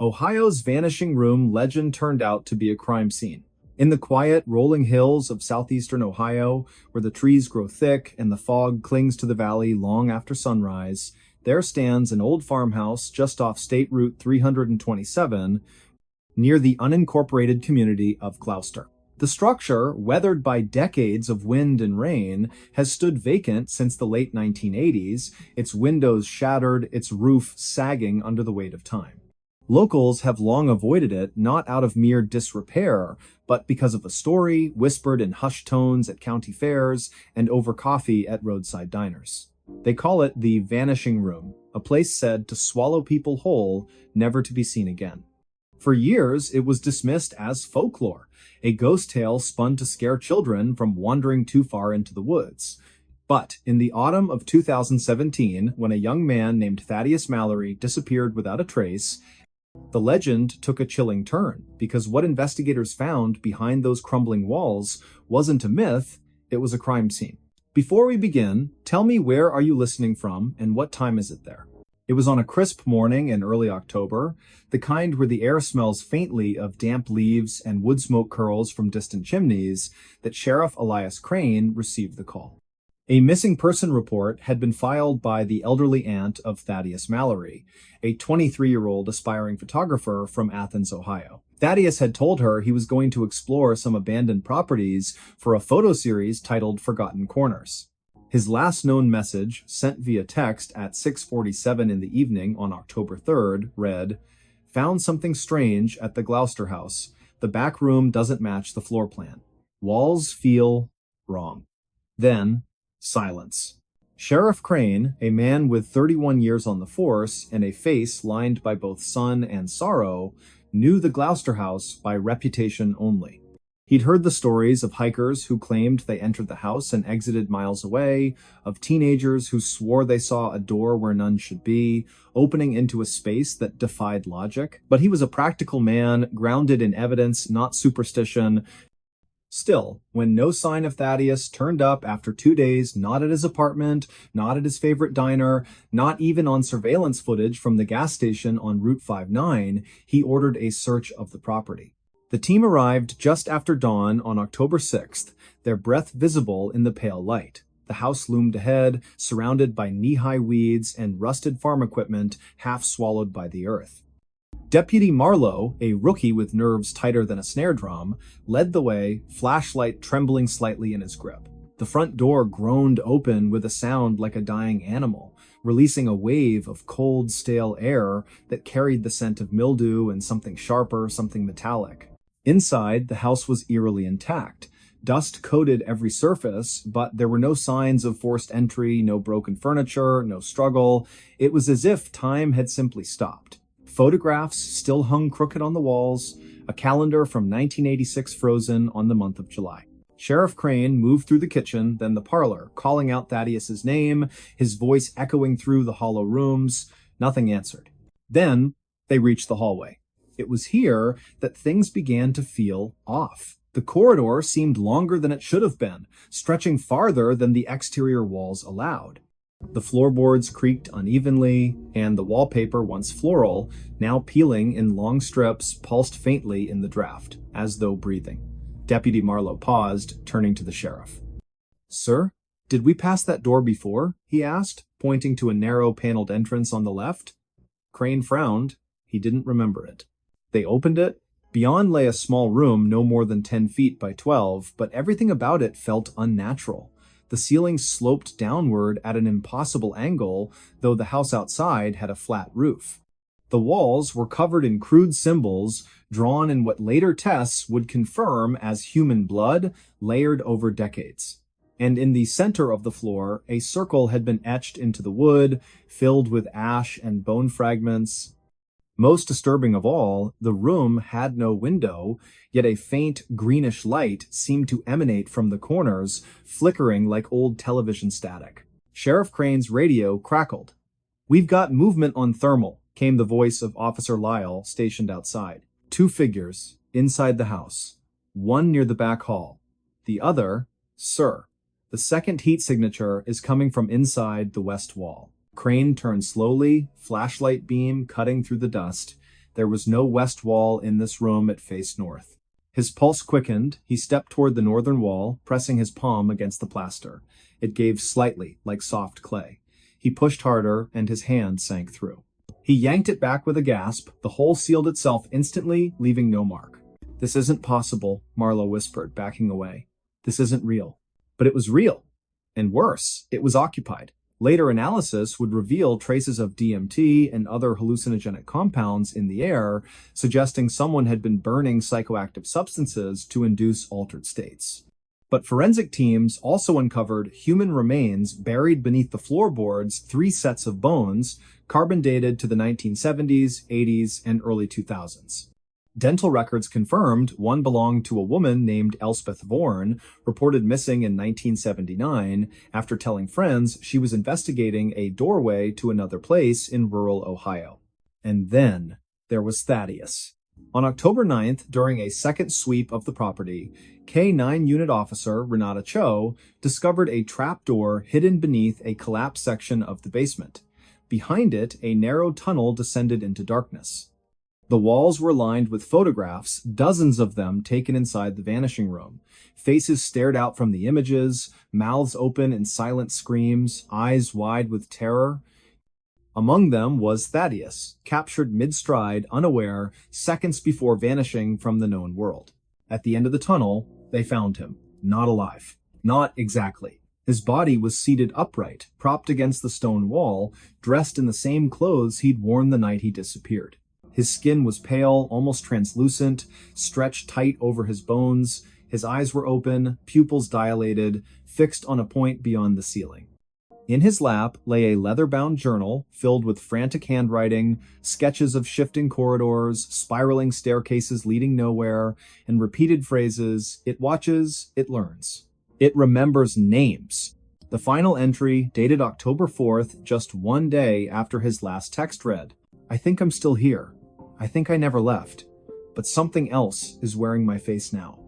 Ohio's vanishing room legend turned out to be a crime scene. In the quiet, rolling hills of southeastern Ohio, where the trees grow thick and the fog clings to the valley long after sunrise, there stands an old farmhouse just off State Route 327 near the unincorporated community of Gloucester. The structure, weathered by decades of wind and rain, has stood vacant since the late 1980s, its windows shattered, its roof sagging under the weight of time. Locals have long avoided it, not out of mere disrepair, but because of a story whispered in hushed tones at county fairs and over coffee at roadside diners. They call it the Vanishing Room, a place said to swallow people whole, never to be seen again. For years, it was dismissed as folklore, a ghost tale spun to scare children from wandering too far into the woods. But in the autumn of 2017, when a young man named Thaddeus Mallory disappeared without a trace, the legend took a chilling turn, because what investigators found behind those crumbling walls wasn't a myth, it was a crime scene. Before we begin, tell me, where are you listening from and what time is it there? It was on a crisp morning in early October, the kind where the air smells faintly of damp leaves and wood smoke curls from distant chimneys, that Sheriff Elias Crane received the call. A missing person report had been filed by the elderly aunt of Thaddeus Mallory, a 23-year-old aspiring photographer from Athens, Ohio. Thaddeus had told her he was going to explore some abandoned properties for a photo series titled Forgotten Corners. His last known message, sent via text at 6:47 in the evening on October 3rd, read, "Found something strange at the Gloucester house. The back room doesn't match the floor plan. Walls feel wrong." Then, silence. Sheriff Crane, a man with 31 years on the force and a face lined by both sun and sorrow, knew the Gloucester house by reputation only. He'd heard the stories of hikers who claimed they entered the house and exited miles away, of teenagers who swore they saw a door where none should be, opening into a space that defied logic. But he was a practical man, grounded in evidence, not superstition. Still, when no sign of Thaddeus turned up after 2 days, not at his apartment, not at his favorite diner, not even on surveillance footage from the gas station on Route 59, he ordered a search of the property. The team arrived just after dawn on October 6th, their breath visible in the pale light. The house loomed ahead, surrounded by knee-high weeds and rusted farm equipment half swallowed by the earth. Deputy Marlowe, a rookie with nerves tighter than a snare drum, led the way, flashlight trembling slightly in his grip. The front door groaned open with a sound like a dying animal, releasing a wave of cold, stale air that carried the scent of mildew and something sharper, something metallic. Inside, the house was eerily intact. Dust coated every surface, but there were no signs of forced entry, no broken furniture, no struggle. It was as if time had simply stopped. Photographs still hung crooked on the walls, a calendar from 1986 frozen on the month of July. Sheriff Crane moved through the kitchen, then the parlor, calling out Thaddeus's name, his voice echoing through the hollow rooms. Nothing answered. Then they reached the hallway. It was here that things began to feel off. The corridor seemed longer than it should have been, stretching farther than the exterior walls allowed. The floorboards creaked unevenly, and the wallpaper, once floral, now peeling in long strips, pulsed faintly in the draft, as though breathing. Deputy Marlowe paused, turning to the sheriff. "Sir, did we pass that door before?" he asked, pointing to a narrow paneled entrance on the left. Crane frowned. He didn't remember it. They opened it. Beyond lay a small room no more than 10 feet by 12, but everything about it felt unnatural. The ceiling sloped downward at an impossible angle, though the house outside had a flat roof. The walls were covered in crude symbols, drawn in what later tests would confirm as human blood, layered over decades. And in the center of the floor, a circle had been etched into the wood, filled with ash and bone fragments. Most disturbing of all, the room had no window, yet a faint greenish light seemed to emanate from the corners, flickering like old television static. Sheriff Crane's radio crackled. "We've got movement on thermal," came the voice of Officer Lyle, stationed outside. "2 figures, inside the house. One near the back hall. The other, sir. The second heat signature is coming from inside the west wall." Crane turned slowly, flashlight beam cutting through the dust. There was no west wall in this room, it faced north. His pulse quickened. He stepped toward the northern wall, pressing his palm against the plaster. It gave slightly, like soft clay. He pushed harder, and his hand sank through. He yanked it back with a gasp. The hole sealed itself instantly, leaving no mark. "This isn't possible," Marlowe whispered, backing away. "This isn't real." But it was real. And worse, it was occupied. Later analysis would reveal traces of DMT and other hallucinogenic compounds in the air, suggesting someone had been burning psychoactive substances to induce altered states. But forensic teams also uncovered human remains buried beneath the floorboards, 3 sets of bones, carbon dated to the 1970s, 80s, and early 2000s. Dental records confirmed one belonged to a woman named Elspeth Vorn, reported missing in 1979 after telling friends she was investigating a doorway to another place in rural Ohio. And then there was Thaddeus. On October 9th, during a second sweep of the property, K-9 Unit Officer Renata Cho discovered a trapdoor hidden beneath a collapsed section of the basement. Behind it, a narrow tunnel descended into darkness. The walls were lined with photographs, dozens of them taken inside the vanishing room. Faces stared out from the images, mouths open in silent screams, eyes wide with terror. Among them was Thaddeus, captured mid-stride, unaware, seconds before vanishing from the known world. At the end of the tunnel, they found him, not alive. Not exactly. His body was seated upright, propped against the stone wall, dressed in the same clothes he'd worn the night he disappeared. His skin was pale, almost translucent, stretched tight over his bones. His eyes were open, pupils dilated, fixed on a point beyond the ceiling. In his lap lay a leather-bound journal filled with frantic handwriting, sketches of shifting corridors, spiraling staircases leading nowhere, and repeated phrases, "It watches, it learns. It remembers names." The final entry, dated October 4th, just one day after his last text read, "I think I'm still here. I think I never left, but something else is wearing my face now.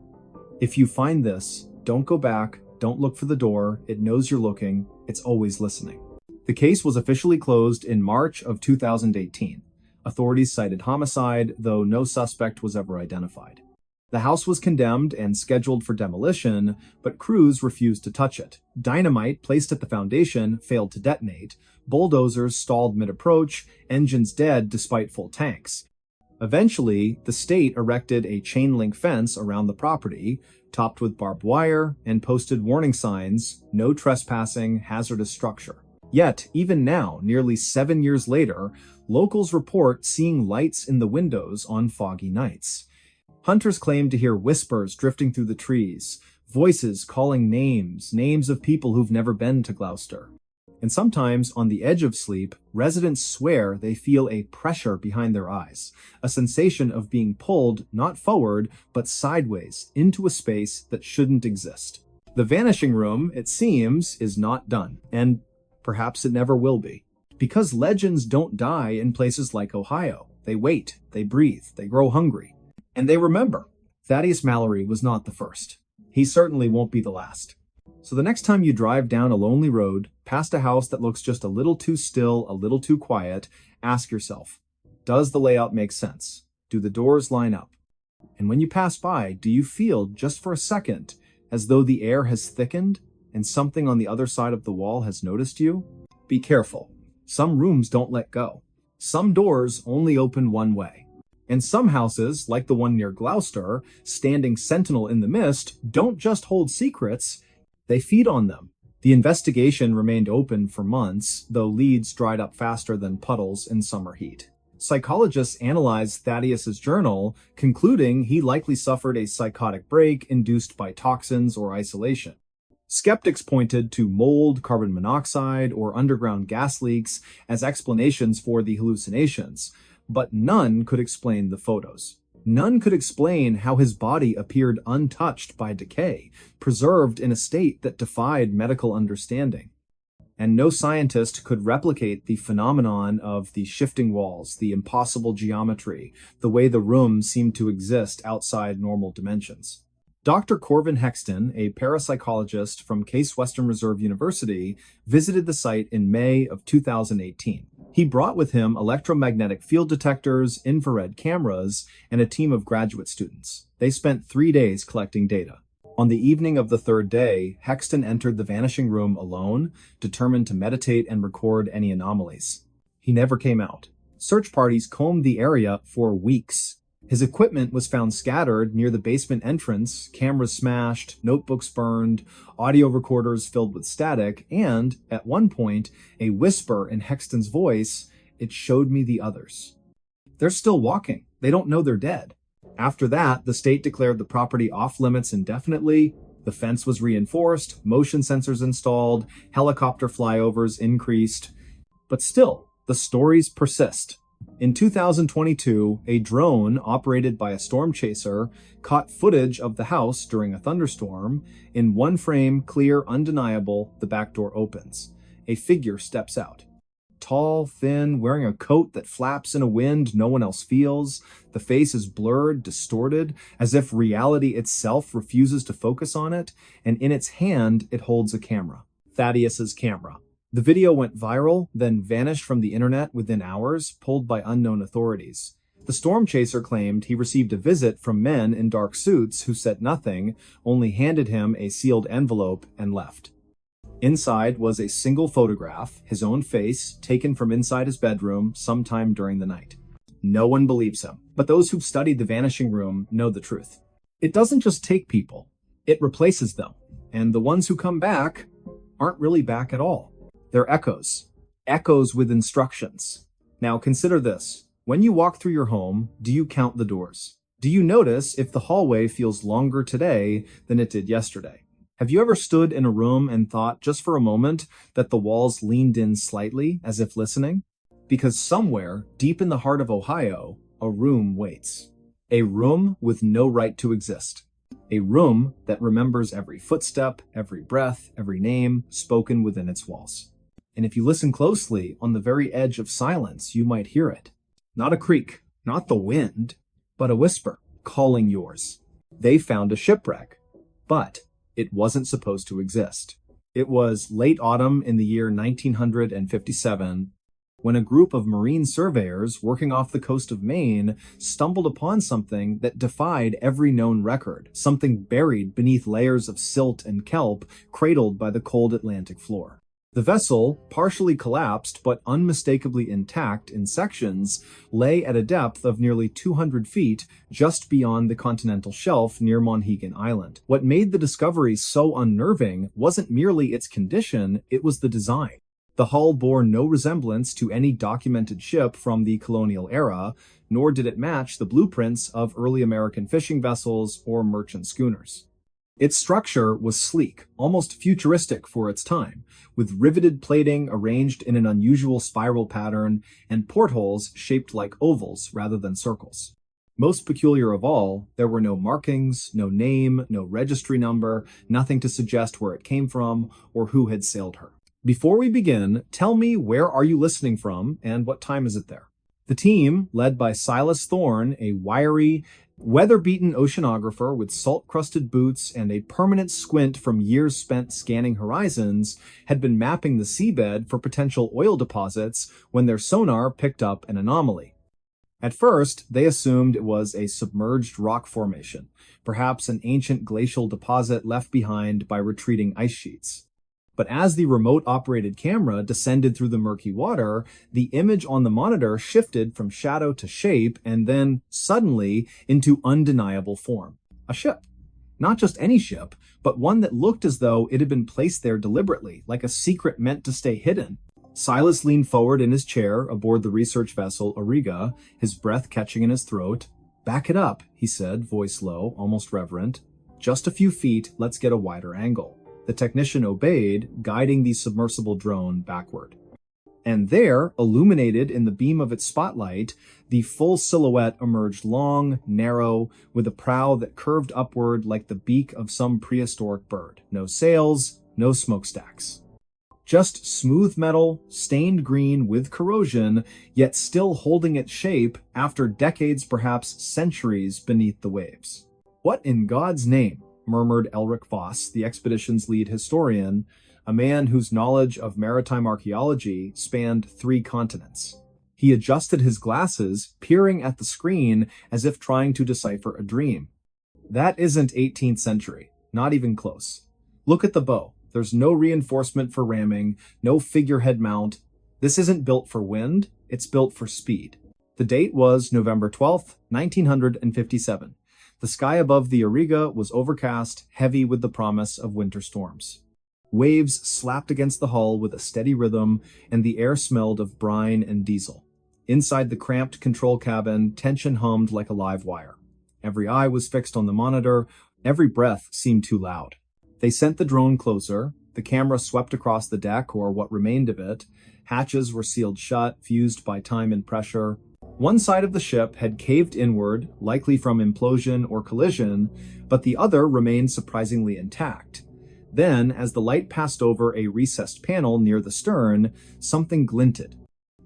If you find this, don't go back, don't look for the door, it knows you're looking, it's always listening." The case was officially closed in March of 2018. Authorities cited homicide, though no suspect was ever identified. The house was condemned and scheduled for demolition, but crews refused to touch it. Dynamite placed at the foundation failed to detonate. Bulldozers stalled mid-approach, engines dead despite full tanks. Eventually, the state erected a chain-link fence around the property, topped with barbed wire, and posted warning signs, "No trespassing, hazardous structure." Yet, even now, nearly 7 years later, locals report seeing lights in the windows on foggy nights. Hunters claim to hear whispers drifting through the trees, voices calling names of people who've never been to Gloucester. And sometimes, on the edge of sleep, residents swear they feel a pressure behind their eyes, a sensation of being pulled not forward, but sideways, into a space that shouldn't exist. The vanishing room, it seems, is not done, and perhaps it never will be. Because legends don't die in places like Ohio. They wait, they breathe, they grow hungry. And they remember. Thaddeus Mallory was not the first. He certainly won't be the last. So the next time you drive down a lonely road, past a house that looks just a little too still, a little too quiet, ask yourself, does the layout make sense? Do the doors line up? And when you pass by, do you feel, just for a second, as though the air has thickened and something on the other side of the wall has noticed you? Be careful. Some rooms don't let go. Some doors only open one way. And some houses, like the one near Gloucester, standing sentinel in the mist, don't just hold secrets, they feed on them. The investigation remained open for months, though leads dried up faster than puddles in summer heat. Psychologists analyzed Thaddeus's journal, concluding he likely suffered a psychotic break induced by toxins or isolation. Skeptics pointed to mold, carbon monoxide, or underground gas leaks as explanations for the hallucinations, but none could explain the photos. None could explain how his body appeared untouched by decay, preserved in a state that defied medical understanding. And no scientist could replicate the phenomenon of the shifting walls, the impossible geometry, the way the room seemed to exist outside normal dimensions. Dr. Corvin Hexton, a parapsychologist from Case Western Reserve University, visited the site in May of 2018. He brought with him electromagnetic field detectors, infrared cameras, and a team of graduate students. They spent 3 days collecting data. On the evening of the third day, Hexton entered the vanishing room alone, determined to meditate and record any anomalies. He never came out. Search parties combed the area for weeks. His equipment was found scattered near the basement entrance, cameras smashed, notebooks burned, audio recorders filled with static, and, at one point, a whisper in Hexton's voice, "It showed me the others." They're still walking. They don't know they're dead. After that, the state declared the property off-limits indefinitely. The fence was reinforced, motion sensors installed, helicopter flyovers increased. But still, the stories persist. In 2022, a drone operated by a storm chaser caught footage of the house during a thunderstorm. In one frame, clear, undeniable, the back door opens. A figure steps out. Tall, thin, wearing a coat that flaps in a wind no one else feels. The face is blurred, distorted, as if reality itself refuses to focus on it, and in its hand, it holds a camera. Thaddeus's camera. The video went viral, then vanished from the internet within hours, pulled by unknown authorities. The storm chaser claimed he received a visit from men in dark suits who said nothing, only handed him a sealed envelope and left. Inside was a single photograph, his own face, taken from inside his bedroom sometime during the night. No one believes him, but those who've studied the vanishing room know the truth. It doesn't just take people, it replaces them, and the ones who come back aren't really back at all. They're echoes. Echoes with instructions. Now consider this. When you walk through your home, do you count the doors? Do you notice if the hallway feels longer today than it did yesterday? Have you ever stood in a room and thought, just for a moment, that the walls leaned in slightly, as if listening? Because somewhere, deep in the heart of Ohio, a room waits. A room with no right to exist. A room that remembers every footstep, every breath, every name spoken within its walls. And if you listen closely, on the very edge of silence, you might hear it. Not a creak, not the wind, but a whisper, calling yours. They found a shipwreck, but it wasn't supposed to exist. It was late autumn in the year 1957, when a group of marine surveyors working off the coast of Maine stumbled upon something that defied every known record, something buried beneath layers of silt and kelp, cradled by the cold Atlantic floor. The vessel, partially collapsed but unmistakably intact in sections, lay at a depth of nearly 200 feet just beyond the continental shelf near Monhegan Island. What made the discovery so unnerving wasn't merely its condition, it was the design. The hull bore no resemblance to any documented ship from the colonial era, nor did it match the blueprints of early American fishing vessels or merchant schooners. Its structure was sleek, almost futuristic for its time, with riveted plating arranged in an unusual spiral pattern and portholes shaped like ovals rather than circles. Most peculiar of all, there were no markings, no name, no registry number, nothing to suggest where it came from or who had sailed her. Before we begin, tell me, where are you listening from and what time is it there? The team, led by Silas Thorne, a wiry, weather-beaten oceanographer with salt-crusted boots and a permanent squint from years spent scanning horizons, had been mapping the seabed for potential oil deposits when their sonar picked up an anomaly. At first, they assumed it was a submerged rock formation, perhaps an ancient glacial deposit left behind by retreating ice sheets. But as the remote-operated camera descended through the murky water, the image on the monitor shifted from shadow to shape and then, suddenly, into undeniable form. A ship. Not just any ship, but one that looked as though it had been placed there deliberately, like a secret meant to stay hidden. Silas leaned forward in his chair aboard the research vessel Auriga, his breath catching in his throat. "Back it up," he said, voice low, almost reverent. "Just a few feet, let's get a wider angle." The technician obeyed, guiding the submersible drone backward. And there, illuminated in the beam of its spotlight, the full silhouette emerged long, narrow, with a prow that curved upward like the beak of some prehistoric bird. No sails, no smokestacks. Just smooth metal, stained green with corrosion, yet still holding its shape after decades, perhaps centuries, beneath the waves. "What in God's name?" murmured Elric Foss, the expedition's lead historian, a man whose knowledge of maritime archaeology spanned 3 continents. He adjusted his glasses, peering at the screen as if trying to decipher a dream. That isn't 18th century, not even close. Look at the bow. There's no reinforcement for ramming, no figurehead mount. This isn't built for wind, it's built for speed. The date was November 12th, 1957. The sky above the Auriga was overcast, heavy with the promise of winter storms. Waves slapped against the hull with a steady rhythm, and the air smelled of brine and diesel. Inside the cramped control cabin, tension hummed like a live wire. Every eye was fixed on the monitor, every breath seemed too loud. They sent the drone closer, the camera swept across the deck, or what remained of it. Hatches were sealed shut, fused by time and pressure. One side of the ship had caved inward, likely from implosion or collision, but the other remained surprisingly intact. Then, as the light passed over a recessed panel near the stern, something glinted.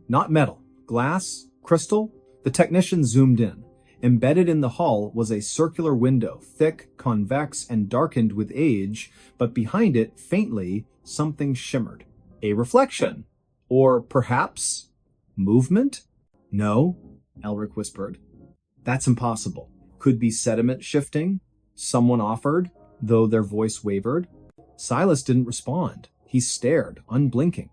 Not metal, glass, crystal. The technician zoomed in. Embedded in the hull was a circular window, thick, convex, and darkened with age, but behind it, faintly, something shimmered. A reflection. Or perhaps movement? No, Elric whispered. That's impossible. Could be sediment shifting? Someone offered, though their voice wavered. Silas didn't respond. He stared, unblinking.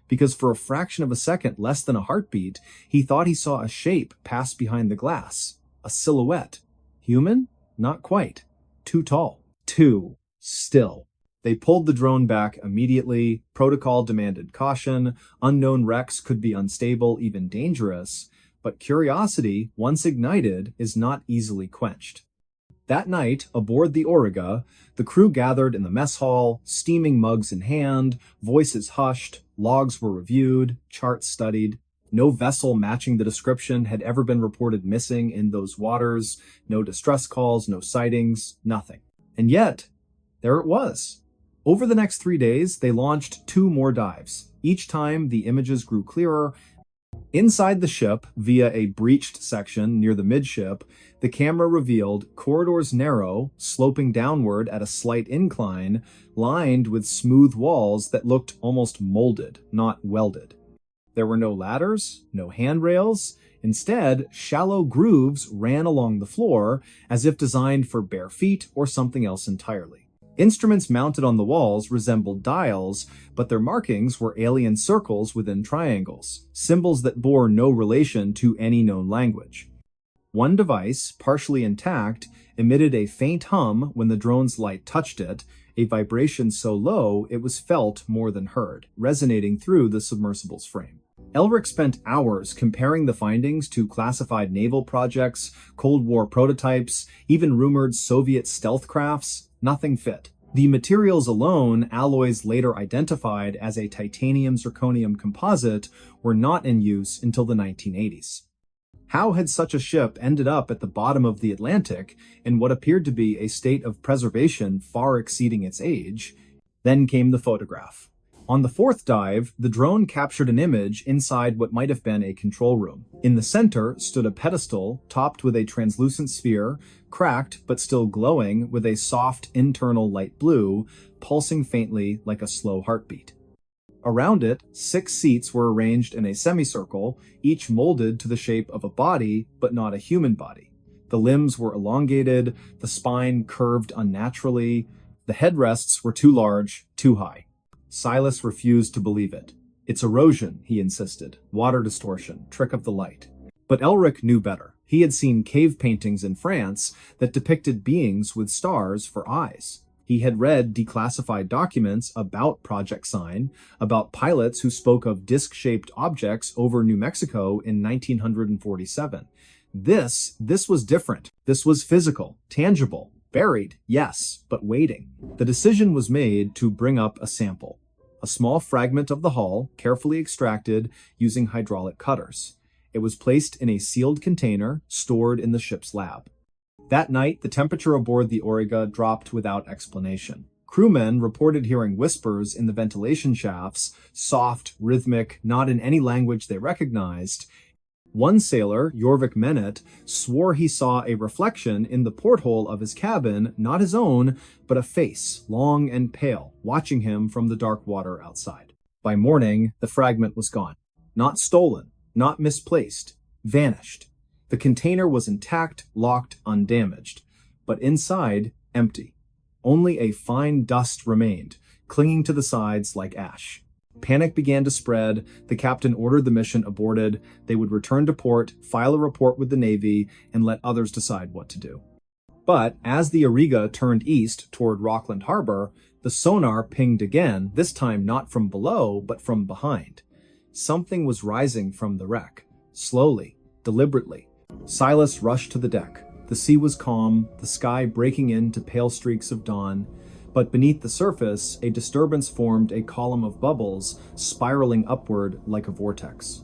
Because for a fraction of a second, less than a heartbeat, he thought he saw a shape pass behind the glass. A silhouette. Human? Not quite. Too tall. Too still. They pulled the drone back immediately. Protocol demanded caution. Unknown wrecks could be unstable, even dangerous. But curiosity, once ignited, is not easily quenched. That night, aboard the Auriga, the crew gathered in the mess hall, steaming mugs in hand, voices hushed, logs were reviewed, charts studied. No vessel matching the description had ever been reported missing in those waters, no distress calls, no sightings, nothing. And yet, there it was. Over the next 3 days, they launched 2 more dives. Each time, the images grew clearer. Inside the ship, via a breached section near the midship, the camera revealed corridors narrow, sloping downward at a slight incline, lined with smooth walls that looked almost molded, not welded. There were no ladders, no handrails. Instead, shallow grooves ran along the floor, as if designed for bare feet or something else entirely. Instruments mounted on the walls resembled dials, but their markings were alien circles within triangles, symbols that bore no relation to any known language. One device, partially intact, emitted a faint hum when the drone's light touched it, a vibration so low it was felt more than heard, resonating through the submersible's frame. Elric spent hours comparing the findings to classified naval projects, Cold War prototypes, even rumored Soviet stealth crafts. Nothing fit. The materials alone, alloys later identified as a titanium-zirconium composite, were not in use until the 1980s. How had such a ship ended up at the bottom of the Atlantic in what appeared to be a state of preservation far exceeding its age? Then came the photograph. On the 4th dive, the drone captured an image inside what might have been a control room. In the center stood a pedestal topped with a translucent sphere, cracked but still glowing with a soft internal light blue, pulsing faintly like a slow heartbeat. Around it, 6 seats were arranged in a semicircle, each molded to the shape of a body, but not a human body. The limbs were elongated, the spine curved unnaturally, the headrests were too large, too high. Silas refused to believe it. It's erosion, he insisted. Water distortion, trick of the light. But Elric knew better. He had seen cave paintings in France that depicted beings with stars for eyes. He had read declassified documents about Project Sign, about pilots who spoke of disc-shaped objects over New Mexico in 1947. This was different. This was physical, tangible. Buried, yes, but waiting. The decision was made to bring up a sample. A small fragment of the hull, carefully extracted using hydraulic cutters. It was placed in a sealed container, stored in the ship's lab. That night, the temperature aboard the Auriga dropped without explanation. Crewmen reported hearing whispers in the ventilation shafts, soft, rhythmic, not in any language they recognized. One sailor, Jorvik Menet, swore he saw a reflection in the porthole of his cabin, not his own, but a face, long and pale, watching him from the dark water outside. By morning, the fragment was gone. Not stolen, not misplaced, vanished. The container was intact, locked, undamaged, but inside, empty. Only a fine dust remained, clinging to the sides like ash. Panic began to spread. The captain ordered the mission aborted. They would return to port, file a report with the Navy, and let others decide what to do. But as the Auriga turned east toward Rockland Harbor, the sonar pinged again, this time not from below, but from behind. Something was rising from the wreck, slowly, deliberately. Silas rushed to the deck. The sea was calm, the sky breaking into pale streaks of dawn, but beneath the surface, a disturbance formed a column of bubbles, spiraling upward like a vortex.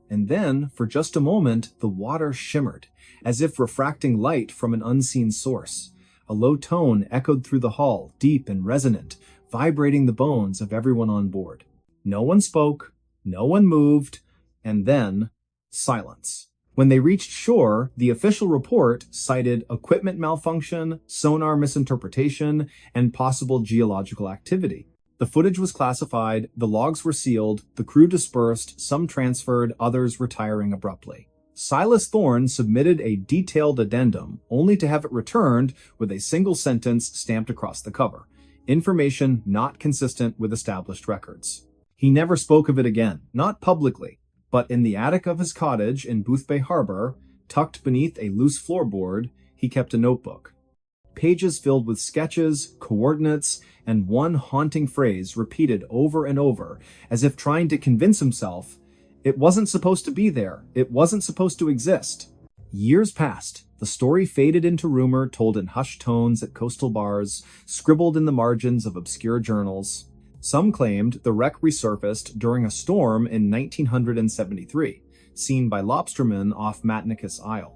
And then, for just a moment, the water shimmered, as if refracting light from an unseen source. A low tone echoed through the hull, deep and resonant, vibrating the bones of everyone on board. No one spoke, no one moved, and then, silence. When they reached shore, the official report cited equipment malfunction, sonar misinterpretation, and possible geological activity. The footage was classified, the logs were sealed, the crew dispersed, some transferred, others retiring abruptly. Silas Thorne submitted a detailed addendum, only to have it returned with a single sentence stamped across the cover. Information not consistent with established records. He never spoke of it again, not publicly, but in the attic of his cottage in Boothbay Harbor, tucked beneath a loose floorboard, he kept a notebook. Pages filled with sketches, coordinates, and one haunting phrase repeated over and over, as if trying to convince himself it wasn't supposed to be there, it wasn't supposed to exist. Years passed. The story faded into rumor told in hushed tones at coastal bars, scribbled in the margins of obscure journals. Some claimed the wreck resurfaced during a storm in 1973, seen by lobstermen off Matnicus Isle.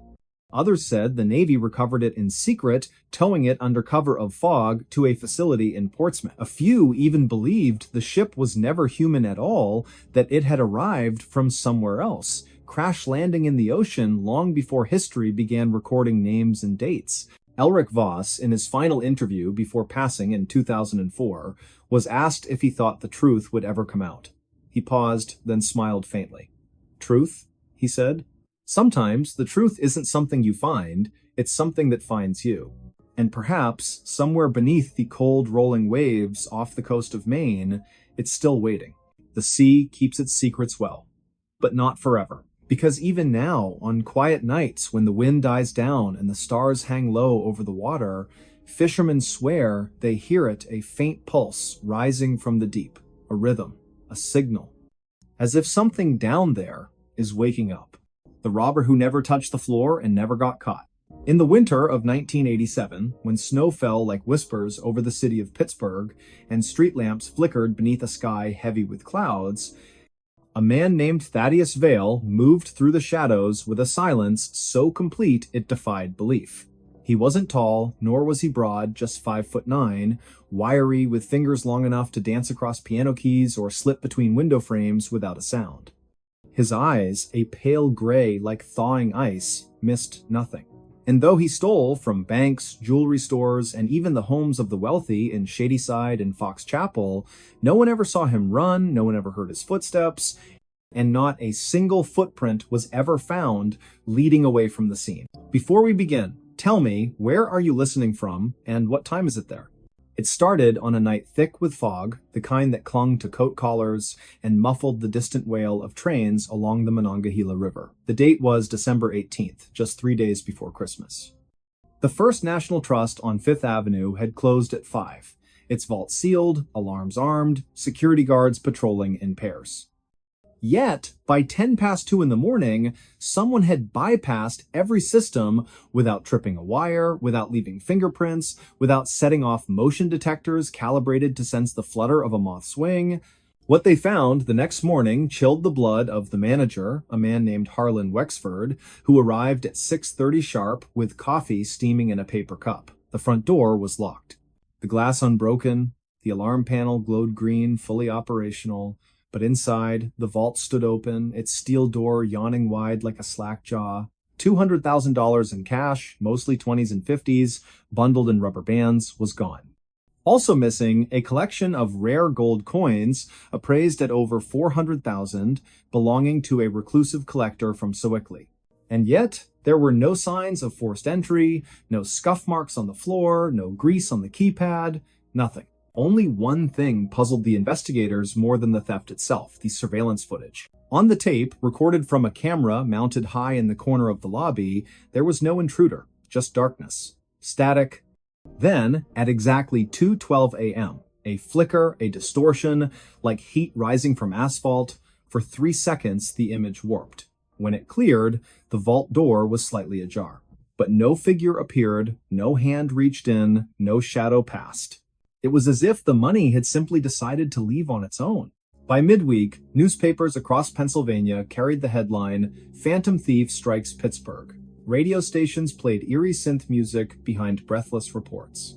Others said the Navy recovered it in secret, towing it under cover of fog to a facility in Portsmouth. A few even believed the ship was never human at all, that it had arrived from somewhere else, crash landing in the ocean long before history began recording names and dates. Elric Voss, in his final interview before passing in 2004, was asked if he thought the truth would ever come out. He paused, then smiled faintly. "Truth?" he said. "Sometimes the truth isn't something you find, it's something that finds you. And perhaps, somewhere beneath the cold rolling waves off the coast of Maine, it's still waiting. The sea keeps its secrets well. But not forever. Because even now, on quiet nights when the wind dies down and the stars hang low over the water, fishermen swear they hear it, a faint pulse rising from the deep, a rhythm, a signal. As if something down there is waking up. The robber who never touched the floor and never got caught. In the winter of 1987, when snow fell like whispers over the city of Pittsburgh and street lamps flickered beneath a sky heavy with clouds, a man named Thaddeus Vale moved through the shadows with a silence so complete it defied belief. He wasn't tall, nor was he broad, just 5'9", wiry with fingers long enough to dance across piano keys or slip between window frames without a sound. His eyes, a pale gray like thawing ice, missed nothing. And though he stole from banks, jewelry stores, and even the homes of the wealthy in Shadyside and Fox Chapel, no one ever saw him run, no one ever heard his footsteps, and not a single footprint was ever found leading away from the scene. Before we begin, tell me, where are you listening from, and what time is it there? It started on a night thick with fog, the kind that clung to coat collars and muffled the distant wail of trains along the Monongahela River. The date was December 18th, just 3 days before Christmas. The First National Trust on Fifth Avenue had closed at 5, its vault sealed, alarms armed, security guards patrolling in pairs. Yet, by 10 past 2 in the morning, someone had bypassed every system without tripping a wire, without leaving fingerprints, without setting off motion detectors calibrated to sense the flutter of a moth's wing. What they found the next morning chilled the blood of the manager, a man named Harlan Wexford, who arrived at 6:30 sharp with coffee steaming in a paper cup. The front door was locked. The glass unbroken, the alarm panel glowed green, fully operational. But inside, the vault stood open, its steel door yawning wide like a slack jaw. $200,000 in cash, mostly 20s and 50s, bundled in rubber bands, was gone. Also missing, a collection of rare gold coins appraised at over 400,000, belonging to a reclusive collector from Sewickley. And yet, there were no signs of forced entry, no scuff marks on the floor, no grease on the keypad, nothing. Only one thing puzzled the investigators more than the theft itself, the surveillance footage. On the tape, recorded from a camera mounted high in the corner of the lobby, there was no intruder, just darkness. Static. Then, at exactly 2:12 a.m., a flicker, a distortion, like heat rising from asphalt. For 3 seconds, the image warped. When it cleared, the vault door was slightly ajar. But no figure appeared, no hand reached in, no shadow passed. It was as if the money had simply decided to leave on its own. By midweek, newspapers across Pennsylvania carried the headline, "Phantom Thief Strikes Pittsburgh." Radio stations played eerie synth music behind breathless reports.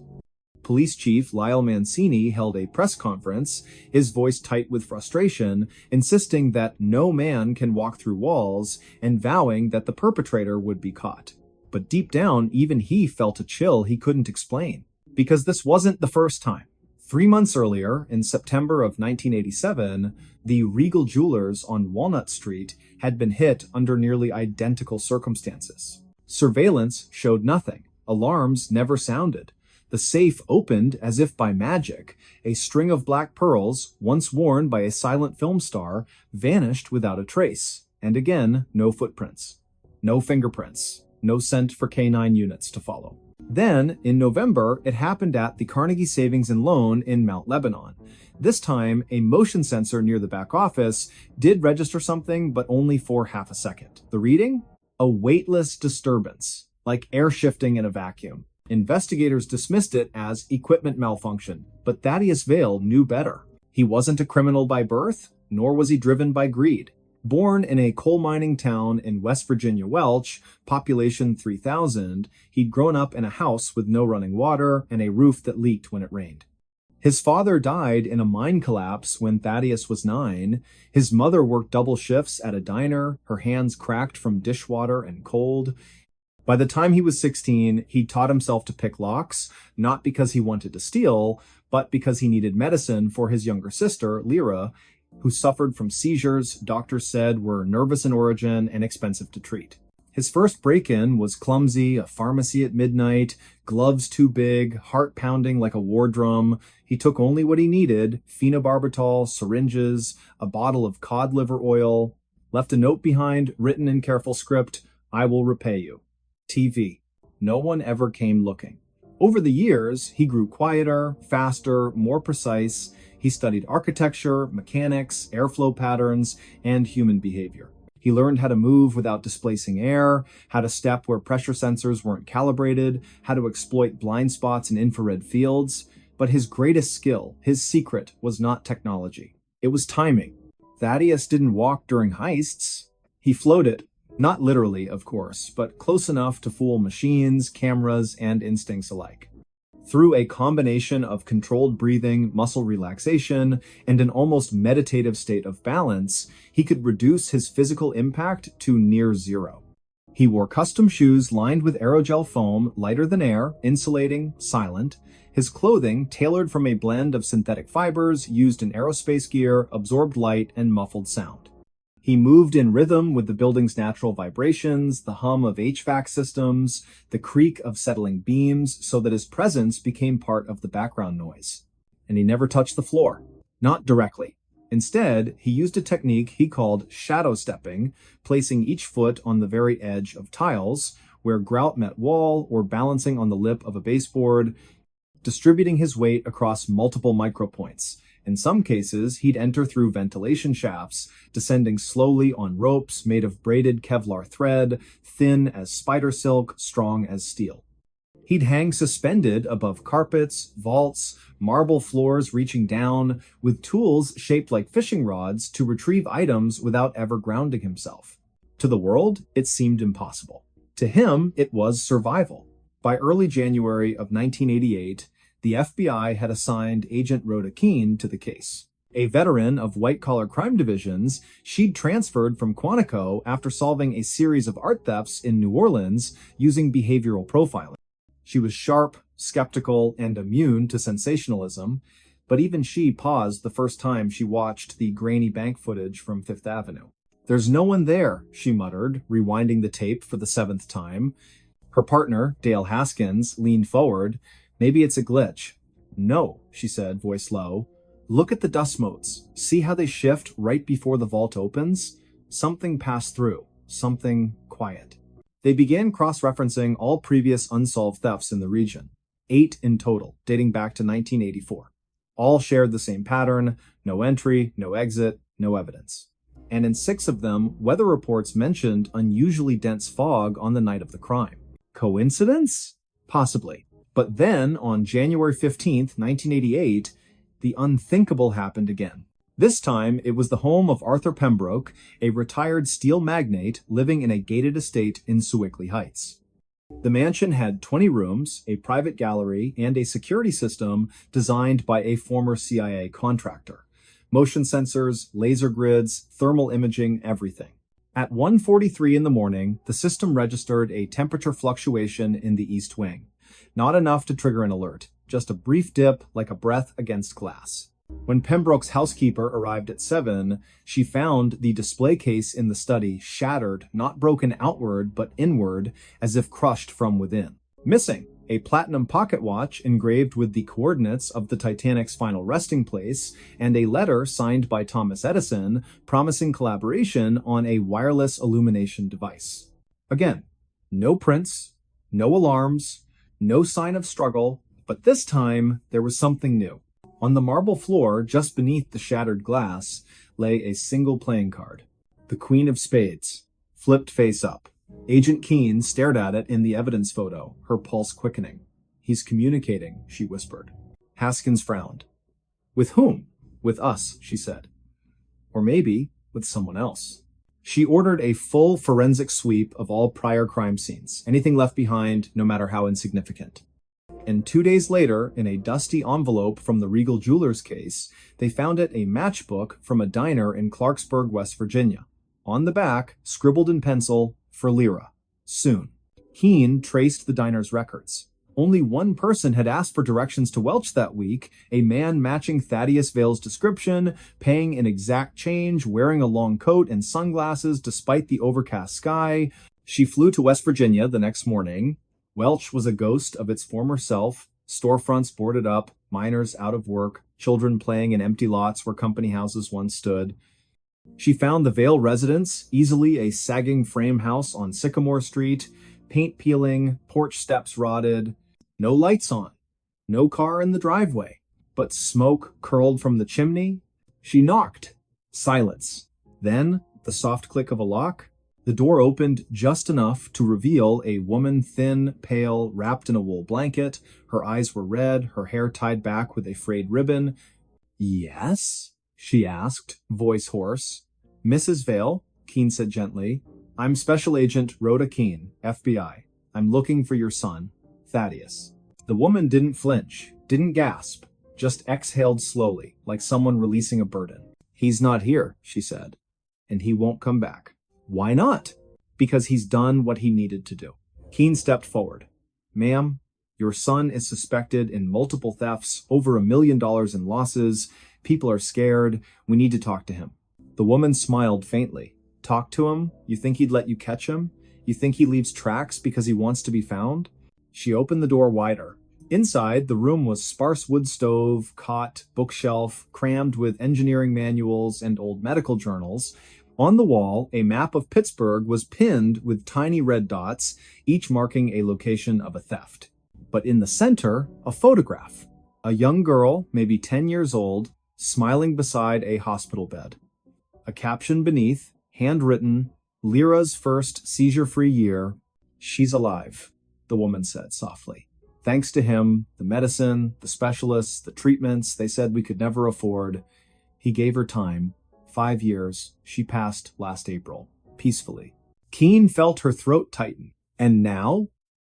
Police Chief Lyle Mancini held a press conference, his voice tight with frustration, insisting that no man can walk through walls and vowing that the perpetrator would be caught. But deep down, even he felt a chill he couldn't explain. Because this wasn't the first time. 3 months earlier, in September of 1987, the Regal Jewelers on Walnut Street had been hit under nearly identical circumstances. Surveillance showed nothing. Alarms never sounded. The safe opened as if by magic. A string of black pearls, once worn by a silent film star, vanished without a trace. And again, no footprints. No fingerprints. No scent for K9 units to follow. Then, in November, it happened at the Carnegie Savings and Loan in Mount Lebanon. This time, a motion sensor near the back office did register something, but only for half a second. The reading? A weightless disturbance, like air shifting in a vacuum. Investigators dismissed it as equipment malfunction, but Thaddeus Vail knew better. He wasn't a criminal by birth, nor was he driven by greed. Born in a coal mining town in West Virginia Welch, population 3,000, he'd grown up in a house with no running water and a roof that leaked when it rained. His father died in a mine collapse when Thaddeus was 9. His mother worked double shifts at a diner, her hands cracked from dishwater and cold. By the time he was 16, he taught himself to pick locks, not because he wanted to steal, but because he needed medicine for his younger sister, Lyra, who suffered from seizures doctors said were nervous in origin and expensive to treat. His first break-in was clumsy, a pharmacy at midnight, gloves too big, heart pounding like a war drum. He took only what he needed, phenobarbital, syringes, a bottle of cod liver oil, left a note behind, written in careful script, "I will repay you." TV. No one ever came looking. Over the years, he grew quieter, faster, more precise. He studied architecture, mechanics, airflow patterns, and human behavior. He learned how to move without displacing air, how to step where pressure sensors weren't calibrated, how to exploit blind spots in infrared fields. But his greatest skill, his secret, was not technology. It was timing. Thaddeus didn't walk during heists. He floated. Not literally, of course, but close enough to fool machines, cameras, and instincts alike. Through a combination of controlled breathing, muscle relaxation, and an almost meditative state of balance, he could reduce his physical impact to near zero. He wore custom shoes lined with aerogel foam, lighter than air, insulating, silent. His clothing, tailored from a blend of synthetic fibers used in aerospace gear, absorbed light and muffled sound. He moved in rhythm with the building's natural vibrations, the hum of HVAC systems, the creak of settling beams, so that his presence became part of the background noise. And he never touched the floor. Not directly. Instead, he used a technique he called shadow stepping, placing each foot on the very edge of tiles, where grout met wall, or balancing on the lip of a baseboard, distributing his weight across multiple micropoints. In some cases, he'd enter through ventilation shafts, descending slowly on ropes made of braided Kevlar thread, thin as spider silk, strong as steel. He'd hang suspended above carpets, vaults, marble floors reaching down, with tools shaped like fishing rods to retrieve items without ever grounding himself. To the world, it seemed impossible. To him, it was survival. By early January of 1988, the FBI had assigned Agent Rhoda Keene to the case. A veteran of white-collar crime divisions, she'd transferred from Quantico after solving a series of art thefts in New Orleans using behavioral profiling. She was sharp, skeptical, and immune to sensationalism, but even she paused the first time she watched the grainy bank footage from Fifth Avenue. "There's no one there," she muttered, rewinding the tape for the 7th time. Her partner, Dale Haskins, leaned forward. "Maybe it's a glitch." "No," she said, voice low. "Look at the dust motes. See how they shift right before the vault opens? Something passed through. Something quiet." They began cross-referencing all previous unsolved thefts in the region. 8 in total, dating back to 1984. All shared the same pattern: no entry, no exit, no evidence. And in 6 of them, weather reports mentioned unusually dense fog on the night of the crime. Coincidence? Possibly. But then, on January 15th, 1988, the unthinkable happened again. This time, it was the home of Arthur Pembroke, a retired steel magnate living in a gated estate in Sewickley Heights. The mansion had 20 rooms, a private gallery, and a security system designed by a former CIA contractor. Motion sensors, laser grids, thermal imaging, everything. At 1:43 in the morning, the system registered a temperature fluctuation in the east wing. Not enough to trigger an alert, just a brief dip like a breath against glass. When Pembroke's housekeeper arrived at 7, she found the display case in the study shattered, not broken outward, but inward, as if crushed from within. Missing, a platinum pocket watch engraved with the coordinates of the Titanic's final resting place, and a letter signed by Thomas Edison promising collaboration on a wireless illumination device. Again, no prints, no alarms, no sign of struggle, but this time there was something new. On the marble floor, just beneath the shattered glass, lay a single playing card. The Queen of Spades, flipped face up. Agent Keene stared at it in the evidence photo, her pulse quickening. "He's communicating," she whispered. Haskins frowned. "With whom?" "With us," she said. "Or maybe with someone else." She ordered a full forensic sweep of all prior crime scenes, anything left behind, no matter how insignificant. And 2 days later, in a dusty envelope from the Regal Jewelers case, they found it a matchbook from a diner in Clarksburg, West Virginia. On the back, scribbled in pencil, "For Lyra. Soon." Keene traced the diner's records. Only one person had asked for directions to Welch that week, a man matching Thaddeus Vale's description, paying an exact change, wearing a long coat and sunglasses despite the overcast sky. She flew to West Virginia the next morning. Welch was a ghost of its former self, storefronts boarded up, miners out of work, children playing in empty lots where company houses once stood. She found the Vale residence, easily a sagging frame house on Sycamore Street, paint peeling, porch steps rotted, no lights on, no car in the driveway, but smoke curled from the chimney. She knocked. Silence. Then, the soft click of a lock. The door opened just enough to reveal a woman, thin, pale, wrapped in a wool blanket. Her eyes were red, her hair tied back with a frayed ribbon. "Yes?" she asked, voice hoarse. "Mrs. Vale," Keene said gently. "I'm Special Agent Rhoda Keene, FBI. I'm looking for your son, Thaddeus." The woman didn't flinch, didn't gasp, just exhaled slowly, like someone releasing a burden. "He's not here," she said, "and he won't come back." "Why not?" "Because he's done what he needed to do." Keene stepped forward. "Ma'am, your son is suspected in multiple thefts, over $1 million in losses. People are scared. We need to talk to him." The woman smiled faintly. "Talk to him? You think he'd let you catch him? You think he leaves tracks because he wants to be found?" She opened the door wider. Inside, the room was sparse wood stove, cot, bookshelf, crammed with engineering manuals and old medical journals. On the wall, a map of Pittsburgh was pinned with tiny red dots, each marking a location of a theft. But in the center, a photograph. A young girl, maybe 10 years old, smiling beside a hospital bed. A caption beneath, handwritten, "Lyra's first seizure-free year. She's alive," the woman said softly. "Thanks to him, the medicine, the specialists, the treatments they said we could never afford. He gave her time. 5 years. She passed last April. Peacefully." Keene felt her throat tighten. "And now?"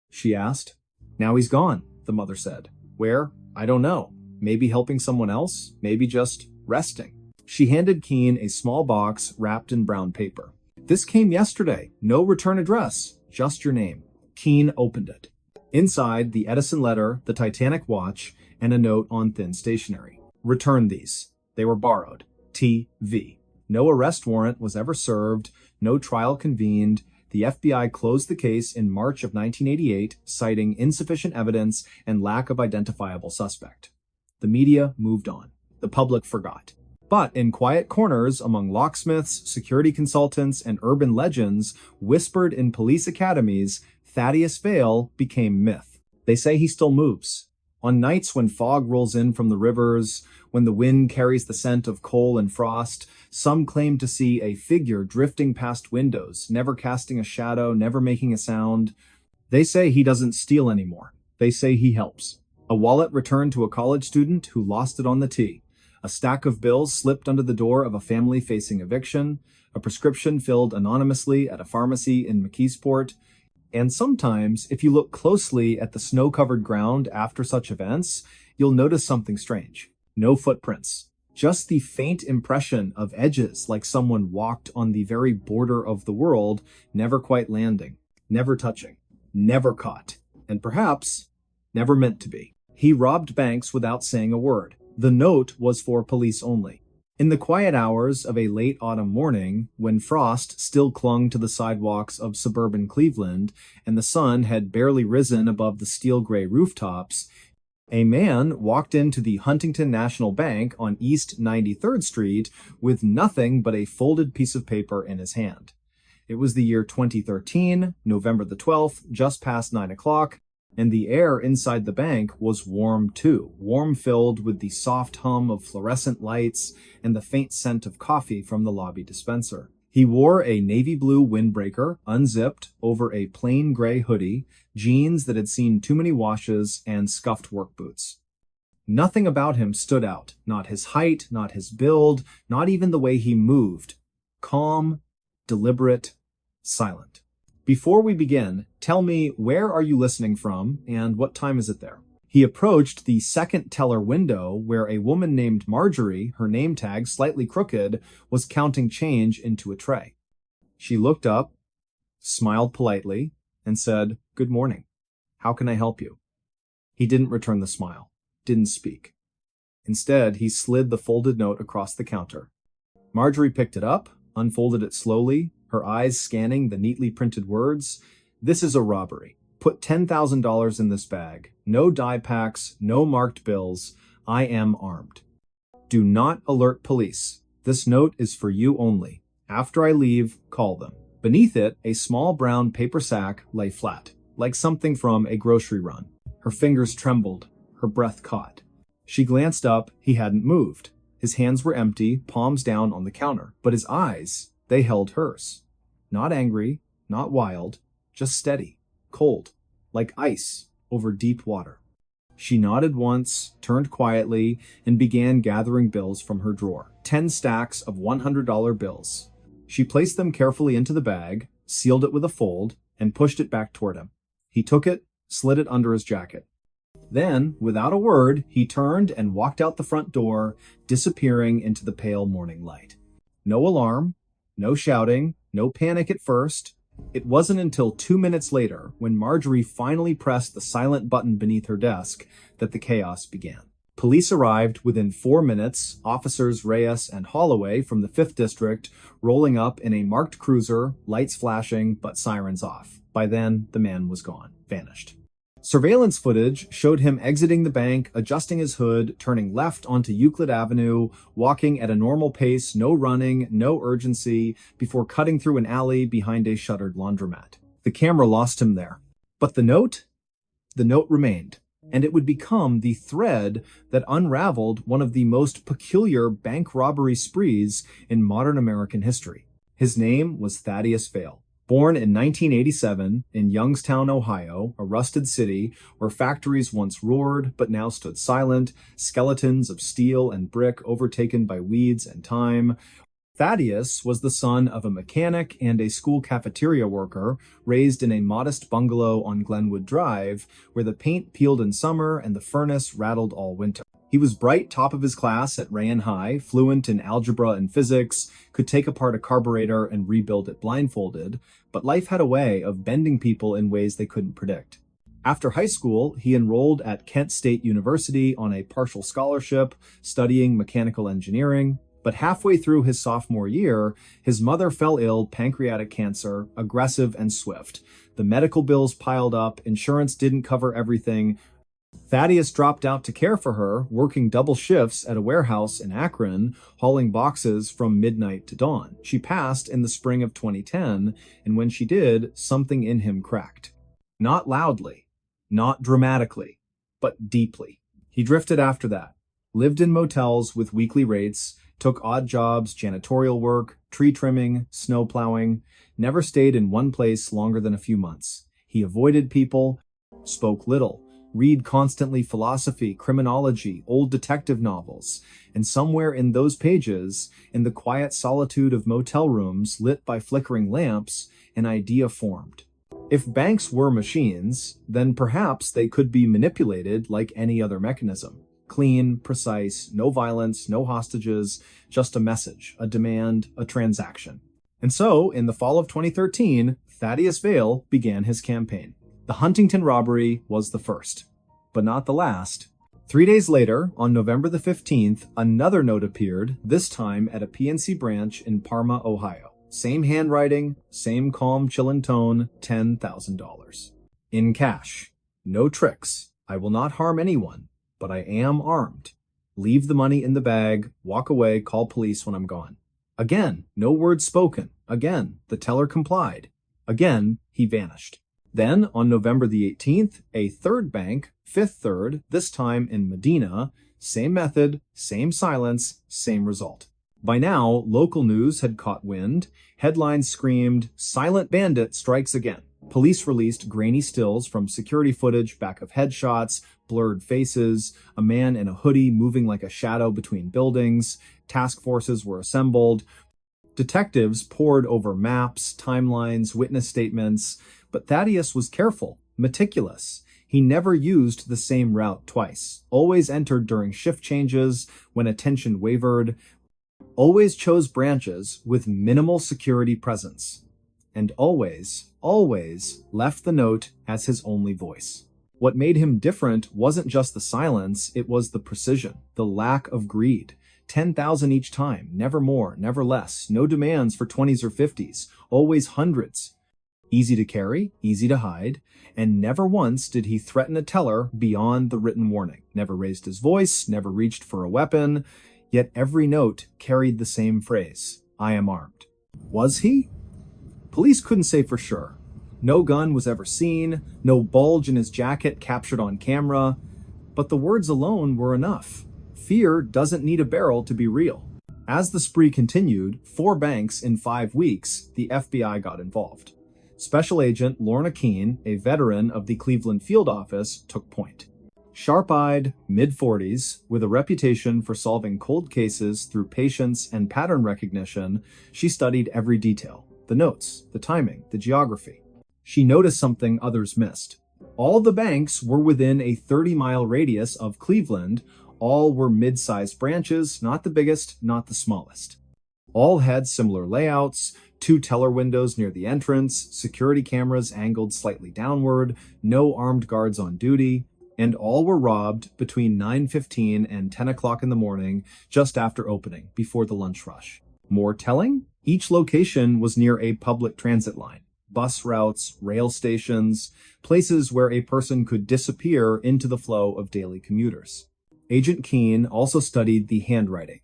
she asked. "Now he's gone," the mother said. "Where? I don't know. Maybe helping someone else. Maybe just resting." She handed Keen a small box wrapped in brown paper. "This came yesterday. No return address. Just your name." Keen opened it. Inside, the Edison letter, the Titanic watch, and a note on thin stationery. "Return these. They were borrowed. T.V." No arrest warrant was ever served, no trial convened. The FBI closed the case in March of 1988, citing insufficient evidence and lack of identifiable suspect. The media moved on. The public forgot. But in quiet corners among locksmiths, security consultants, and urban legends whispered in police academies, Thaddeus Vale became myth. They say he still moves. On nights when fog rolls in from the rivers, when the wind carries the scent of coal and frost, some claim to see a figure drifting past windows, never casting a shadow, never making a sound. They say he doesn't steal anymore. They say he helps. A wallet returned to a college student who lost it on the T. A stack of bills slipped under the door of a family facing eviction. A prescription filled anonymously at a pharmacy in McKeesport. And sometimes, if you look closely at the snow-covered ground after such events, you'll notice something strange. No footprints. Just the faint impression of edges like someone walked on the very border of the world, never quite landing, never touching, never caught, and perhaps never meant to be. He robbed banks without saying a word. The note was for police only. In the quiet hours of a late autumn morning, when frost still clung to the sidewalks of suburban Cleveland and the sun had barely risen above the steel-gray rooftops, a man walked into the Huntington National Bank on East 93rd Street with nothing but a folded piece of paper in his hand. It was the year 2013, November the 12th, just past 9 o'clock, and the air inside the bank was warm too, warm-filled with the soft hum of fluorescent lights and the faint scent of coffee from the lobby dispenser. He wore a navy blue windbreaker, unzipped, over a plain gray hoodie, jeans that had seen too many washes, and scuffed work boots. Nothing about him stood out, not his height, not his build, not even the way he moved. Calm, deliberate, silent. Before we begin, tell me, where are you listening from, and what time is it there? He approached the second teller window where a woman named Marjorie, her name tag slightly crooked, was counting change into a tray. She looked up, smiled politely, and said, "Good morning. How can I help you?" He didn't return the smile, didn't speak. Instead, he slid the folded note across the counter. Marjorie picked it up, unfolded it slowly, her eyes scanning the neatly printed words. "This is a robbery. Put $10,000 in this bag. No die packs, no marked bills. I am armed. Do not alert police. This note is for you only. After I leave, call them." Beneath it, a small brown paper sack lay flat, like something from a grocery run. Her fingers trembled, her breath caught. She glanced up. He hadn't moved. His hands were empty, palms down on the counter, but his eyes, they held hers. Not angry, not wild, just steady, cold, like ice over deep water. She nodded once, turned quietly, and began gathering bills from her drawer. 10 stacks of $100 bills. She placed them carefully into the bag, sealed it with a fold, and pushed it back toward him. He took it, slid it under his jacket. Then, without a word, he turned and walked out the front door, disappearing into the pale morning light. No alarm, no shouting, no panic at first. It wasn't until 2 minutes later, when Marjorie finally pressed the silent button beneath her desk, that the chaos began. Police arrived within 4 minutes, officers Reyes and Holloway from the 5th District rolling up in a marked cruiser, lights flashing, but sirens off. By then, the man was gone, vanished. Surveillance footage showed him exiting the bank, adjusting his hood, turning left onto Euclid Avenue, walking at a normal pace, no running, no urgency, before cutting through an alley behind a shuttered laundromat. The camera lost him there. But the note? The note remained, and it would become the thread that unraveled one of the most peculiar bank robbery sprees in modern American history. His name was Thaddeus Vale. Born in 1987 in Youngstown, Ohio, a rusted city where factories once roared but now stood silent, skeletons of steel and brick overtaken by weeds and time, Thaddeus was the son of a mechanic and a school cafeteria worker raised in a modest bungalow on Glenwood Drive, where the paint peeled in summer and the furnace rattled all winter. He was bright, top of his class at Rayan High, fluent in algebra and physics, could take apart a carburetor and rebuild it blindfolded, but life had a way of bending people in ways they couldn't predict. After high school, he enrolled at Kent State University on a partial scholarship, studying mechanical engineering. But halfway through his sophomore year, his mother fell ill, pancreatic cancer, aggressive and swift. The medical bills piled up, insurance didn't cover everything. Thaddeus dropped out to care for her, working double shifts at a warehouse in Akron, hauling boxes from midnight to dawn. She passed in the spring of 2010, and when she did, something in him cracked. Not loudly, not dramatically, but deeply. He drifted after that, lived in motels with weekly rates, took odd jobs, janitorial work, tree trimming, snow plowing, never stayed in one place longer than a few months. He avoided people, spoke little, read constantly philosophy, criminology, old detective novels, and somewhere in those pages, in the quiet solitude of motel rooms lit by flickering lamps, an idea formed. If banks were machines, then perhaps they could be manipulated like any other mechanism. Clean, precise, no violence, no hostages, just a message, a demand, a transaction. And so, in the fall of 2013, Thaddeus Vale began his campaign. The Huntington robbery was the first, but not the last. 3 days later, on November the 15th, another note appeared, this time at a PNC branch in Parma, Ohio. Same handwriting, same calm, chillin' tone, $10,000. In cash. No tricks. I will not harm anyone, but I am armed. Leave the money in the bag, walk away, call police when I'm gone. Again, no words spoken. Again, the teller complied. Again, he vanished. Then, on November the 18th, a third bank, Fifth Third, this time in Medina, same method, same silence, same result. By now, local news had caught wind. Headlines screamed, "Silent Bandit strikes again." Police released grainy stills from security footage back of headshots, blurred faces, a man in a hoodie moving like a shadow between buildings. Task forces were assembled. Detectives pored over maps, timelines, witness statements, but Thaddeus was careful, meticulous. He never used the same route twice, always entered during shift changes, when attention wavered, always chose branches with minimal security presence, and always left the note as his only voice. What made him different wasn't just the silence, it was the precision, the lack of greed. 10,000 each time, never more, never less, no demands for 20s or 50s, always hundreds. Easy to carry, easy to hide, and never once did he threaten a teller beyond the written warning. Never raised his voice, never reached for a weapon, yet every note carried the same phrase, "I am armed." Was he? Police couldn't say for sure. No gun was ever seen, no bulge in his jacket captured on camera, but the words alone were enough. Fear doesn't need a barrel to be real. As the spree continued, 4 banks in 5 weeks, the FBI got involved. Special Agent Lorna Keene, a veteran of the Cleveland Field Office, took point. Sharp-eyed, mid-40s, with a reputation for solving cold cases through patience and pattern recognition, she studied every detail. The notes, the timing, the geography. She noticed something others missed. All the banks were within a 30-mile radius of Cleveland. All were mid-sized branches, not the biggest, not the smallest. All had similar layouts, 2 teller windows near the entrance, security cameras angled slightly downward, no armed guards on duty, and all were robbed between 9:15 and 10 o'clock in the morning, just after opening, before the lunch rush. More telling? Each location was near a public transit line, bus routes, rail stations, places where a person could disappear into the flow of daily commuters. Agent Keene also studied the handwriting.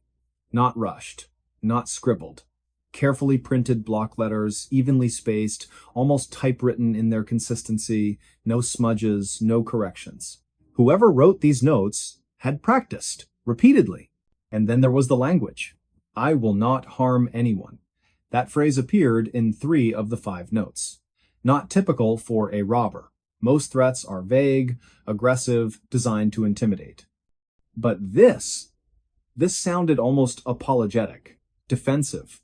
Not rushed, not scribbled. Carefully printed block letters, evenly spaced, almost typewritten in their consistency, no smudges, no corrections. Whoever wrote these notes had practiced, repeatedly. And then there was the language. "I will not harm anyone." That phrase appeared in 3 of the 5 notes. Not typical for a robber. Most threats are vague, aggressive, designed to intimidate. But this sounded almost apologetic, defensive,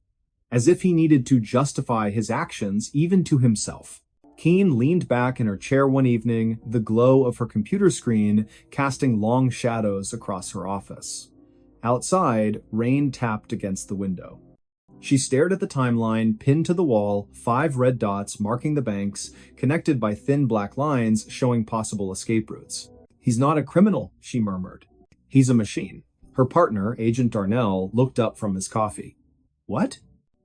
as if he needed to justify his actions even to himself. Keen leaned back in her chair one evening, the glow of her computer screen casting long shadows across her office. Outside, rain tapped against the window. She stared at the timeline, pinned to the wall, 5 red dots marking the banks, connected by thin black lines showing possible escape routes. "He's not a criminal," she murmured. "He's a machine." Her partner, Agent Darnell, looked up from his coffee. "What?"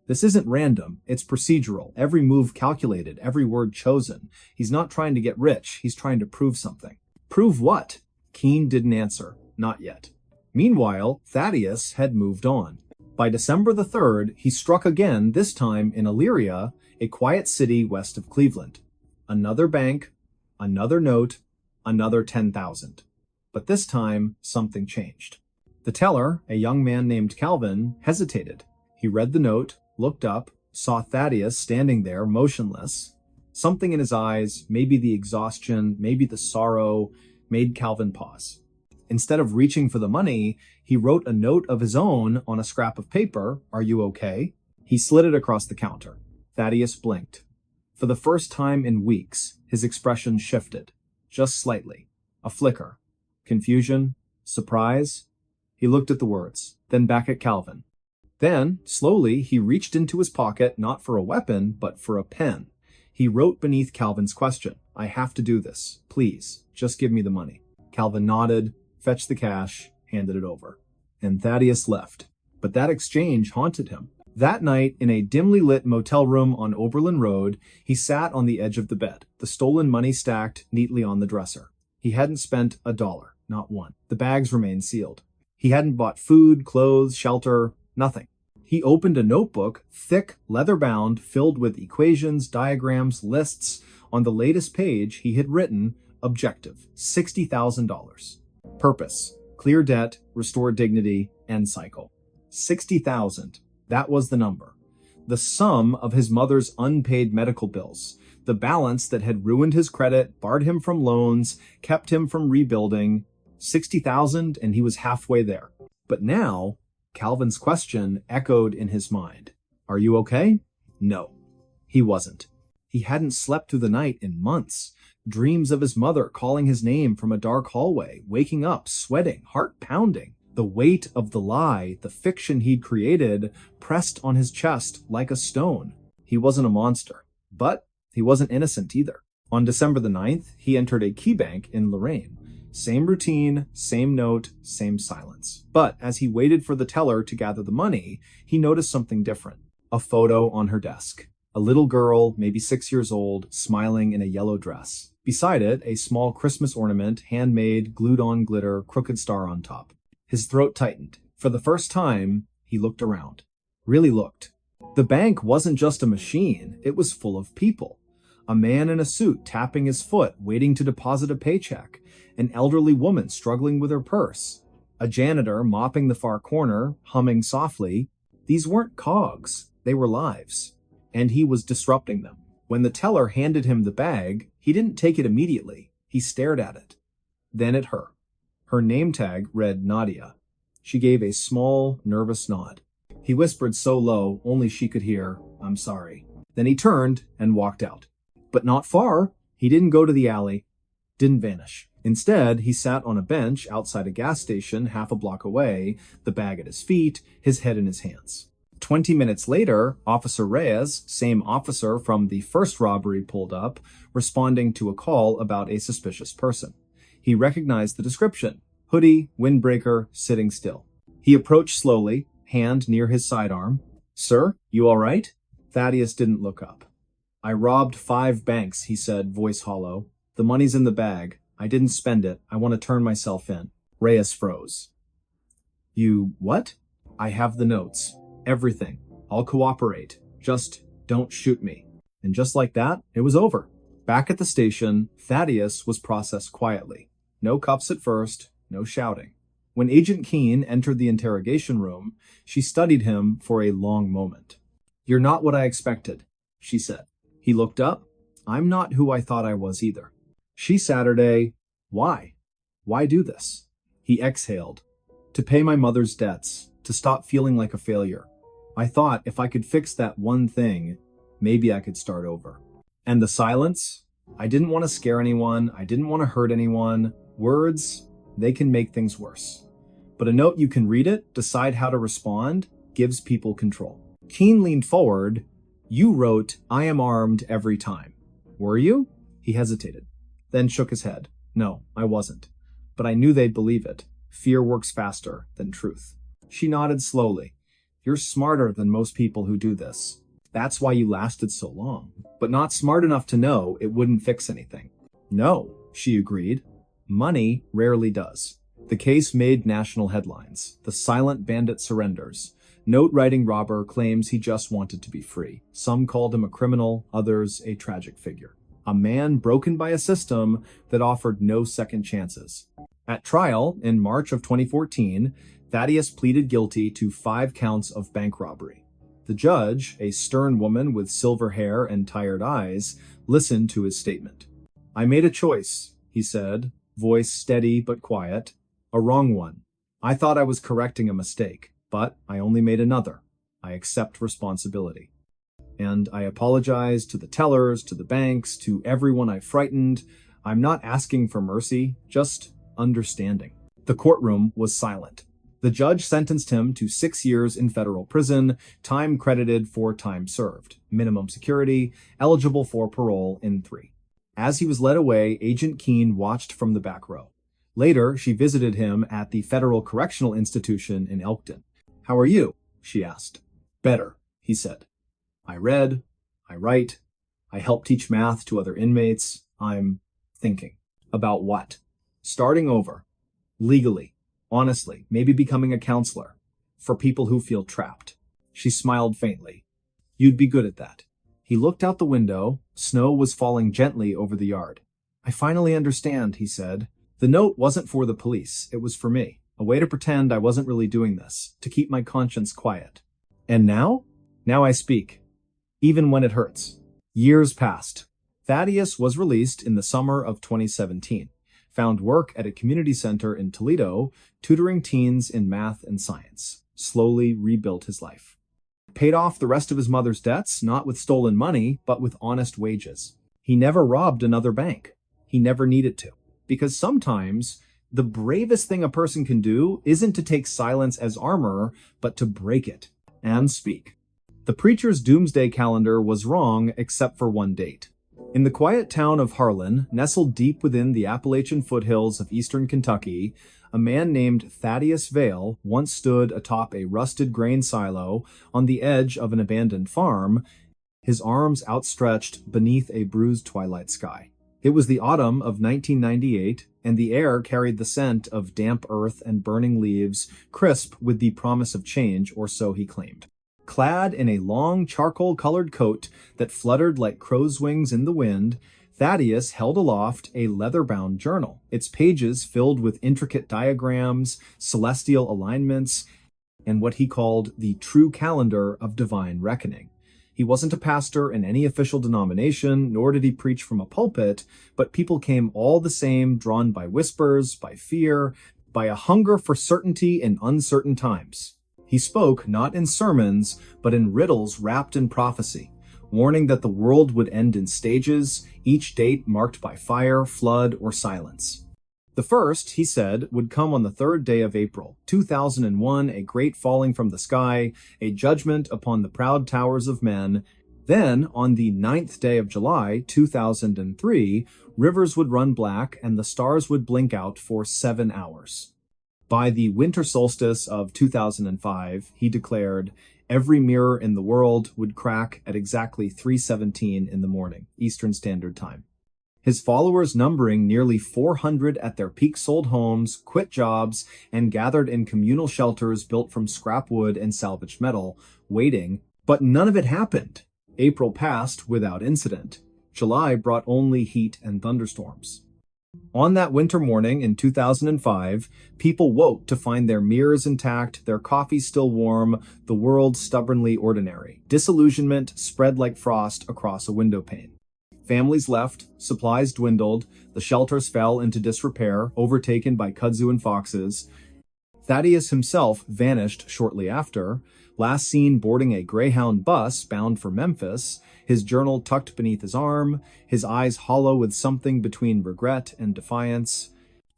"This isn't random. It's procedural. Every move calculated, every word chosen. He's not trying to get rich. He's trying to prove something." "Prove what?" Keen didn't answer. Not yet. Meanwhile, Thaddeus had moved on. By December the 3rd, he struck again, this time in Elyria, a quiet city west of Cleveland. Another bank, another note, another 10,000. But this time, something changed. The teller, a young man named Calvin, hesitated. He read the note, looked up, saw Thaddeus standing there, motionless. Something in his eyes, maybe the exhaustion, maybe the sorrow, made Calvin pause. Instead of reaching for the money, he wrote a note of his own on a scrap of paper. "Are you okay?" He slid it across the counter. Thaddeus blinked. For the first time in weeks, his expression shifted. Just slightly. A flicker. Confusion. Surprise. He looked at the words, then back at Calvin. Then, slowly, he reached into his pocket, not for a weapon, but for a pen. He wrote beneath Calvin's question, "I have to do this. Please, just give me the money." Calvin nodded, fetched the cash, handed it over. And Thaddeus left. But that exchange haunted him. That night, in a dimly lit motel room on Oberlin Road, he sat on the edge of the bed, the stolen money stacked neatly on the dresser. He hadn't spent $1, not one. The bags remained sealed. He hadn't bought food, clothes, shelter, nothing. He opened a notebook, thick, leather-bound, filled with equations, diagrams, lists. On the latest page, he had written, objective, $60,000. Purpose, clear debt, restore dignity, end cycle. 60,000. That was the number. The sum of his mother's unpaid medical bills. The balance that had ruined his credit, barred him from loans, kept him from rebuilding. 60,000, and he was halfway there. But now, Calvin's question echoed in his mind. "Are you okay?" No, he wasn't. He hadn't slept through the night in months. Dreams of his mother calling his name from a dark hallway, waking up, sweating, heart pounding. The weight of the lie, the fiction he'd created, pressed on his chest like a stone. He wasn't a monster, but he wasn't innocent either. On December the 9th, he entered a key bank in Lorraine. Same routine, same note, same silence. But as he waited for the teller to gather the money, he noticed something different. A photo on her desk. A little girl, maybe 6 years old, smiling in a yellow dress. Beside it, a small Christmas ornament, handmade, glued-on glitter, crooked star on top. His throat tightened. For the first time, he looked around. Really looked. The bank wasn't just a machine, it was full of people. A man in a suit tapping his foot, waiting to deposit a paycheck. An elderly woman struggling with her purse. A janitor mopping the far corner, humming softly. These weren't cogs, they were lives. And he was disrupting them. When the teller handed him the bag, he didn't take it immediately. He stared at it. Then at her. Her name tag read Nadia. She gave a small, nervous nod. He whispered so low, only she could hear, "I'm sorry." Then he turned and walked out. But not far. He didn't go to the alley. Didn't vanish. Instead, he sat on a bench outside a gas station half a block away, the bag at his feet, his head in his hands. 20 minutes later, Officer Reyes, same officer from the first robbery, pulled up, responding to a call about a suspicious person. He recognized the description. Hoodie, windbreaker, sitting still. He approached slowly, hand near his sidearm. "Sir, you all right?" Thaddeus didn't look up. "I robbed 5 banks," he said, voice hollow. "The money's in the bag. I didn't spend it. I want to turn myself in." Reyes froze. "You what?" "I have the notes. Everything. I'll cooperate. Just don't shoot me." And just like that, it was over. Back at the station, Thaddeus was processed quietly. No cuffs at first, no shouting. When Agent Keen entered the interrogation room, she studied him for a long moment. "You're not what I expected," she said. He looked up. "I'm not who I thought I was either." She Saturday, "Why? Why do this?" He exhaled. "To pay my mother's debts, to stop feeling like a failure. I thought if I could fix that one thing, maybe I could start over." And the silence? I didn't want to scare anyone. I didn't want to hurt anyone. Words, they can make things worse. But a note, you can read it, decide how to respond, gives people control. Keen leaned forward. You wrote, I am armed every time. Were you? He hesitated, then shook his head. No, I wasn't. But I knew they'd believe it. Fear works faster than truth. She nodded slowly. You're smarter than most people who do this. That's why you lasted so long. But not smart enough to know it wouldn't fix anything. No, she agreed. Money rarely does. The case made national headlines. The silent bandit surrenders. Note-writing robber claims he just wanted to be free. Some called him a criminal, others a tragic figure. A man broken by a system that offered no second chances. At trial, in March of 2014, Thaddeus pleaded guilty to 5 counts of bank robbery. The judge, a stern woman with silver hair and tired eyes, listened to his statement. I made a choice, he said, voice steady but quiet. A wrong one. I thought I was correcting a mistake, but I only made another. I accept responsibility. And I apologize to the tellers, to the banks, to everyone I frightened. I'm not asking for mercy, just understanding. The courtroom was silent. The judge sentenced him to 6 years in federal prison, time credited for time served, minimum security, eligible for parole in 3. As he was led away, Agent Keen watched from the back row. Later, she visited him at the Federal Correctional Institution in Elkton. How are you? She asked. Better, he said. I read, I write, I help teach math to other inmates. I'm thinking. About what? Starting over. Legally. Honestly, maybe becoming a counselor. For people who feel trapped. She smiled faintly. You'd be good at that. He looked out the window. Snow was falling gently over the yard. I finally understand, he said. The note wasn't for the police. It was for me. A way to pretend I wasn't really doing this. To keep my conscience quiet. And now? Now I speak. Even when it hurts. Years passed. Thaddeus was released in the summer of 2017. Found work at a community center in Toledo, tutoring teens in math and science. Slowly rebuilt his life. Paid off the rest of his mother's debts, not with stolen money, but with honest wages. He never robbed another bank. He never needed to. Because sometimes, the bravest thing a person can do isn't to take silence as armor, but to break it and speak. The preacher's doomsday calendar was wrong except for one date. In the quiet town of Harlan, nestled deep within the Appalachian foothills of eastern Kentucky, a man named Thaddeus Vale once stood atop a rusted grain silo on the edge of an abandoned farm, his arms outstretched beneath a bruised twilight sky. It was the autumn of 1998, and the air carried the scent of damp earth and burning leaves, crisp with the promise of change, or so he claimed. Clad in a long charcoal-colored coat that fluttered like crow's wings in the wind, Thaddeus held aloft a leather-bound journal, its pages filled with intricate diagrams, celestial alignments, and what he called the true calendar of divine reckoning. He wasn't a pastor in any official denomination, nor did he preach from a pulpit, but people came all the same, drawn by whispers, by fear, by a hunger for certainty in uncertain times. He spoke not in sermons, but in riddles wrapped in prophecy, warning that the world would end in stages, each date marked by fire, flood, or silence. The first, he said, would come on the 3rd day of April, 2001, a great falling from the sky, a judgment upon the proud towers of men. Then, on the 9th day of July, 2003, rivers would run black and the stars would blink out for 7 hours. By the winter solstice of 2005, he declared, every mirror in the world would crack at exactly 3:17 in the morning, Eastern Standard Time. His followers, numbering nearly 400 at their peak-sold homes, quit jobs, and gathered in communal shelters built from scrap wood and salvaged metal, waiting. But none of it happened. April passed without incident. July brought only heat and thunderstorms. On that winter morning in 2005, people woke to find their mirrors intact, their coffee still warm, the world stubbornly ordinary. Disillusionment spread like frost across a window pane. Families left, supplies dwindled, the shelters fell into disrepair, overtaken by kudzu and foxes. Thaddeus himself vanished shortly after, Last seen boarding a Greyhound bus bound for Memphis, his journal tucked beneath his arm, his eyes hollow with something between regret and defiance.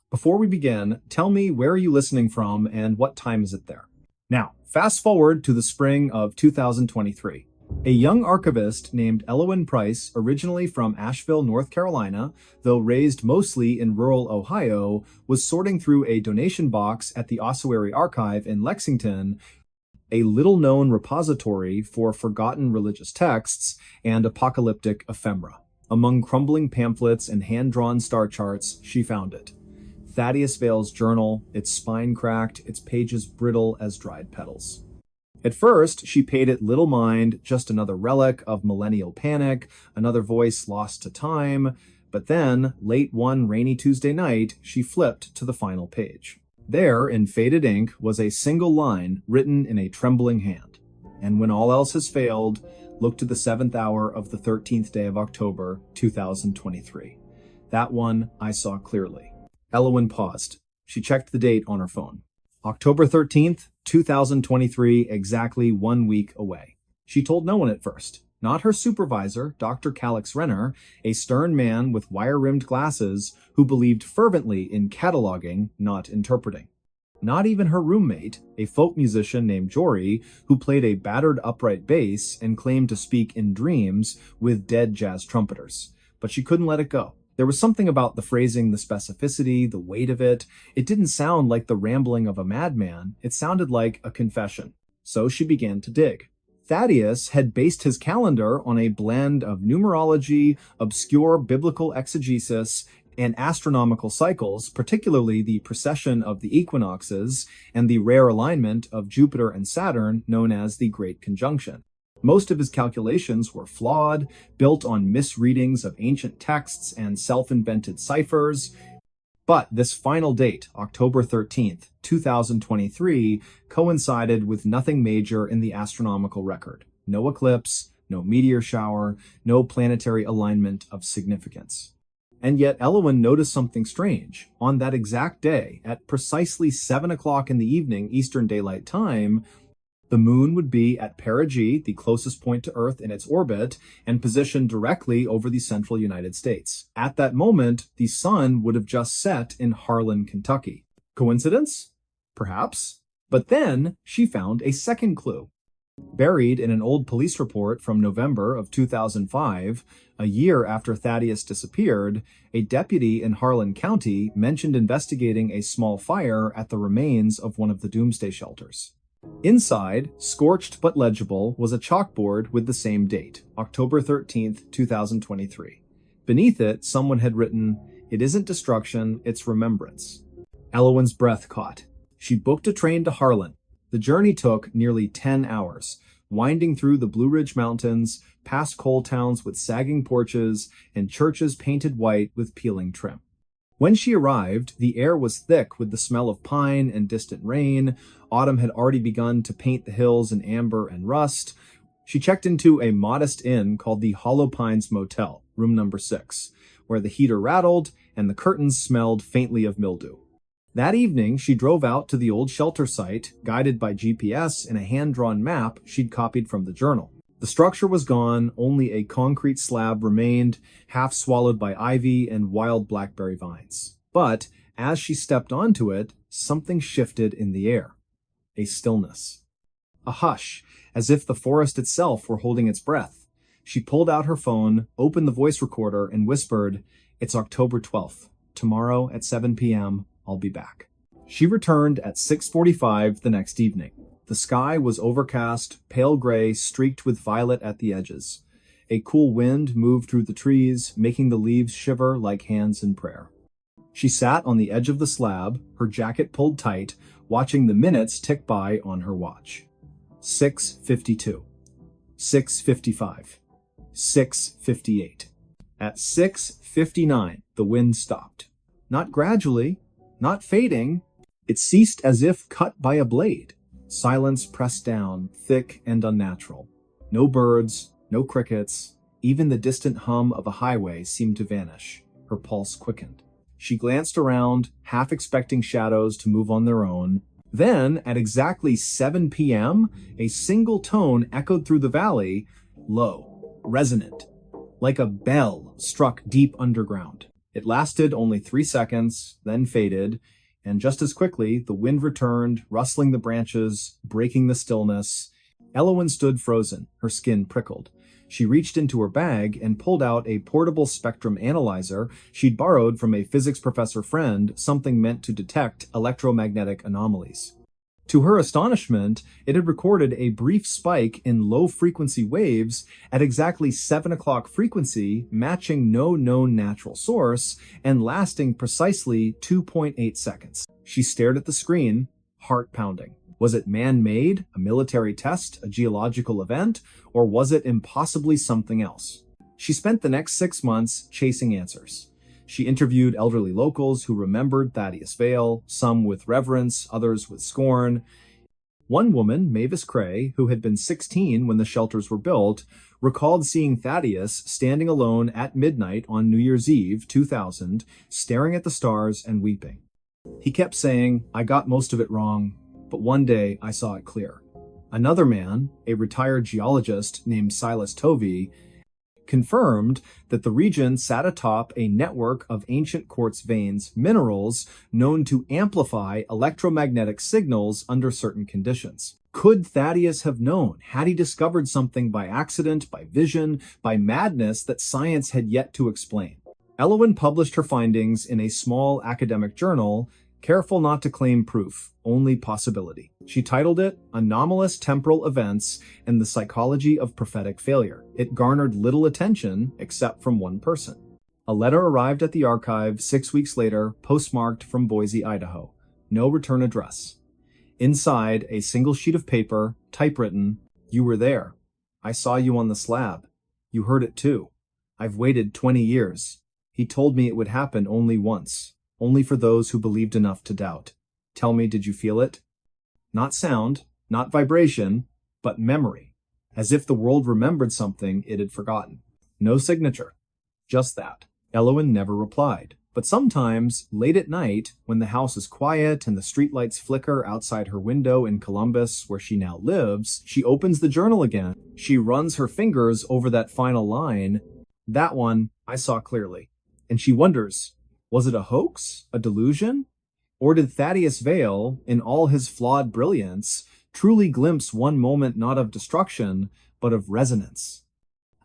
Before we begin, tell me where are you listening from and what time is it there? Now, fast forward to the spring of 2023. A young archivist named Elowyn Price, originally from Asheville, North Carolina, though raised mostly in rural Ohio, was sorting through a donation box at the Ossuary Archive in Lexington, a little-known repository for forgotten religious texts and apocalyptic ephemera. Among crumbling pamphlets and hand-drawn star charts, she found it. Thaddeus Vale's journal, its spine cracked, its pages brittle as dried petals. At first, she paid it little mind, just another relic of millennial panic, another voice lost to time, but then, late one rainy Tuesday night, she flipped to the final page. There, in faded ink, was a single line written in a trembling hand. And when all else has failed, look to the 7th hour of the 13th day of October, 2023. That one I saw clearly. Elowyn paused. She checked the date on her phone. October 13th, 2023, exactly 1 week away. She told no one at first. Not her supervisor, Dr. Calix Renner, a stern man with wire-rimmed glasses who believed fervently in cataloging, not interpreting. Not even her roommate, a folk musician named Jory, who played a battered upright bass and claimed to speak in dreams with dead jazz trumpeters. But she couldn't let it go. There was something about the phrasing, the specificity, the weight of it. It didn't sound like the rambling of a madman. It sounded like a confession. So she began to dig. Thaddeus had based his calendar on a blend of numerology, obscure biblical exegesis, and astronomical cycles, particularly the precession of the equinoxes and the rare alignment of Jupiter and Saturn known as the Great Conjunction. Most of his calculations were flawed, built on misreadings of ancient texts and self-invented ciphers. But this final date, October 13th, 2023, coincided with nothing major in the astronomical record. No eclipse, no meteor shower, no planetary alignment of significance. And yet Elowyn noticed something strange. On that exact day, at precisely 7 o'clock in the evening Eastern Daylight Time, the moon would be at perigee, the closest point to Earth in its orbit, and positioned directly over the central United States. At that moment, the sun would have just set in Harlan, Kentucky. Coincidence? Perhaps. But then she found a second clue. Buried in an old police report from November of 2005, a year after Thaddeus disappeared, a deputy in Harlan County mentioned investigating a small fire at the remains of one of the doomsday shelters. Inside, scorched but legible, was a chalkboard with the same date, October 13th, 2023. Beneath it, someone had written, "It isn't destruction, it's remembrance." Elowyn's breath caught. She booked a train to Harlan. The journey took nearly 10 hours, winding through the Blue Ridge Mountains, past coal towns with sagging porches, and churches painted white with peeling trim. When she arrived, the air was thick with the smell of pine and distant rain. Autumn had already begun to paint the hills in amber and rust. She checked into a modest inn called the Hollow Pines Motel, room number 6, where the heater rattled and the curtains smelled faintly of mildew. That evening, she drove out to the old shelter site, guided by GPS and a hand-drawn map she'd copied from the journal. The structure was gone, only a concrete slab remained, half swallowed by ivy and wild blackberry vines. But, as she stepped onto it, something shifted in the air. A stillness. A hush, as if the forest itself were holding its breath. She pulled out her phone, opened the voice recorder, and whispered, "It's October 12th. Tomorrow at 7 p.m., I'll be back." She returned at 6:45 the next evening. The sky was overcast, pale gray, streaked with violet at the edges. A cool wind moved through the trees, making the leaves shiver like hands in prayer. She sat on the edge of the slab, her jacket pulled tight, watching the minutes tick by on her watch. 6:52. 6:55. 6:58. At 6:59, the wind stopped. Not gradually, not fading. It ceased as if cut by a blade. Silence pressed down, thick and unnatural. No birds, no crickets. Even the distant hum of a highway seemed to vanish. Her pulse quickened. She glanced around, half expecting shadows to move on their own. Then, at exactly 7 p.m., a single tone echoed through the valley, low, resonant, like a bell struck deep underground. It lasted only 3 seconds, then faded, and just as quickly, the wind returned, rustling the branches, breaking the stillness. Elowen stood frozen, her skin prickled. She reached into her bag and pulled out a portable spectrum analyzer she'd borrowed from a physics professor friend, something meant to detect electromagnetic anomalies. To her astonishment, it had recorded a brief spike in low-frequency waves at exactly 7 o'clock frequency, matching no known natural source, and lasting precisely 2.8 seconds. She stared at the screen, heart pounding. Was it man-made, a military test, a geological event, or was it impossibly something else? She spent the next 6 months chasing answers. She interviewed elderly locals who remembered Thaddeus Vale, some with reverence, others with scorn. One woman, Mavis Cray, who had been 16 when the shelters were built, recalled seeing Thaddeus standing alone at midnight on New Year's Eve, 2000, staring at the stars and weeping. He kept saying, "I got most of it wrong, but one day I saw it clear." Another man, a retired geologist named Silas Tovey, confirmed that the region sat atop a network of ancient quartz veins, minerals known to amplify electromagnetic signals under certain conditions. Could Thaddeus have known? Had he discovered something by accident, by vision, by madness that science had yet to explain? Elowen published her findings in a small academic journal, careful not to claim proof, only possibility. She titled it Anomalous Temporal Events and the Psychology of Prophetic Failure. It garnered little attention except from one person. A letter arrived at the archive 6 weeks later, postmarked from Boise, Idaho. No return address. Inside, a single sheet of paper, typewritten, "You were there. I saw you on the slab. You heard it too. I've waited 20 years. He told me it would happen only once. Only for those who believed enough to doubt. Tell me, did you feel it?" Not sound, not vibration, but memory, as if the world remembered something it had forgotten. No signature. Just that. Elowen never replied. But sometimes, late at night, when the house is quiet and the streetlights flicker outside her window in Columbus, where she now lives, she opens the journal again. She runs her fingers over that final line. That one, I saw clearly. And she wonders, was it a hoax? A delusion? Or did Thaddeus Vale, in all his flawed brilliance, truly glimpse one moment not of destruction, but of resonance?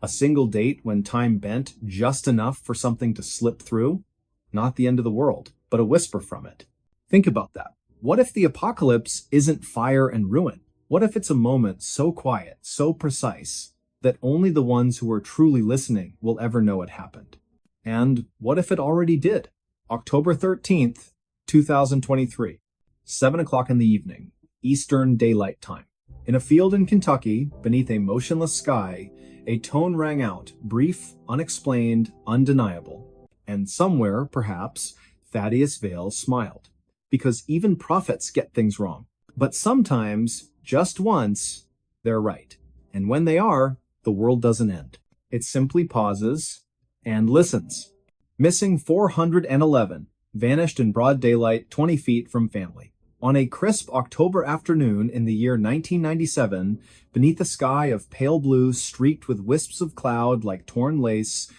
A single date when time bent just enough for something to slip through? Not the end of the world, but a whisper from it. Think about that. What if the apocalypse isn't fire and ruin? What if it's a moment so quiet, so precise, that only the ones who are truly listening will ever know it happened? And what if it already did? October 13th, 2023, 7 o'clock in the evening, Eastern Daylight Time. In a field in Kentucky, beneath a motionless sky, a tone rang out, brief, unexplained, undeniable. And somewhere, perhaps, Thaddeus Vale smiled. Because even prophets get things wrong. But sometimes, just once, they're right. And when they are, the world doesn't end. It simply pauses and listens. Missing 411, vanished in broad daylight 20 feet from family. On a crisp October afternoon in the year 1997, beneath a sky of pale blue streaked with wisps of cloud like torn lace,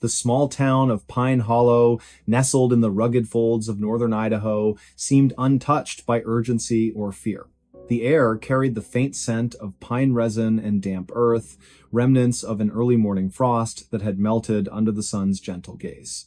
the small town of Pine Hollow, nestled in the rugged folds of northern Idaho, seemed untouched by urgency or fear. The air carried the faint scent of pine resin and damp earth, remnants of an early morning frost that had melted under the sun's gentle gaze.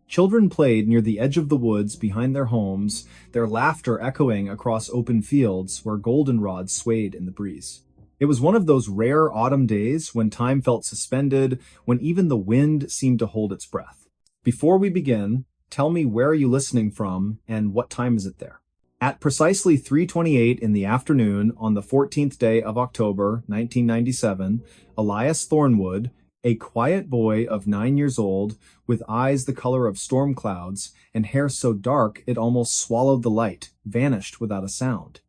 Children played near the edge of the woods behind their homes, their laughter echoing across open fields where goldenrod swayed in the breeze. It was one of those rare autumn days when time felt suspended, when even the wind seemed to hold its breath. Before we begin, tell me, where are you listening from and what time is it there? At precisely 3:28 in the afternoon on the 14th day of October, 1997, Elias Thornwood, a quiet boy of 9 years old, with eyes the color of storm clouds and hair so dark it almost swallowed the light, vanished without a sound.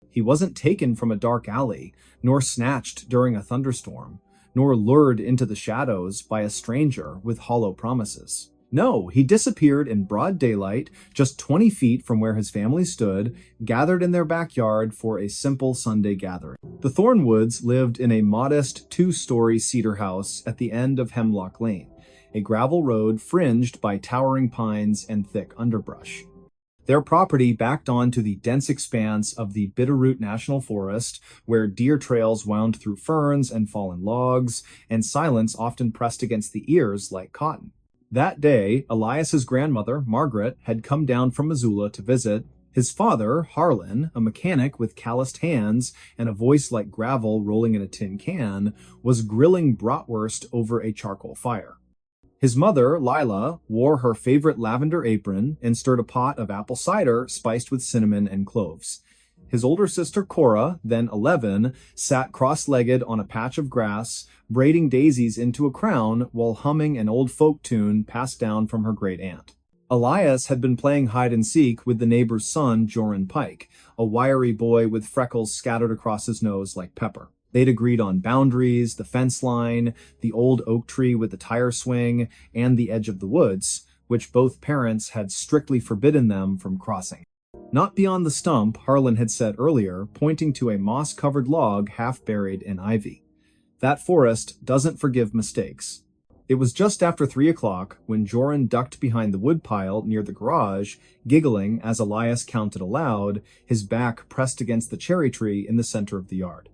He wasn't taken from a dark alley, nor snatched during a thunderstorm, nor lured into the shadows by a stranger with hollow promises. No, he disappeared in broad daylight, just 20 feet from where his family stood, gathered in their backyard for a simple Sunday gathering. The Thornwoods lived in a modest two-story cedar house at the end of Hemlock Lane, a gravel road fringed by towering pines and thick underbrush. Their property backed onto the dense expanse of the Bitterroot National Forest, where deer trails wound through ferns and fallen logs, and silence often pressed against the ears like cotton. That day, Elias's grandmother, Margaret, had come down from Missoula to visit. His father, Harlan, a mechanic with calloused hands and a voice like gravel rolling in a tin can, was grilling bratwurst over a charcoal fire. His mother, Lila, wore her favorite lavender apron and stirred a pot of apple cider spiced with cinnamon and cloves. His older sister, Cora, then 11, sat cross-legged on a patch of grass, braiding daisies into a crown while humming an old folk tune passed down from her great-aunt. Elias had been playing hide-and-seek with the neighbor's son, Joran Pike, a wiry boy with freckles scattered across his nose like pepper. They'd agreed on boundaries, the fence line, the old oak tree with the tire swing, and the edge of the woods, which both parents had strictly forbidden them from crossing. Not beyond the stump, Harlan had said earlier, pointing to a moss-covered log half buried in ivy. That forest doesn't forgive mistakes. It was just after 3 o'clock when Joran ducked behind the woodpile near the garage, giggling as Elias counted aloud, his back pressed against the cherry tree in the center of the yard.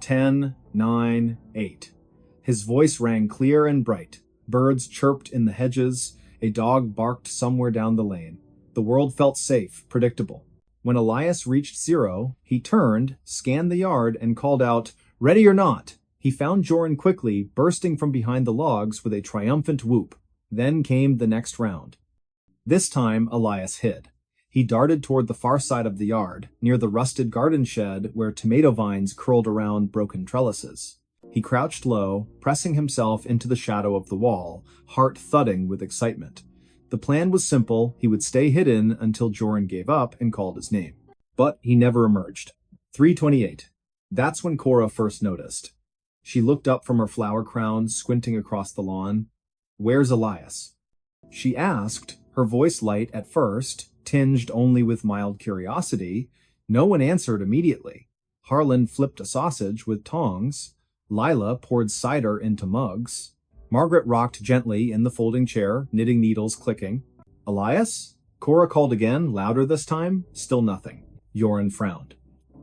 10, 9, 8. His voice rang clear and bright. Birds chirped in the hedges. A dog barked somewhere down the lane. The world felt safe, predictable. When Elias reached 0, he turned, scanned the yard, and called out, "Ready or not?" He found Joran quickly, bursting from behind the logs with a triumphant whoop. Then came the next round. This time, Elias hid. He darted toward the far side of the yard, near the rusted garden shed where tomato vines curled around broken trellises. He crouched low, pressing himself into the shadow of the wall, heart thudding with excitement. The plan was simple. He would stay hidden until Joran gave up and called his name. But he never emerged. 3:28. That's when Cora first noticed. She looked up from her flower crown, squinting across the lawn. "Where's Elias?" She asked, her voice light at first, tinged only with mild curiosity. No one answered immediately. Harlan flipped a sausage with tongs. Lila poured cider into mugs. Margaret rocked gently in the folding chair, knitting needles clicking. "Elias?" Cora called again, louder this time. Still nothing. Joran frowned.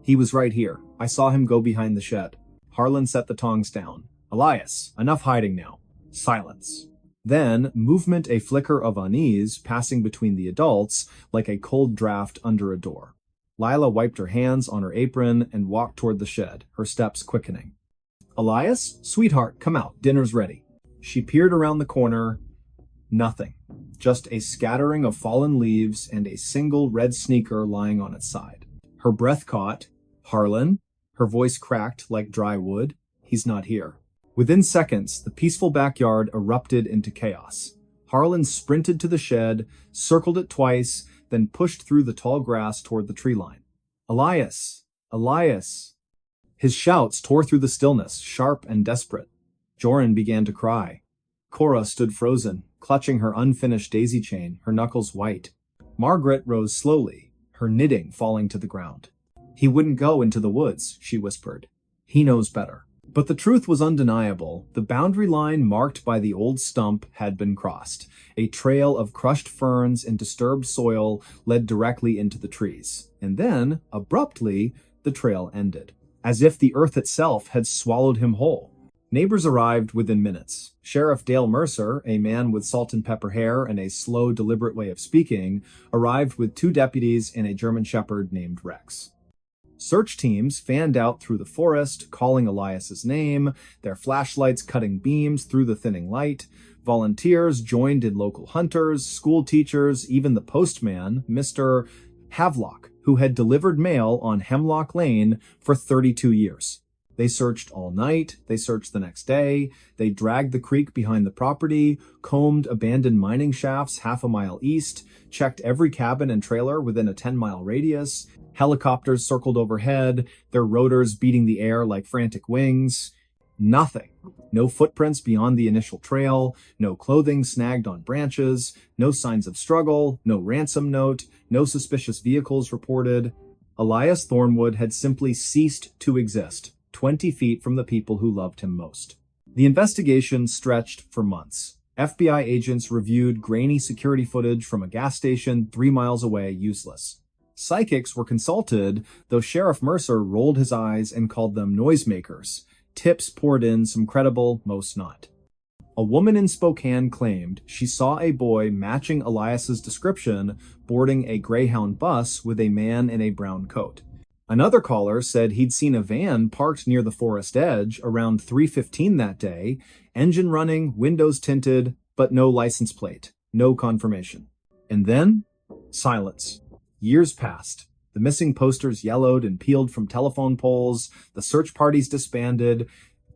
"He was right here. I saw him go behind the shed." Harlan set the tongs down. "Elias, enough hiding now." Silence. Then, movement, a flicker of unease passing between the adults like a cold draft under a door. Lila wiped her hands on her apron and walked toward the shed, her steps quickening. "Elias? Sweetheart, come out. Dinner's ready." She peered around the corner. Nothing. Just a scattering of fallen leaves and a single red sneaker lying on its side. Her breath caught. "Harlan?" Her voice cracked like dry wood. "He's not here." Within seconds, the peaceful backyard erupted into chaos. Harlan sprinted to the shed, circled it twice, then pushed through the tall grass toward the tree line. "Elias! Elias!" His shouts tore through the stillness, sharp and desperate. Joran began to cry. Cora stood frozen, clutching her unfinished daisy chain, her knuckles white. Margaret rose slowly, her knitting falling to the ground. "He wouldn't go into the woods," she whispered. "He knows better." But the truth was undeniable. The boundary line marked by the old stump had been crossed. A trail of crushed ferns and disturbed soil led directly into the trees. And then, abruptly, the trail ended, as if the earth itself had swallowed him whole. Neighbors arrived within minutes. Sheriff Dale Mercer, a man with salt and pepper hair and a slow, deliberate way of speaking, arrived with 2 deputies and a German shepherd named Rex. Search teams fanned out through the forest, calling Elias's name, their flashlights cutting beams through the thinning light. Volunteers joined in local hunters, school teachers, even the postman, Mr. Havelock, who had delivered mail on Hemlock Lane for 32 years. They searched all night, they searched the next day, they dragged the creek behind the property, combed abandoned mining shafts half a mile east, checked every cabin and trailer within a 10-mile radius. Helicopters circled overhead, their rotors beating the air like frantic wings. Nothing. No footprints beyond the initial trail, no clothing snagged on branches, no signs of struggle, no ransom note, no suspicious vehicles reported. Elias Thornwood had simply ceased to exist, 20 feet from the people who loved him most. The investigation stretched for months. FBI agents reviewed grainy security footage from a gas station 3 miles away useless. Psychics were consulted, though Sheriff Mercer rolled his eyes and called them noisemakers. Tips poured in, some credible, most not. A woman in Spokane claimed she saw a boy matching Elias's description boarding a Greyhound bus with a man in a brown coat. Another caller said he'd seen a van parked near the forest edge around 3:15 that day, engine running, windows tinted, but no license plate, no confirmation. And then, silence. Years passed. The missing posters yellowed and peeled from telephone poles, the search parties disbanded.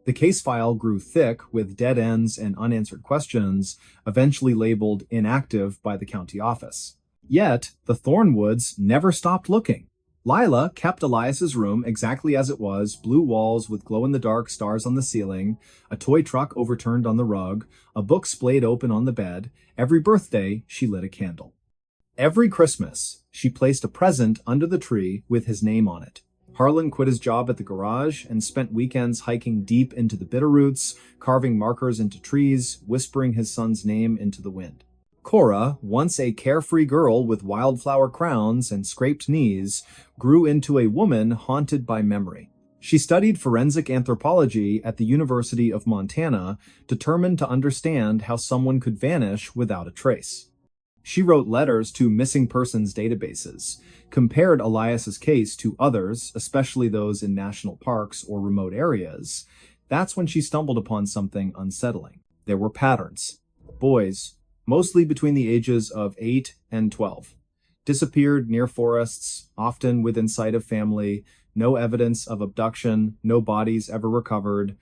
The case file grew thick with dead ends and unanswered questions, eventually labeled inactive by the county office. Yet, the Thornwoods never stopped looking. Lila kept Elias's room exactly as it was, blue walls with glow-in-the-dark stars on the ceiling, a toy truck overturned on the rug, a book splayed open on the bed. Every birthday, she lit a candle. Every Christmas, she placed a present under the tree with his name on it. Harlan quit his job at the garage and spent weekends hiking deep into the bitterroots, carving markers into trees, whispering his son's name into the wind. Cora, once a carefree girl with wildflower crowns and scraped knees, grew into a woman haunted by memory. She studied forensic anthropology at the University of Montana, determined to understand how someone could vanish without a trace. She wrote letters to missing persons databases, compared Elias's case to others, especially those in national parks or remote areas. That's when she stumbled upon something unsettling. There were patterns. Boys, mostly between the ages of 8 and 12, disappeared near forests, often within sight of family, no evidence of abduction, no bodies ever recovered.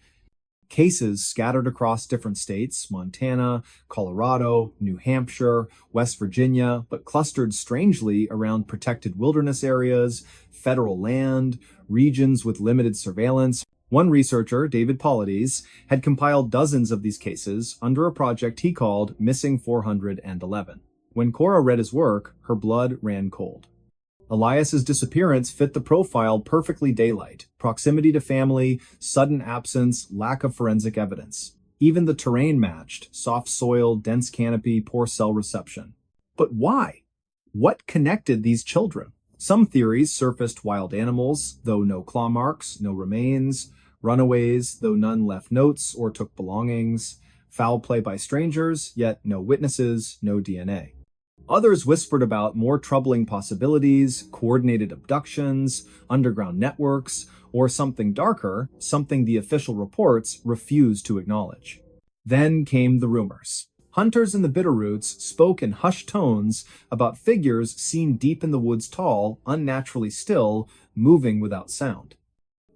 Cases scattered across different states, Montana, Colorado, New Hampshire, West Virginia, but clustered strangely around protected wilderness areas, federal land, regions with limited surveillance. One researcher, David Paulides, had compiled dozens of these cases under a project he called Missing 411. When Cora read his work, her blood ran cold. Elias's disappearance fit the profile perfectly: daylight, proximity to family, sudden absence, lack of forensic evidence. Even the terrain matched: soft soil, dense canopy, poor cell reception. But why? What connected these children? Some theories surfaced: wild animals, though no claw marks, no remains; runaways, though none left notes or took belongings; foul play by strangers, yet no witnesses, no DNA. Others whispered about more troubling possibilities: coordinated abductions, underground networks, or something darker, something the official reports refused to acknowledge. Then came the rumors. Hunters in the Bitterroots spoke in hushed tones about figures seen deep in the woods, tall, unnaturally still, moving without sound.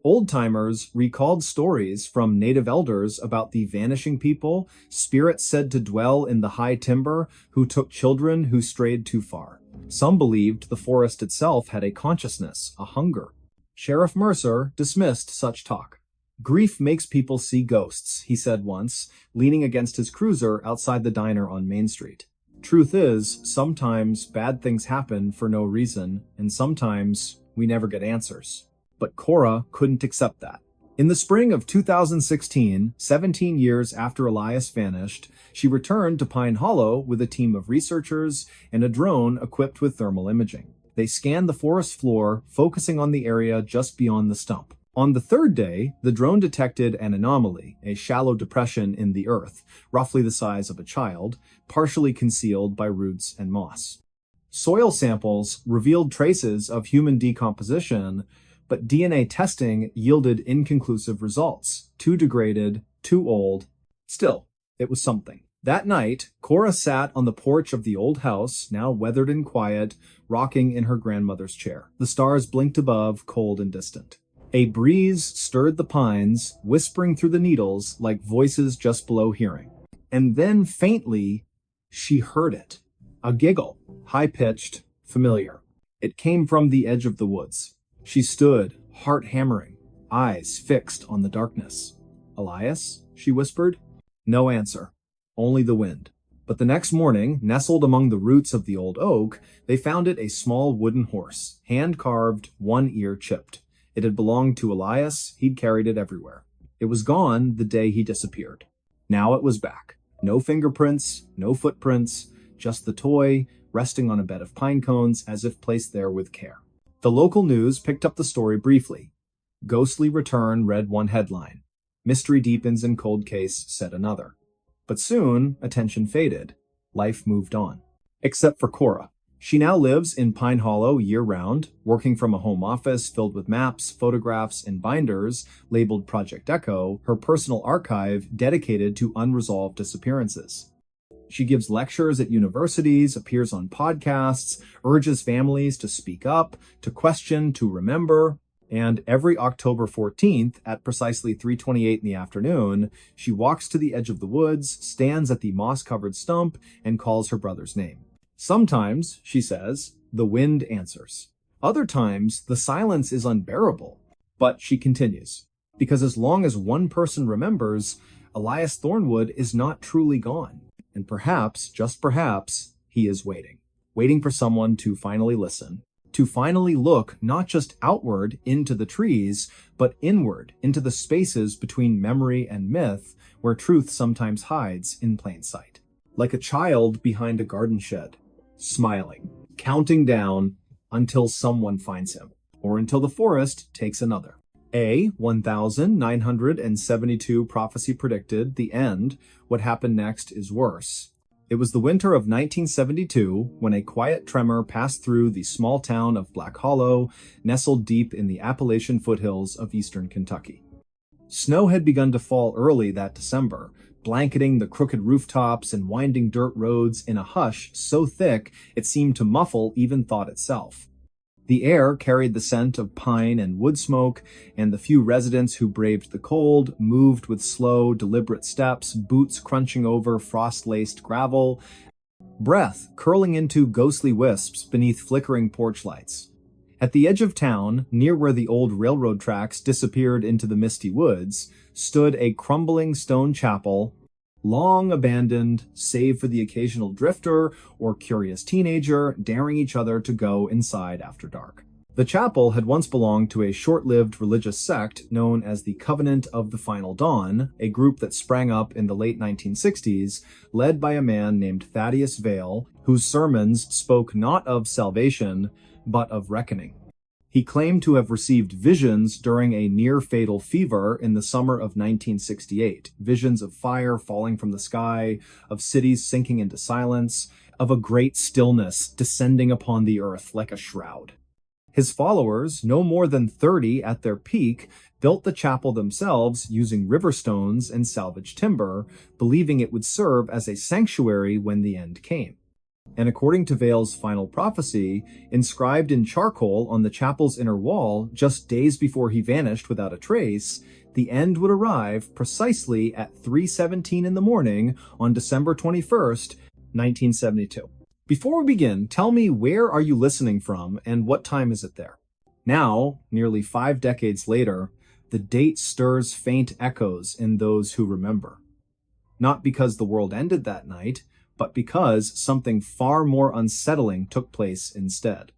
Old-timers recalled stories from native elders about the vanishing people, spirits said to dwell in the high timber, who took children who strayed too far. Some believed the forest itself had a consciousness, a hunger. Sheriff Mercer dismissed such talk. "Grief makes people see ghosts," he said once, leaning against his cruiser outside the diner on Main Street. Truth is, sometimes bad things happen for no reason, and sometimes we never get answers. But Cora couldn't accept that. In the spring of 2016, 17 years after Elias vanished, she returned to Pine Hollow with a team of researchers and a drone equipped with thermal imaging. They scanned the forest floor, focusing on the area just beyond the stump. On the third day, the drone detected an anomaly, a shallow depression in the earth, roughly the size of a child, partially concealed by roots and moss. Soil samples revealed traces of human decomposition, but DNA testing yielded inconclusive results. Too degraded, too old. Still, it was something. That night, Cora sat on the porch of the old house, now weathered and quiet, rocking in her grandmother's chair. The stars blinked above, cold and distant. A breeze stirred the pines, whispering through the needles like voices just below hearing. And then, faintly, she heard it. A giggle, high-pitched, familiar. It came from the edge of the woods. She stood, heart hammering, eyes fixed on the darkness. "Elias?" she whispered. No answer. Only the wind. But the next morning, nestled among the roots of the old oak, they found it a small wooden horse, hand-carved, one ear chipped. It had belonged to Elias. He'd carried it everywhere. It was gone the day he disappeared. Now it was back. No fingerprints, no footprints, just the toy, resting on a bed of pine cones as if placed there with care. The local news picked up the story briefly. Ghostly return read one headline. Mystery deepens in cold case, said another. But soon, attention faded. Life moved on. Except for Cora. She now lives in Pine Hollow year-round, working from a home office filled with maps, photographs, and binders labeled Project Echo, her personal archive dedicated to unresolved disappearances. She gives lectures at universities, appears on podcasts, urges families to speak up, to question, to remember. And every October 14th, at precisely 3:28 in the afternoon, she walks to the edge of the woods, stands at the moss-covered stump, and calls her brother's name. Sometimes, she says, the wind answers. Other times, the silence is unbearable. But she continues, because as long as one person remembers, Elias Thornwood is not truly gone. And perhaps, just perhaps, he is waiting. Waiting for someone to finally listen. To finally look not just outward into the trees, but inward into the spaces between memory and myth, where truth sometimes hides in plain sight. Like a child behind a garden shed, smiling, counting down until someone finds him, or until the forest takes another. 1972 prophecy predicted the end. What happened next is worse. It was the winter of 1972 when a quiet tremor passed through the small town of Black Hollow, nestled deep in the Appalachian foothills of eastern Kentucky. Snow had begun to fall early that December, blanketing the crooked rooftops and winding dirt roads in a hush so thick it seemed to muffle even thought itself. The air carried the scent of pine and wood smoke, and the few residents who braved the cold moved with slow, deliberate steps, boots crunching over frost-laced gravel, breath curling into ghostly wisps beneath flickering porch lights. At the edge of town, near where the old railroad tracks disappeared into the misty woods, stood a crumbling stone chapel, long abandoned, save for the occasional drifter or curious teenager daring each other to go inside after dark. The chapel had once belonged to a short-lived religious sect known as the Covenant of the Final Dawn, a group that sprang up in the late 1960s, led by a man named Thaddeus Vale, whose sermons spoke not of salvation, but of reckoning. He claimed to have received visions during a near-fatal fever in the summer of 1968, visions of fire falling from the sky, of cities sinking into silence, of a great stillness descending upon the earth like a shroud. His followers, no more than 30 at their peak, built the chapel themselves using river stones and salvaged timber, believing it would serve as a sanctuary when the end came. And according to Vale's final prophecy, inscribed in charcoal on the chapel's inner wall just days before he vanished without a trace, the end would arrive precisely at 3:17 in the morning on December 21st, 1972. Before we begin, tell me, where are you listening from and what time is it there? Now, nearly 5 decades later, the date stirs faint echoes in those who remember. Not because the world ended that night, but because something far more unsettling took place instead.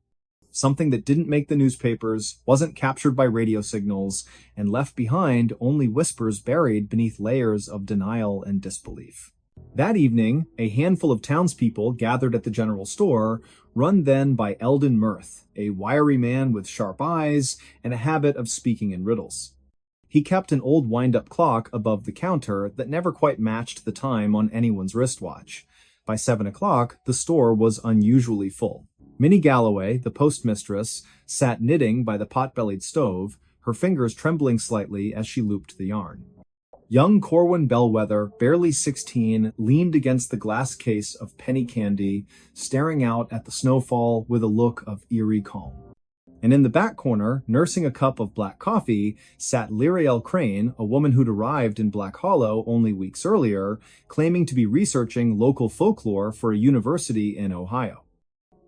Something that didn't make the newspapers, wasn't captured by radio signals, and left behind only whispers buried beneath layers of denial and disbelief. That evening, a handful of townspeople gathered at the general store, run then by Eldon Mirth, a wiry man with sharp eyes and a habit of speaking in riddles. He kept an old wind-up clock above the counter that never quite matched the time on anyone's wristwatch. By 7 o'clock, the store was unusually full. Minnie Galloway, the postmistress, sat knitting by the pot-bellied stove, her fingers trembling slightly as she looped the yarn. Young Corwin Bellwether, barely 16, leaned against the glass case of penny candy, staring out at the snowfall with a look of eerie calm. And in the back corner, nursing a cup of black coffee, sat Lyriel Crane, a woman who'd arrived in Black Hollow only weeks earlier, claiming to be researching local folklore for a university in Ohio.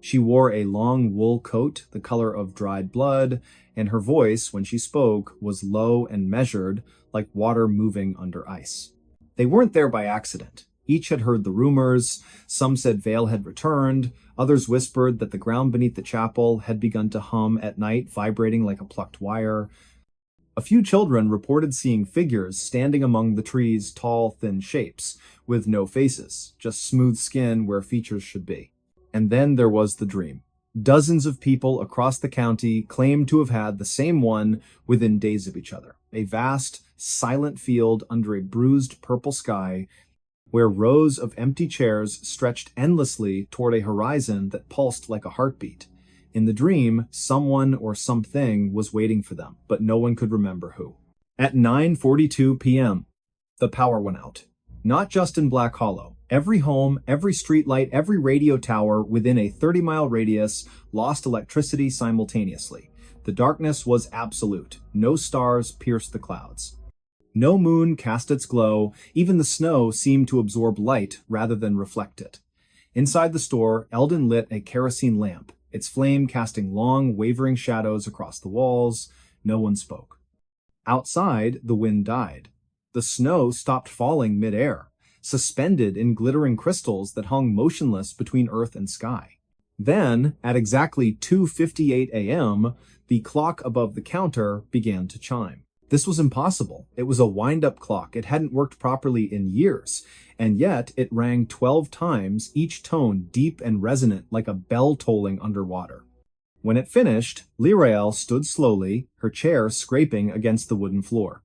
She wore a long wool coat the color of dried blood, and her voice, when she spoke, was low and measured, like water moving under ice. They weren't there by accident. Each had heard the rumors. Some said Vale had returned. Others whispered that the ground beneath the chapel had begun to hum at night, vibrating like a plucked wire. A few children reported seeing figures standing among the trees' tall, thin shapes, with no faces, just smooth skin where features should be. And then there was the dream. Dozens of people across the county claimed to have had the same one within days of each other. A vast, silent field under a bruised purple sky where rows of empty chairs stretched endlessly toward a horizon that pulsed like a heartbeat. In the dream, someone or something was waiting for them, but no one could remember who. At 9:42 p.m., the power went out. Not just in Black Hollow. Every home, every streetlight, every radio tower within a 30-mile radius lost electricity simultaneously. The darkness was absolute. No stars pierced the clouds. No moon cast its glow. Even the snow seemed to absorb light rather than reflect it. Inside the store, Eldon lit a kerosene lamp, its flame casting long, wavering shadows across the walls. No one spoke. Outside, the wind died. The snow stopped falling mid-air, suspended in glittering crystals that hung motionless between earth and sky. Then, at exactly 2:58 a.m., the clock above the counter began to chime. This was impossible. It was a wind-up clock. It hadn't worked properly in years, and yet it rang 12 times, each tone deep and resonant like a bell tolling underwater. When it finished, Lirael stood slowly, her chair scraping against the wooden floor.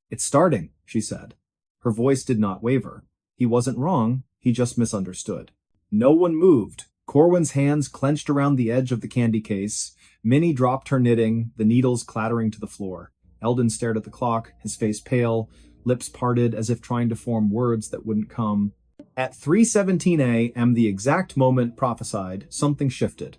"It's starting," she said. Her voice did not waver. He wasn't wrong, he just misunderstood. No one moved. Corwin's hands clenched around the edge of the candy case. Minnie dropped her knitting, the needles clattering to the floor. Eldon stared at the clock, his face pale, lips parted as if trying to form words that wouldn't come. At 3:17 a.m., the exact moment prophesied, something shifted.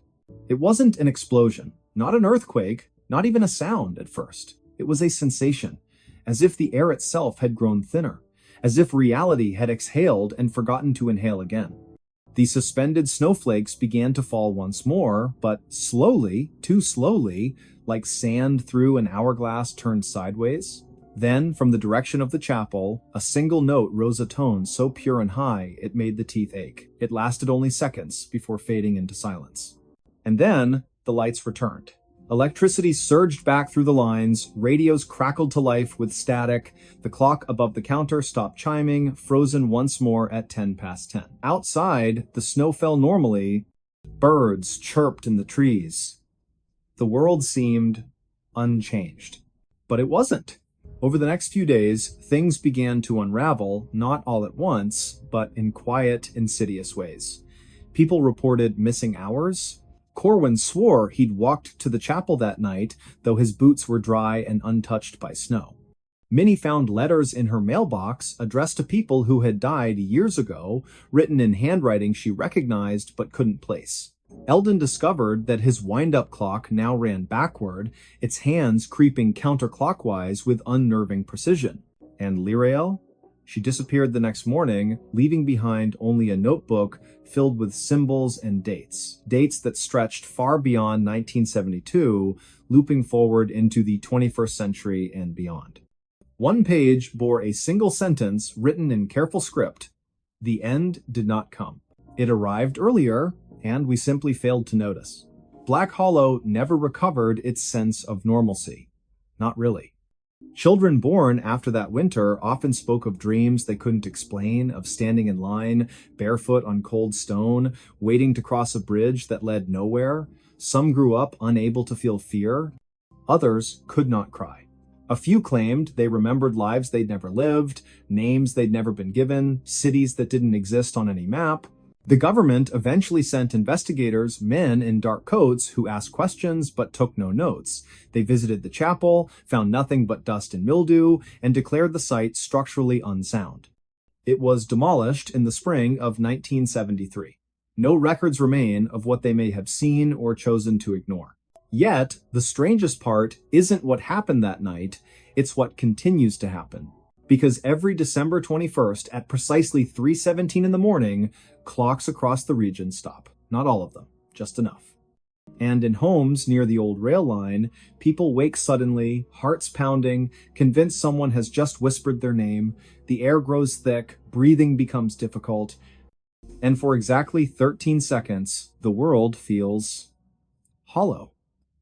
It wasn't an explosion, not an earthquake, not even a sound at first. It was a sensation, as if the air itself had grown thinner, as if reality had exhaled and forgotten to inhale again. The suspended snowflakes began to fall once more, but slowly, too slowly, like sand through an hourglass turned sideways. Then, from the direction of the chapel, a single note rose a tone so pure and high it made the teeth ache. It lasted only seconds before fading into silence. And then, the lights returned. Electricity surged back through the lines, radios crackled to life with static, the clock above the counter stopped chiming, frozen once more at 10 past 10. Outside, the snow fell normally, birds chirped in the trees. The world seemed unchanged. But it wasn't. Over the next few days, things began to unravel, not all at once, but in quiet, insidious ways. People reported missing hours. Corwin swore he'd walked to the chapel that night, though his boots were dry and untouched by snow. Minnie found letters in her mailbox addressed to people who had died years ago, written in handwriting she recognized but couldn't place. Eldon discovered that his wind-up clock now ran backward, its hands creeping counterclockwise with unnerving precision. And Lirael? She disappeared the next morning, leaving behind only a notebook filled with symbols and dates. Dates that stretched far beyond 1972, looping forward into the 21st century and beyond. One page bore a single sentence written in careful script. The end did not come. It arrived earlier, and we simply failed to notice. Black Hollow never recovered its sense of normalcy. Not really. Children born after that winter often spoke of dreams they couldn't explain, of standing in line, barefoot on cold stone, waiting to cross a bridge that led nowhere. Some grew up unable to feel fear. Others could not cry. A few claimed they remembered lives they'd never lived, names they'd never been given, cities that didn't exist on any map. The government eventually sent investigators, men in dark coats, who asked questions but took no notes. They visited the chapel, found nothing but dust and mildew, and declared the site structurally unsound. It was demolished in the spring of 1973. No records remain of what they may have seen or chosen to ignore. Yet, the strangest part isn't what happened that night, it's what continues to happen. Because every December 21st at precisely 3:17 in the morning, clocks across the region stop. Not all of them. just enough. And in homes near the old rail line, people wake suddenly, hearts pounding, convinced someone has just whispered their name, the air grows thick, breathing becomes difficult, and for exactly 13 seconds, the world feels hollow,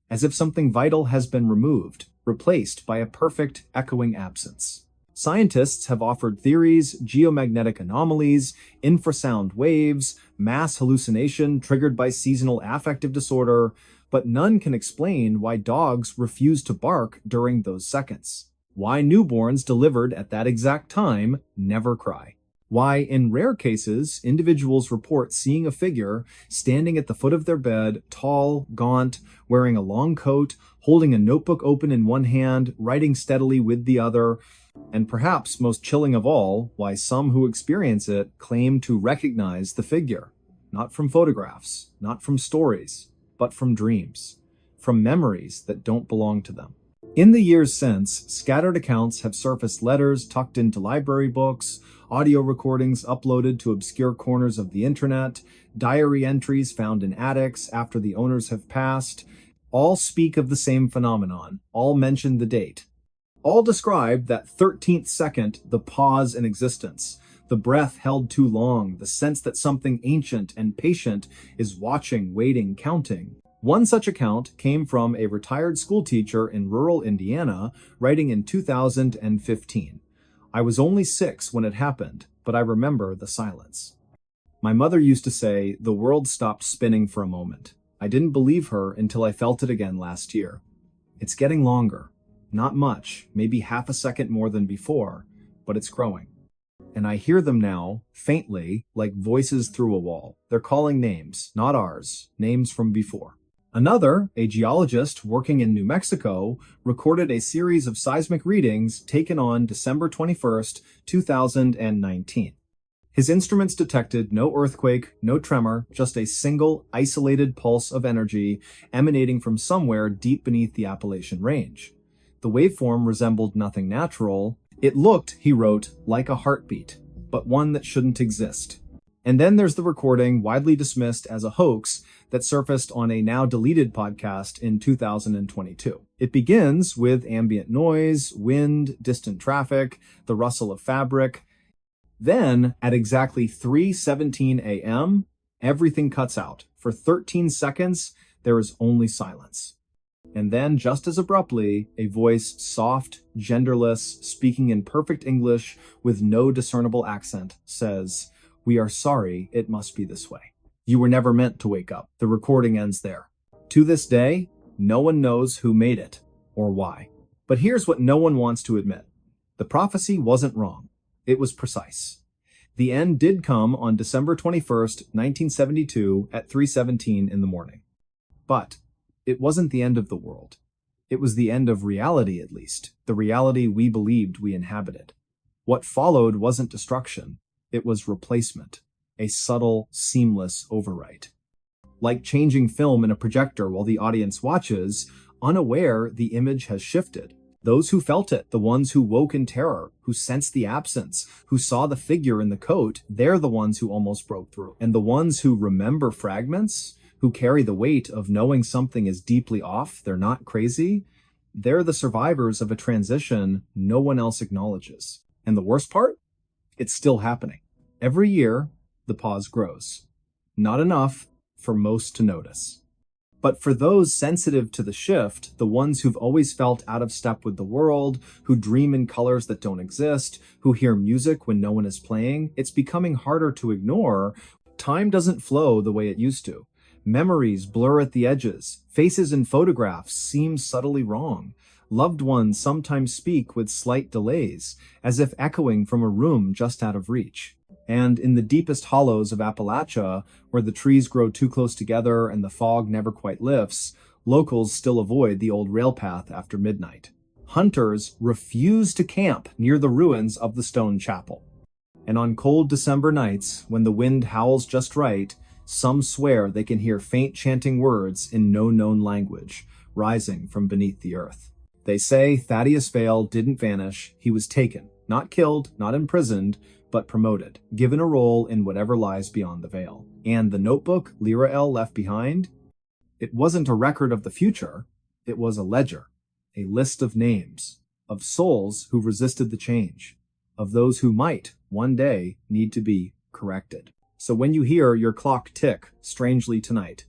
as if something vital has been removed, replaced by a perfect, echoing absence. Scientists have offered theories: geomagnetic anomalies, infrasound waves, mass hallucination triggered by seasonal affective disorder, but none can explain why dogs refuse to bark during those seconds. Why newborns delivered at that exact time never cry. Why, in rare cases, individuals report seeing a figure standing at the foot of their bed, tall, gaunt, wearing a long coat, holding a notebook open in one hand, writing steadily with the other, and perhaps most chilling of all, why some who experience it claim to recognize the figure, not from photographs, not from stories, but from dreams, from memories that don't belong to them. In the years since, scattered accounts have surfaced: letters tucked into library books, audio recordings uploaded to obscure corners of the internet, diary entries found in attics after the owners have passed. All speak of the same phenomenon, all mention the date. All describe that 13th second, the pause in existence, the breath held too long, the sense that something ancient and patient is watching, waiting, counting. One such account came from a retired schoolteacher in rural Indiana, writing in 2015. I was only 6 when it happened, but I remember the silence. My mother used to say, the world stopped spinning for a moment. I didn't believe her until I felt it again last year. It's getting longer. Not much, maybe half a second more than before, but it's growing. And I hear them now, faintly, like voices through a wall. They're calling names, not ours, names from before. Another, a geologist working in New Mexico, recorded a series of seismic readings taken on December 21st, 2019. His instruments detected no earthquake, no tremor, just a single, isolated pulse of energy emanating from somewhere deep beneath the Appalachian Range. The waveform resembled nothing natural. It looked, he wrote, like a heartbeat, but one that shouldn't exist. And then there's the recording, widely dismissed as a hoax, that surfaced on a now-deleted podcast in 2022. It begins with ambient noise, wind, distant traffic, the rustle of fabric. Then, at exactly 3:17 a.m., everything cuts out. For 13 seconds, there is only silence. And then, just as abruptly, a voice, soft, genderless, speaking in perfect English with no discernible accent, says, "We are sorry, it must be this way. You were never meant to wake up." The recording ends there. To this day, no one knows who made it or why. But here's what no one wants to admit. The prophecy wasn't wrong. It was precise. The end did come on December 21st, 1972 at 3:17 in the morning. But it wasn't the end of the world. It was the end of reality, at least, the reality we believed we inhabited. What followed wasn't destruction. It was replacement, a subtle, seamless overwrite. Like changing film in a projector while the audience watches, unaware the image has shifted. Those who felt it, the ones who woke in terror, who sensed the absence, who saw the figure in the coat, they're the ones who almost broke through. And the ones who remember fragments, who carry the weight of knowing something is deeply off, they're not crazy, they're the survivors of a transition no one else acknowledges. And the worst part? It's still happening. Every year, the pause grows. Not enough for most to notice. But for those sensitive to the shift, the ones who've always felt out of step with the world, who dream in colors that don't exist, who hear music when no one is playing, it's becoming harder to ignore. Time doesn't flow the way it used to. Memories blur at the edges. Faces in photographs seem subtly wrong. Loved ones sometimes speak with slight delays, as if echoing from a room just out of reach. And in the deepest hollows of Appalachia, where the trees grow too close together and the fog never quite lifts, locals still avoid the old rail path after midnight. Hunters refuse to camp near the ruins of the stone chapel. And on cold December nights, when the wind howls just right, some swear they can hear faint chanting words in no known language, rising from beneath the earth. They say Thaddeus Vale didn't vanish, he was taken, not killed, not imprisoned, but promoted, given a role in whatever lies beyond the veil. And the notebook Lyra L left behind? It wasn't a record of the future, it was a ledger, a list of names, of souls who resisted the change, of those who might, one day, need to be corrected. So when you hear your clock tick strangely tonight,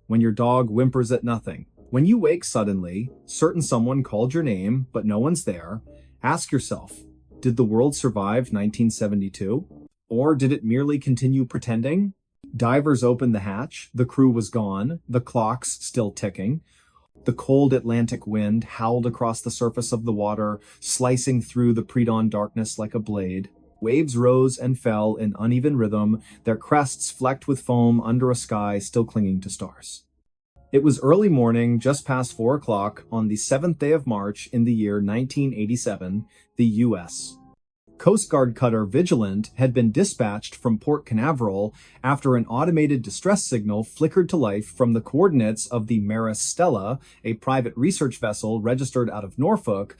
when your dog whimpers at nothing, when you wake suddenly, certain someone called your name, but no one's there, ask yourself, did the world survive 1972? Or did it merely continue pretending? Divers opened the hatch, the crew was gone, the clocks still ticking. The cold Atlantic wind howled across the surface of the water, slicing through the pre-dawn darkness like a blade. Waves rose and fell in uneven rhythm, their crests flecked with foam under a sky still clinging to stars. It was early morning, just past 4 o'clock, on the 7th day of March in the year 1987, the U.S. Coast Guard cutter Vigilant had been dispatched from Port Canaveral after an automated distress signal flickered to life from the coordinates of the Mrbballin, a private research vessel registered out of Norfolk,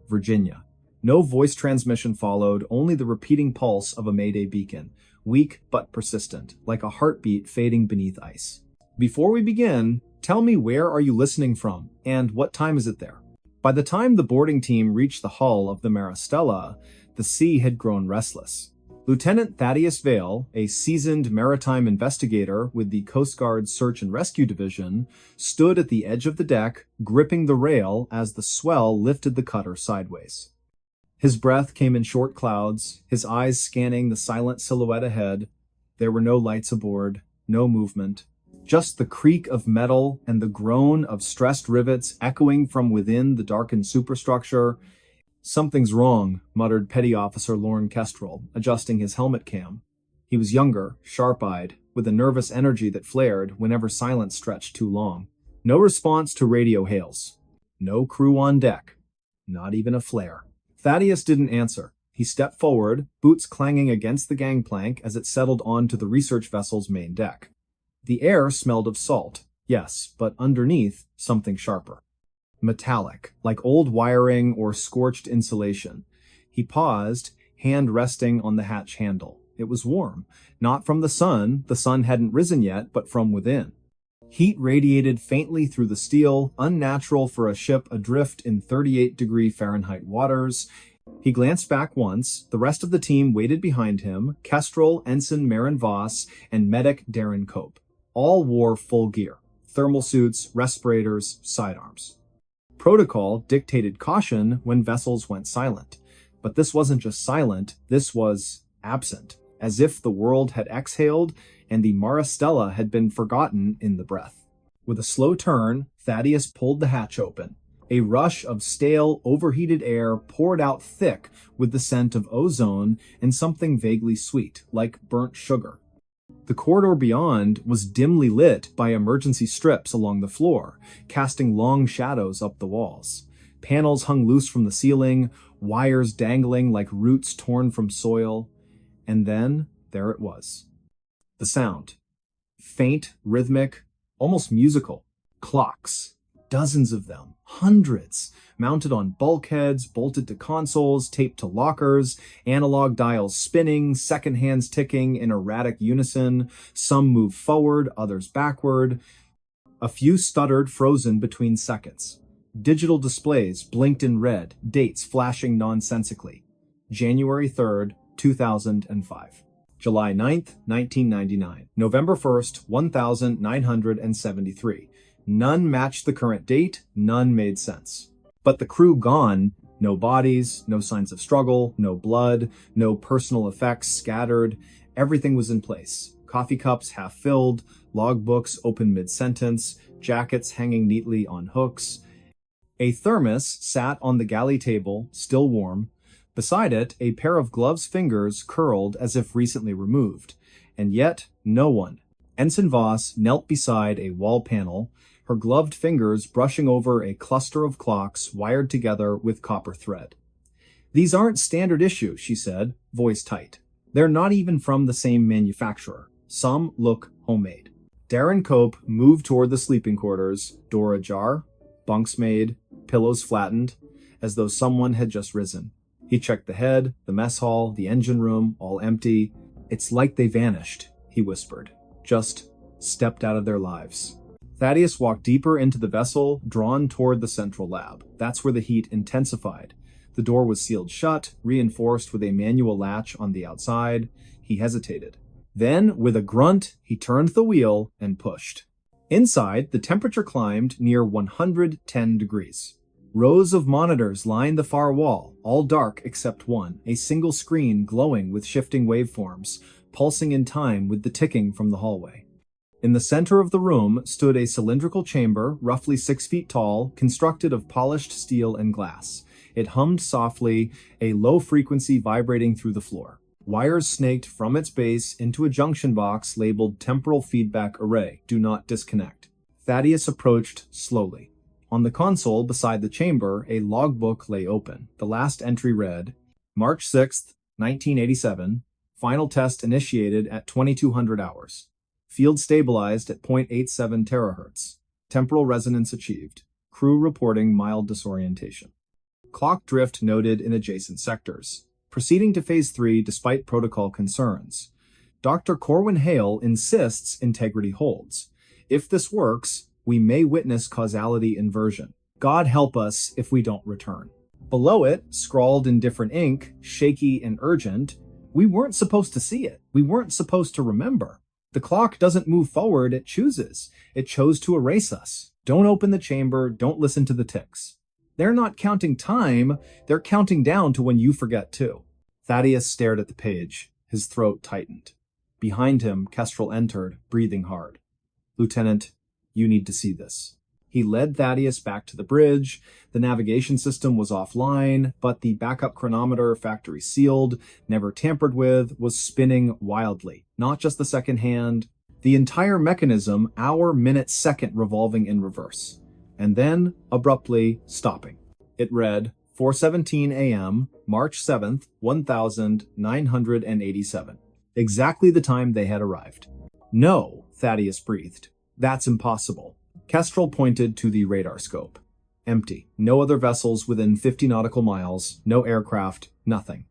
Virginia. No voice transmission followed, only the repeating pulse of a Mayday beacon, weak but persistent, like a heartbeat fading beneath ice. Before we begin, tell me, where are you listening from, and what time is it there? By the time the boarding team reached the hull of the Mrbballin, the sea had grown restless. Lieutenant Thaddeus Vale, a seasoned maritime investigator with the Coast Guard's Search and Rescue Division, stood at the edge of the deck, gripping the rail as the swell lifted the cutter sideways. His breath came in short clouds, his eyes scanning the silent silhouette ahead. There were no lights aboard, no movement, just the creak of metal and the groan of stressed rivets echoing from within the darkened superstructure. "Something's wrong," muttered Petty Officer Lorne Kestrel, adjusting his helmet cam. He was younger, sharp-eyed, with a nervous energy that flared whenever silence stretched too long. No response to radio hails. No crew on deck. Not even a flare. Thaddeus didn't answer. He stepped forward, boots clanging against the gangplank as it settled onto the research vessel's main deck. The air smelled of salt, yes, but underneath, something sharper. Metallic, like old wiring or scorched insulation. He paused, hand resting on the hatch handle. It was warm, not from the sun hadn't risen yet, but from within. Heat radiated faintly through the steel, unnatural for a ship adrift in 38-degree Fahrenheit waters. He glanced back once. The rest of the team waited behind him, Kestrel, Ensign Marin Voss, and Medic Darren Cope. All wore full gear, thermal suits, respirators, sidearms. Protocol dictated caution when vessels went silent. But this wasn't just silent, this was absent, as if the world had exhaled and the Mrbballin had been forgotten in the breath. With a slow turn, Thaddeus pulled the hatch open. A rush of stale, overheated air poured out thick with the scent of ozone and something vaguely sweet, like burnt sugar. The corridor beyond was dimly lit by emergency strips along the floor, casting long shadows up the walls. Panels hung loose from the ceiling, wires dangling like roots torn from soil. And then, there it was. The sound. Faint, rhythmic, almost musical. Clocks. Dozens of them. Hundreds. Mounted on bulkheads, bolted to consoles, taped to lockers, analog dials spinning, second hands ticking in erratic unison. Some moved forward, others backward. A few stuttered, frozen between seconds. Digital displays blinked in red, dates flashing nonsensically. January 3rd, 2005. July 9th, 1999. November 1st, 1973. None matched the current date, none made sense. But the crew gone, no bodies, no signs of struggle, no blood, no personal effects scattered. Everything was in place. Coffee cups half filled, logbooks open mid-sentence, jackets hanging neatly on hooks. A thermos sat on the galley table, still warm. Beside it, a pair of gloves' fingers curled as if recently removed. And yet, no one. Ensign Voss knelt beside a wall panel, her gloved fingers brushing over a cluster of clocks wired together with copper thread. "These aren't standard issue," she said, voice tight. "They're not even from the same manufacturer. Some look homemade." Darren Cope moved toward the sleeping quarters, door ajar, bunks made, pillows flattened, as though someone had just risen. He checked the head, the mess hall, the engine room, all empty. "It's like they vanished," he whispered. "Just stepped out of their lives." Thaddeus walked deeper into the vessel, drawn toward the central lab. That's where the heat intensified. The door was sealed shut, reinforced with a manual latch on the outside. He hesitated. Then, with a grunt, he turned the wheel and pushed. Inside, the temperature climbed near 110 degrees. Rows of monitors lined the far wall, all dark except one, a single screen glowing with shifting waveforms, pulsing in time with the ticking from the hallway. In the center of the room stood a cylindrical chamber, roughly 6 feet tall, constructed of polished steel and glass. It hummed softly, a low frequency vibrating through the floor. Wires snaked from its base into a junction box labeled Temporal Feedback Array. Do not disconnect. Thaddeus approached slowly. On the console beside the chamber, a logbook lay open. The last entry read, March 6th, 1987, final test initiated at 2200 hours. Field stabilized at 0.87 terahertz. Temporal resonance achieved. Crew reporting mild disorientation. Clock drift noted in adjacent sectors. Proceeding to Phase 3 despite protocol concerns. Dr. Corwin Hale insists integrity holds. If this works, we may witness causality inversion. God help us if we don't return. Below it, scrawled in different ink, shaky and urgent, we weren't supposed to see it. We weren't supposed to remember. The clock doesn't move forward, it chooses. It chose to erase us. Don't open the chamber, don't listen to the ticks. They're not counting time, they're counting down to when you forget too. Thaddeus stared at the page. His throat tightened. Behind him, Kestrel entered, breathing hard. "Lieutenant, you need to see this." He led Thaddeus back to the bridge. The navigation system was offline, but the backup chronometer, factory sealed, never tampered with, was spinning wildly. Not just the second hand, the entire mechanism, hour, minute, second revolving in reverse. And then, abruptly, stopping. It read, 4:17 a.m., March 7th, 1987. Exactly the time they had arrived. "No," Thaddeus breathed. "That's impossible." Kestrel pointed to the radar scope. Empty. No other vessels within 50 nautical miles, no aircraft, nothing.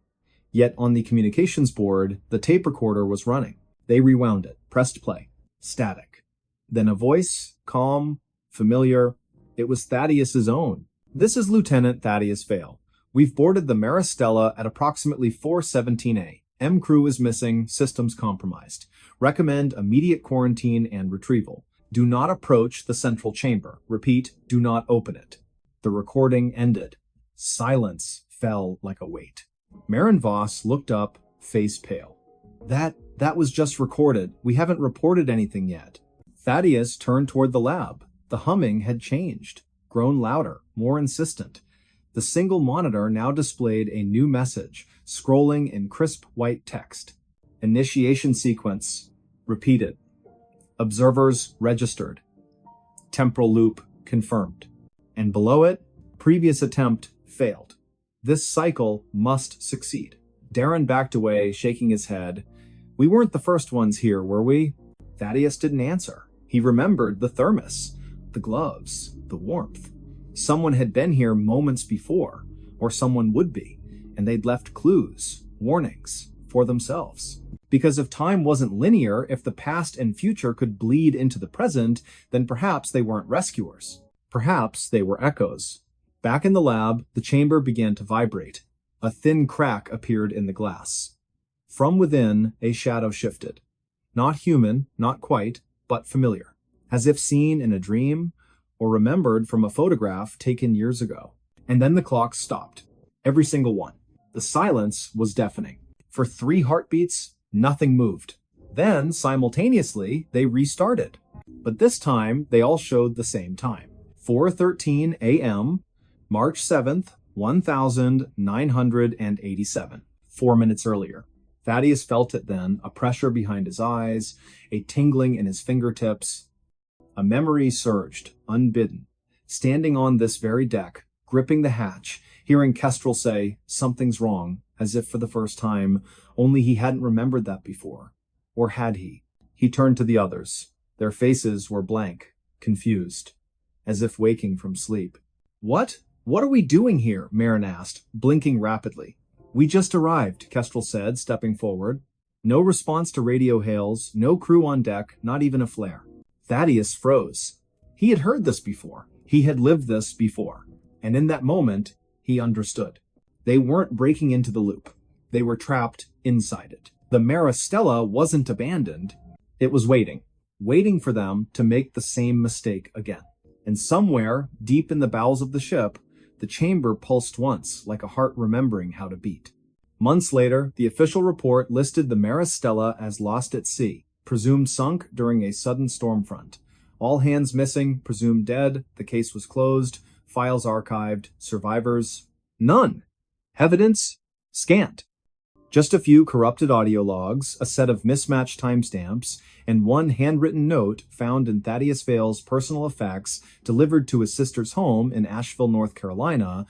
Yet on the communications board, the tape recorder was running. They rewound it, pressed play. Static. Then a voice, calm, familiar. It was Thaddeus's own. "This is Lieutenant Thaddeus Vale. We've boarded the Maristella at approximately 4:17 a. M crew is missing, systems compromised. Recommend immediate quarantine and retrieval. Do not approach the central chamber. Repeat, do not open it." The recording ended. Silence fell like a weight. Marin Voss looked up, face pale. That was just recorded. We haven't reported anything yet." Thaddeus turned toward the lab. The humming had changed, grown louder, more insistent. The single monitor now displayed a new message, scrolling in crisp white text. Initiation sequence repeated. Observers registered. Temporal loop confirmed. And below it, previous attempt failed. This cycle must succeed. Darren backed away, shaking his head. "We weren't the first ones here, were we?" Thaddeus didn't answer. He remembered the thermos, the gloves, the warmth. Someone had been here moments before, or someone would be, and they'd left clues, warnings, for themselves. Because if time wasn't linear, if the past and future could bleed into the present, then perhaps they weren't rescuers. Perhaps they were echoes. Back in the lab, the chamber began to vibrate. A thin crack appeared in the glass. From within, a shadow shifted. Not human, not quite, but familiar. As if seen in a dream, or remembered from a photograph taken years ago. And then the clock stopped. Every single one. The silence was deafening. For 3 heartbeats, nothing moved. Then, simultaneously, they restarted. But this time, they all showed the same time. 4:13 a.m., March 7th, 1987. 4 minutes earlier. Thaddeus felt it then, a pressure behind his eyes, a tingling in his fingertips. A memory surged, unbidden. Standing on this very deck, gripping the hatch, hearing Kestrel say, "Something's wrong," as if for the first time, only he hadn't remembered that before. Or had he? He turned to the others. Their faces were blank, confused, as if waking from sleep. What are we doing here?" Marin asked, blinking rapidly. "We just arrived," Kestrel said, stepping forward. No response to radio hails, no crew on deck, not even a flare. Thaddeus froze. He had heard this before. He had lived this before. And in that moment, he understood. They weren't breaking into the loop. They were trapped inside it. The Maristella wasn't abandoned. It was waiting for them to make the same mistake again. And somewhere, deep in the bowels of the ship, the chamber pulsed once, like a heart remembering how to beat. Months later, the official report listed the Maristella as lost at sea, presumed sunk during a sudden storm front. All hands missing, presumed dead, the case was closed, files archived, survivors, none. Evidence, scant. Just a few corrupted audio logs, a set of mismatched timestamps, and one handwritten note found in Thaddeus Vale's personal effects delivered to his sister's home in Asheville, North Carolina,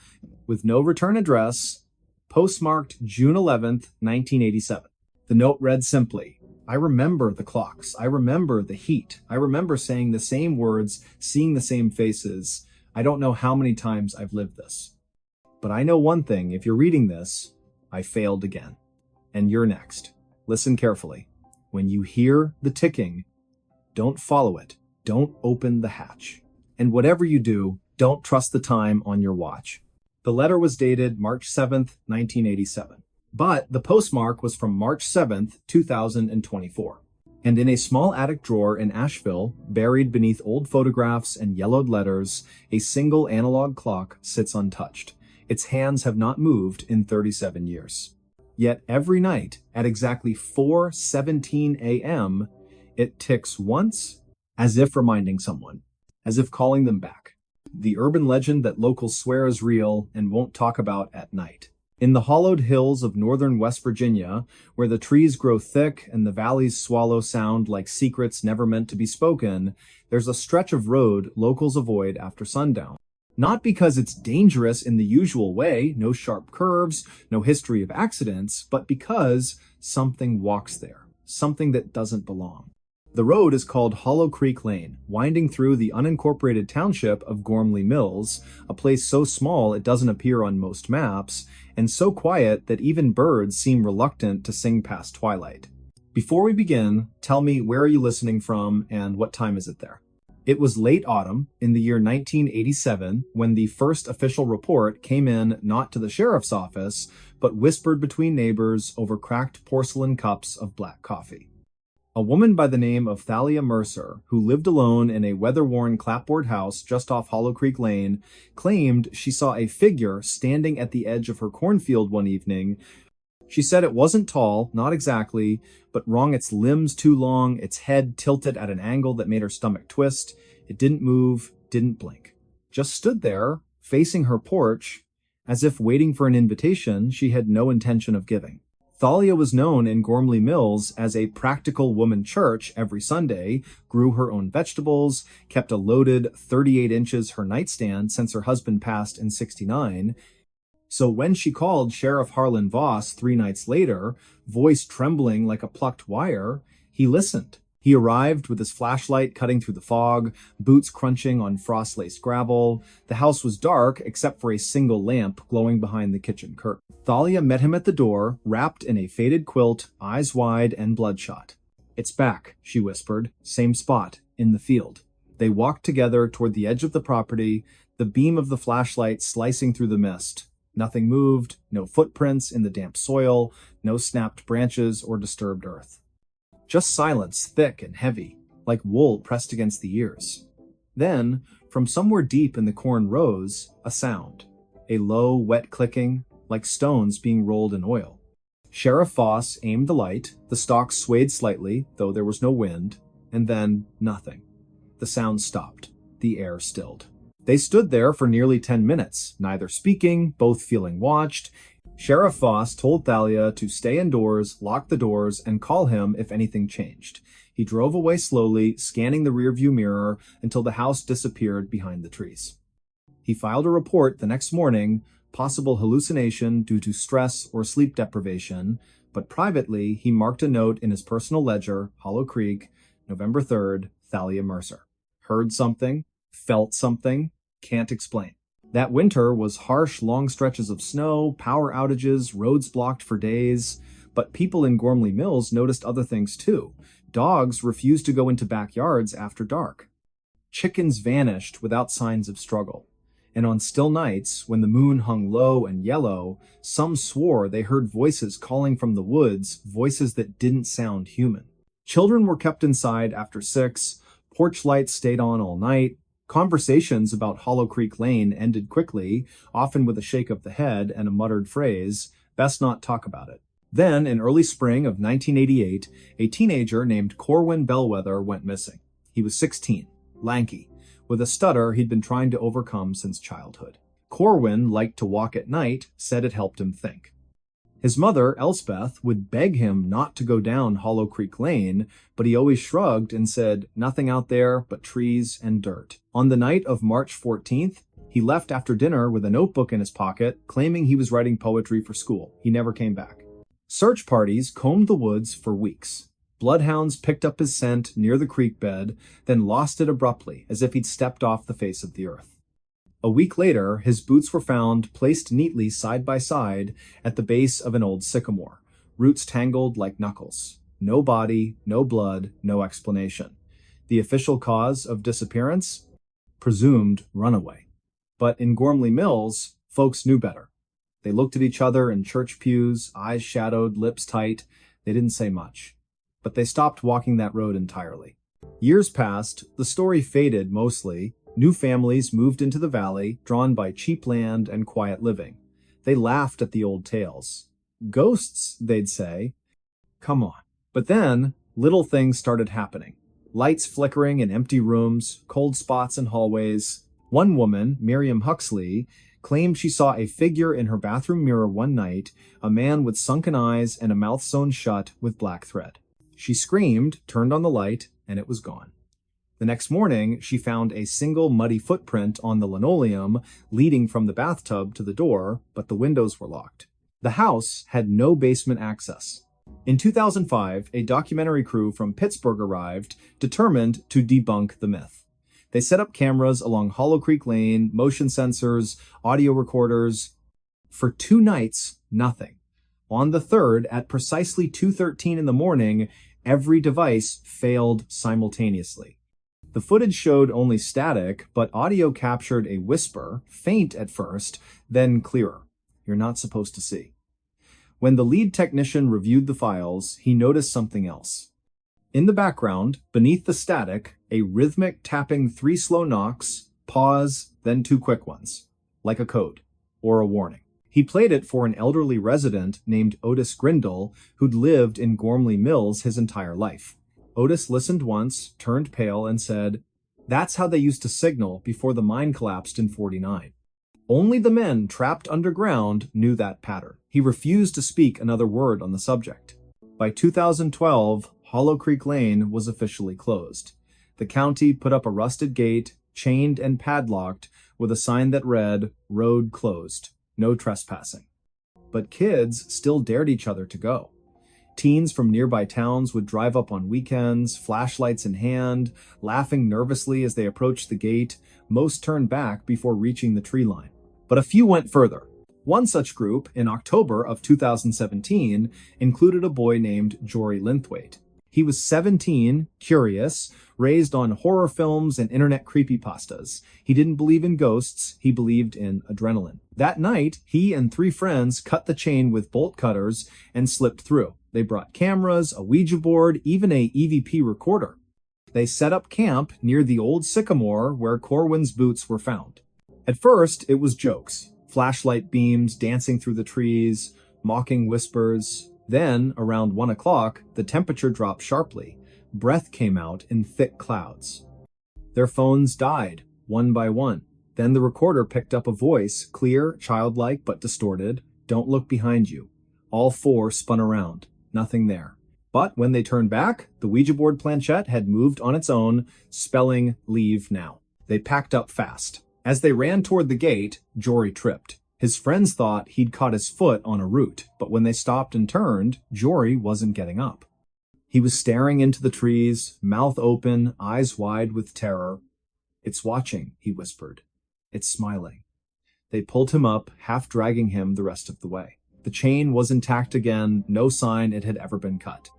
with no return address, postmarked June 11th, 1987. The note read simply, "I remember the clocks. I remember the heat. I remember saying the same words, seeing the same faces. I don't know how many times I've lived this. But I know one thing, if you're reading this, I failed again. And you're next. Listen carefully. When you hear the ticking, don't follow it. Don't open the hatch. And whatever you do, don't trust the time on your watch." The letter was dated March 7th, 1987. But the postmark was from March 7th, 2024. And in a small attic drawer in Asheville, buried beneath old photographs and yellowed letters, a single analog clock sits untouched. Its hands have not moved in 37 years. Yet every night, at exactly 4:17 a.m., it ticks once, as if reminding someone, as if calling them back. The urban legend that locals swear is real and won't talk about at night. In the hollowed hills of northern West Virginia, where the trees grow thick and the valleys swallow sound like secrets never meant to be spoken, there's a stretch of road locals avoid after sundown. Not because it's dangerous in the usual way, no sharp curves, no history of accidents, but because something walks there, something that doesn't belong. The road is called Hollow Creek Lane, winding through the unincorporated township of Gormley Mills, a place so small it doesn't appear on most maps, and so quiet that even birds seem reluctant to sing past twilight. Before we begin, tell me, where are you listening from and what time is it there? It was late autumn in the year 1987 when the first official report came in, not to the sheriff's office, but whispered between neighbors over cracked porcelain cups of black coffee. A woman by the name of Thalia Mercer, who lived alone in a weather-worn clapboard house just off Hollow Creek Lane, claimed she saw a figure standing at the edge of her cornfield one evening. She said it wasn't tall, not exactly, but wrung its limbs too long, its head tilted at an angle that made her stomach twist. It didn't move, didn't blink. Just stood there, facing her porch, as if waiting for an invitation she had no intention of giving. Thalia was known in Gormley Mills as a practical woman church every Sunday, grew her own vegetables, kept a loaded 38 inches her nightstand since her husband passed in '69. So when she called Sheriff Harlan Voss 3 nights later, voice trembling like a plucked wire, he listened. He arrived with his flashlight cutting through the fog, boots crunching on frost-laced gravel. The house was dark except for a single lamp glowing behind the kitchen curtain. Thalia met him at the door, wrapped in a faded quilt, eyes wide and bloodshot. "It's back," she whispered. "Same spot, in the field." They walked together toward the edge of the property, the beam of the flashlight slicing through the mist. Nothing moved, no footprints in the damp soil, no snapped branches or disturbed earth. Just silence, thick and heavy, like wool pressed against the ears. Then, from somewhere deep in the corn rows, a sound. A low, wet clicking, like stones being rolled in oil. Sheriff Voss aimed the light, the stalks swayed slightly, though there was no wind, and then nothing. The sound stopped. The air stilled. They stood there for nearly 10 minutes, neither speaking, both feeling watched. Sheriff Voss told Thalia to stay indoors, lock the doors, and call him if anything changed. He drove away slowly, scanning the rearview mirror until the house disappeared behind the trees. He filed a report the next morning, possible hallucination due to stress or sleep deprivation, but privately he marked a note in his personal ledger, Hollow Creek, November 3rd, Thalia Mercer. Heard something, felt something, can't explain. That winter was harsh, long stretches of snow, power outages, roads blocked for days. But people in Gormley Mills noticed other things too. Dogs refused to go into backyards after dark. Chickens vanished without signs of struggle. And on still nights, when the moon hung low and yellow, some swore they heard voices calling from the woods, voices that didn't sound human. Children were kept inside after 6, porch lights stayed on all night, conversations about Hollow Creek Lane ended quickly, often with a shake of the head and a muttered phrase, "Best not talk about it." Then, in early spring of 1988, a teenager named Corwin Bellwether went missing. He was 16, lanky, with a stutter he'd been trying to overcome since childhood. Corwin liked to walk at night, said it helped him think. His mother, Elspeth, would beg him not to go down Hollow Creek Lane, but he always shrugged and said, "Nothing out there but trees and dirt." On the night of March 14th, he left after dinner with a notebook in his pocket, claiming he was writing poetry for school. He never came back. Search parties combed the woods for weeks. Bloodhounds picked up his scent near the creek bed, then lost it abruptly, as if he'd stepped off the face of the earth. A week later, his boots were found placed neatly side by side at the base of an old sycamore, roots tangled like knuckles. No body, no blood, no explanation. The official cause of disappearance? Presumed runaway. But in Gormley Mills, folks knew better. They looked at each other in church pews, eyes shadowed, lips tight. They didn't say much. But they stopped walking that road entirely. Years passed, the story faded mostly. New families moved into the valley, drawn by cheap land and quiet living. They laughed at the old tales. Ghosts, they'd say. Come on. But then, little things started happening. Lights flickering in empty rooms, cold spots in hallways. One woman, Miriam Huxley, claimed she saw a figure in her bathroom mirror one night, a man with sunken eyes and a mouth sewn shut with black thread. She screamed, turned on the light, and it was gone. The next morning, she found a single muddy footprint on the linoleum leading from the bathtub to the door, but the windows were locked. The house had no basement access. In 2005, a documentary crew from Pittsburgh arrived, determined to debunk the myth. They set up cameras along Hollow Creek Lane, motion sensors, audio recorders. For 2 nights, nothing. On the 3rd, at precisely 2:13 in the morning, every device failed simultaneously. The footage showed only static, but audio captured a whisper, faint at first, then clearer. You're not supposed to see. When the lead technician reviewed the files, he noticed something else. In the background, beneath the static, a rhythmic tapping 3 slow knocks, pause, then 2 quick ones, like a code or a warning. He played it for an elderly resident named Otis Grindle, who'd lived in Gormley Mills his entire life. Otis listened once, turned pale, and said, "That's how they used to signal before the mine collapsed in '49. Only the men trapped underground knew that pattern." He refused to speak another word on the subject. By 2012, Hollow Creek Lane was officially closed. The county put up a rusted gate, chained and padlocked, with a sign that read, "Road closed. No trespassing." But kids still dared each other to go. Teens from nearby towns would drive up on weekends, flashlights in hand, laughing nervously as they approached the gate. Most turned back before reaching the tree line. But a few went further. One such group, in October of 2017, included a boy named Jory Linthwaite. He was 17, curious, raised on horror films and internet creepypastas. He didn't believe in ghosts, he believed in adrenaline. That night, he and 3 friends cut the chain with bolt cutters and slipped through. They brought cameras, a Ouija board, even a EVP recorder. They set up camp near the old sycamore where Corwin's boots were found. At first, it was jokes. Flashlight beams dancing through the trees, mocking whispers. Then, around 1 o'clock, the temperature dropped sharply. Breath came out in thick clouds. Their phones died, one by one. Then the recorder picked up a voice, clear, childlike, but distorted. "Don't look behind you." All 4 spun around. Nothing there. But when they turned back, the Ouija board planchette had moved on its own, spelling "Leave now." They packed up fast. As they ran toward the gate, Jory tripped. His friends thought he'd caught his foot on a root, but when they stopped and turned, Jory wasn't getting up. He was staring into the trees, mouth open, eyes wide with terror. "It's watching," he whispered. "It's smiling." They pulled him up, half dragging him the rest of the way. The chain was intact again, no sign it had ever been cut.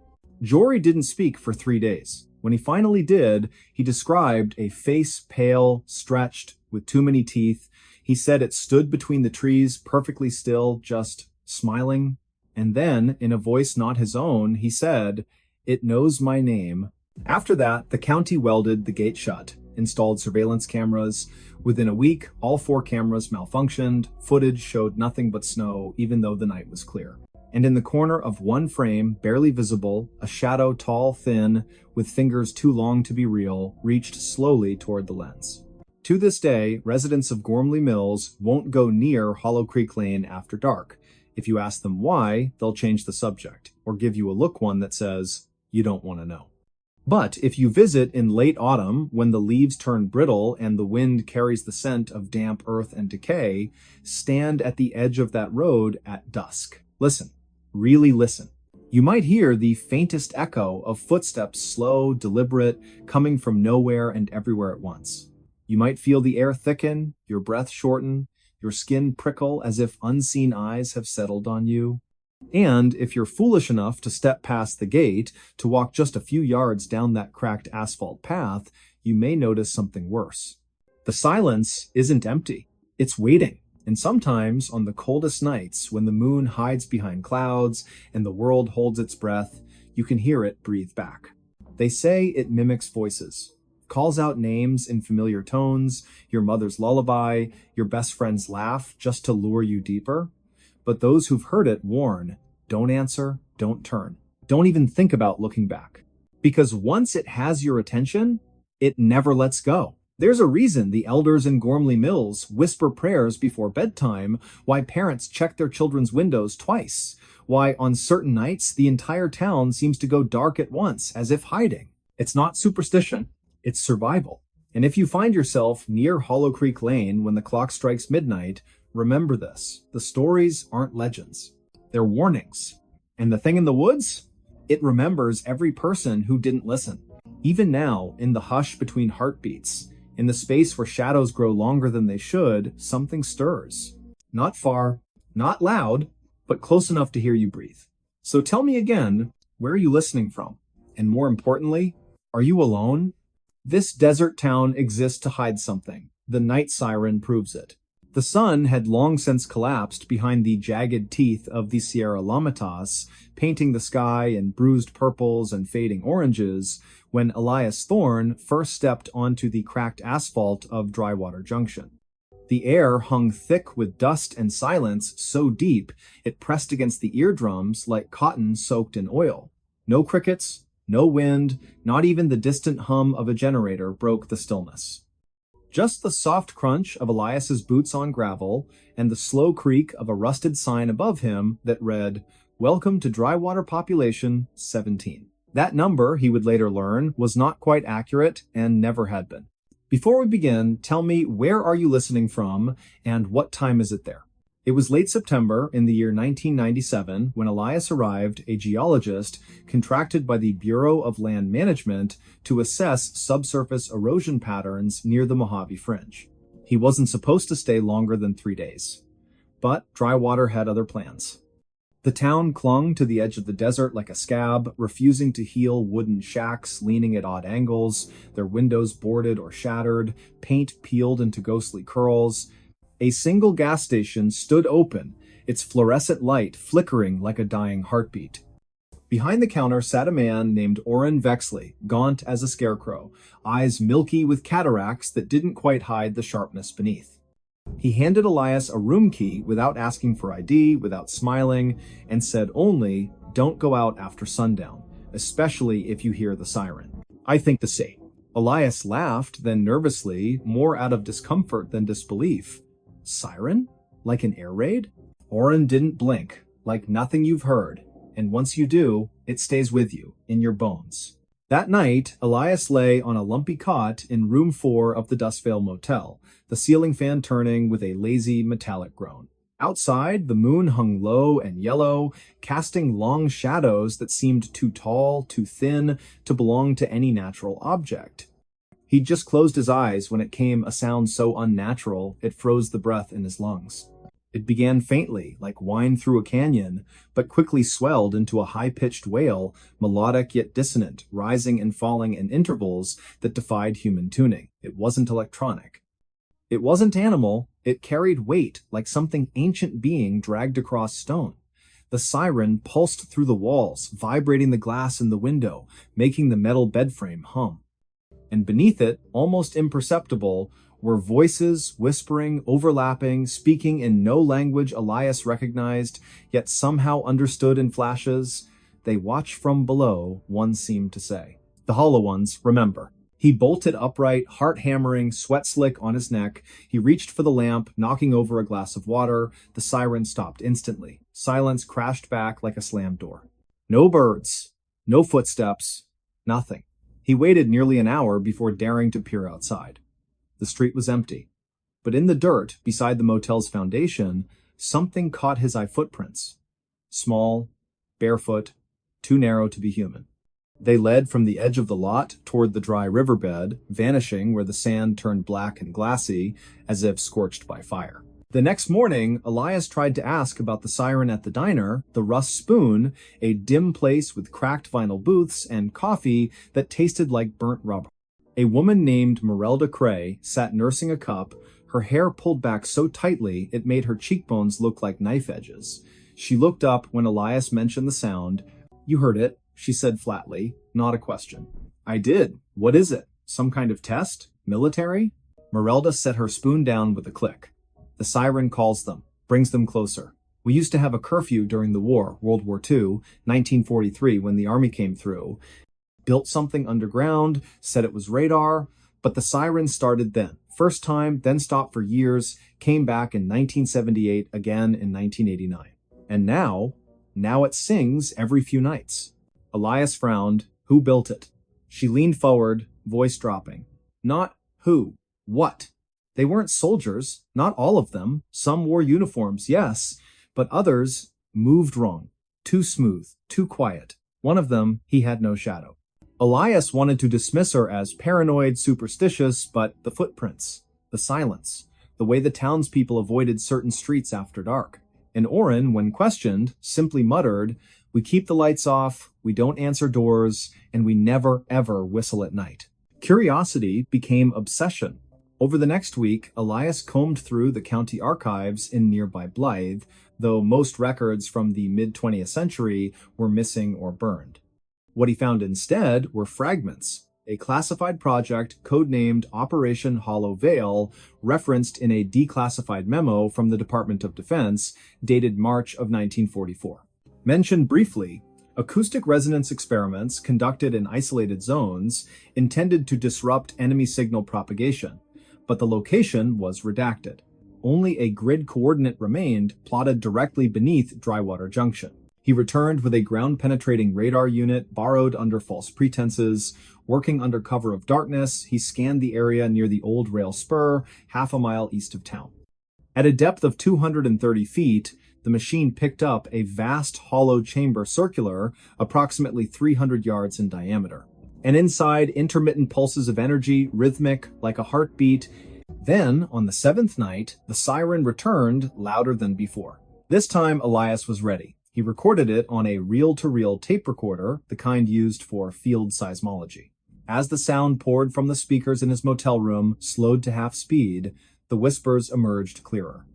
Jory didn't speak for 3 days. When he finally did, he described a face pale, stretched, with too many teeth. He said it stood between the trees, perfectly still, just smiling. And then, in a voice not his own, he said, "It knows my name." After that, the county welded the gate shut, installed surveillance cameras. Within a week, all 4 cameras malfunctioned. Footage showed nothing but snow, even though the night was clear. And in the corner of one frame, barely visible, a shadow tall, thin, with fingers too long to be real, reached slowly toward the lens. To this day, residents of Gormley Mills won't go near Hollow Creek Lane after dark. If you ask them why, they'll change the subject, or give you a look one that says, "You don't want to know." But if you visit in late autumn, when the leaves turn brittle and the wind carries the scent of damp earth and decay, stand at the edge of that road at dusk. Listen. Really listen. You might hear the faintest echo of footsteps, slow, deliberate, coming from nowhere and everywhere at once. You might feel the air thicken, your breath shorten, your skin prickle as if unseen eyes have settled on you. And if you're foolish enough to step past the gate, to walk just a few yards down that cracked asphalt path, you may notice something worse. The silence isn't empty. It's waiting. And sometimes, on the coldest nights, when the moon hides behind clouds and the world holds its breath, you can hear it breathe back. They say it mimics voices, calls out names in familiar tones, your mother's lullaby, your best friend's laugh, just to lure you deeper. But those who've heard it warn, don't answer, don't turn. Don't even think about looking back. Because once it has your attention, it never lets go. There's a reason the elders in Gormley Mills whisper prayers before bedtime, why parents check their children's windows twice, why on certain nights the entire town seems to go dark at once, as if hiding. It's not superstition, it's survival. And if you find yourself near Hollow Creek Lane when the clock strikes midnight, remember this. The stories aren't legends. They're warnings. And the thing in the woods? It remembers every person who didn't listen. Even now, in the hush between heartbeats, in the space where shadows grow longer than they should, something stirs. Not far, not loud, but close enough to hear you breathe. So tell me again, where are you listening from? And more importantly, are you alone? This desert town exists to hide something. The night siren proves it. The sun had long since collapsed behind the jagged teeth of the Sierra Lamitas, painting the sky in bruised purples and fading oranges, when Elias Thorne first stepped onto the cracked asphalt of Drywater Junction. The air hung thick with dust and silence so deep it pressed against the eardrums like cotton soaked in oil. No crickets, no wind, not even the distant hum of a generator broke the stillness. Just the soft crunch of Elias's boots on gravel and the slow creak of a rusted sign above him that read, "Welcome to Drywater Population 17." That number, he would later learn, was not quite accurate and never had been. Before we begin, tell me, where are you listening from and what time is it there? It was late September in the year 1997 when Elias arrived, a geologist contracted by the Bureau of Land Management to assess subsurface erosion patterns near the Mojave Fringe. He wasn't supposed to stay longer than 3 days. But Drywater had other plans. The town clung to the edge of the desert like a scab, refusing to heal wooden shacks leaning at odd angles, their windows boarded or shattered, paint peeled into ghostly curls. A single gas station stood open, its fluorescent light flickering like a dying heartbeat. Behind the counter sat a man named Orrin Vexley, gaunt as a scarecrow, eyes milky with cataracts that didn't quite hide the sharpness beneath. He handed Elias a room key without asking for ID, without smiling, and said only, "Don't go out after sundown, especially if you hear the siren." I think the same. Elias laughed, then nervously, more out of discomfort than disbelief. Siren? Like an air raid? Orrin didn't blink, like nothing you've heard, and once you do, it stays with you, in your bones. That night, Elias lay on a lumpy cot in room 4 of the Dustvale Motel, the ceiling fan turning with a lazy metallic groan. Outside, the moon hung low and yellow, casting long shadows that seemed too tall, too thin to belong to any natural object. He'd just closed his eyes when it came a sound so unnatural it froze the breath in his lungs. It began faintly, like whine through a canyon, but quickly swelled into a high-pitched wail, melodic yet dissonant, rising and falling in intervals that defied human tuning. It wasn't electronic. It wasn't animal, it carried weight like something ancient being dragged across stone. The siren pulsed through the walls, vibrating the glass in the window, making the metal bed frame hum. And beneath it, almost imperceptible, were voices whispering, overlapping, speaking in no language Elias recognized, yet somehow understood in flashes. "They watch from below," one seemed to say. The hollow ones, remember. He bolted upright, heart hammering, sweat slick on his neck. He reached for the lamp, knocking over a glass of water. The siren stopped instantly. Silence crashed back like a slammed door. No birds, no footsteps, nothing. He waited nearly an hour before daring to peer outside. The street was empty. But in the dirt, beside the motel's foundation, something caught his eye: footprints. Small, barefoot, too narrow to be human. They led from the edge of the lot toward the dry riverbed, vanishing where the sand turned black and glassy, as if scorched by fire. The next morning, Elias tried to ask about the siren at the diner, the Rust Spoon, a dim place with cracked vinyl booths and coffee that tasted like burnt rubber. A woman named Merelda Cray sat nursing a cup, her hair pulled back so tightly it made her cheekbones look like knife edges. She looked up when Elias mentioned the sound. "You heard it," she said flatly, not a question. "I did. What is it? Some kind of test? Military?" Merelda set her spoon down with a click. "The siren calls them, brings them closer. We used to have a curfew during the war, World War II, 1943, when the army came through. Built something underground, said it was radar, but the siren started then. First time, then stopped for years, came back in 1978, again in 1989. And now it sings every few nights." Elias frowned. "Who built it?" She leaned forward, voice dropping. "Not who, what? They weren't soldiers, not all of them. Some wore uniforms, yes, but others moved wrong. Too smooth, too quiet. One of them, he had no shadow." Elias wanted to dismiss her as paranoid, superstitious, but the footprints, the silence, the way the townspeople avoided certain streets after dark. And Oren, when questioned, simply muttered, "We keep the lights off, we don't answer doors, and we never ever whistle at night." Curiosity became obsession. Over the next week, Elias combed through the county archives in nearby Blythe, though most records from the mid-20th century were missing or burned. What he found instead were fragments, a classified project codenamed Operation Hollow Veil, referenced in a declassified memo from the Department of Defense dated March of 1944. Mentioned briefly, acoustic resonance experiments conducted in isolated zones intended to disrupt enemy signal propagation, but the location was redacted. Only a grid coordinate remained, plotted directly beneath Drywater Junction. He returned with a ground-penetrating radar unit borrowed under false pretenses. Working under cover of darkness, he scanned the area near the old rail spur, half a mile east of town. At a depth of 230 feet, the machine picked up a vast hollow chamber circular, approximately 300 yards in diameter. And inside, intermittent pulses of energy, rhythmic, like a heartbeat. Then, on the seventh night, the siren returned, louder than before. This time, Elias was ready. He recorded it on a reel-to-reel tape recorder, the kind used for field seismology. As the sound poured from the speakers in his motel room, slowed to half speed, the whispers emerged clearer.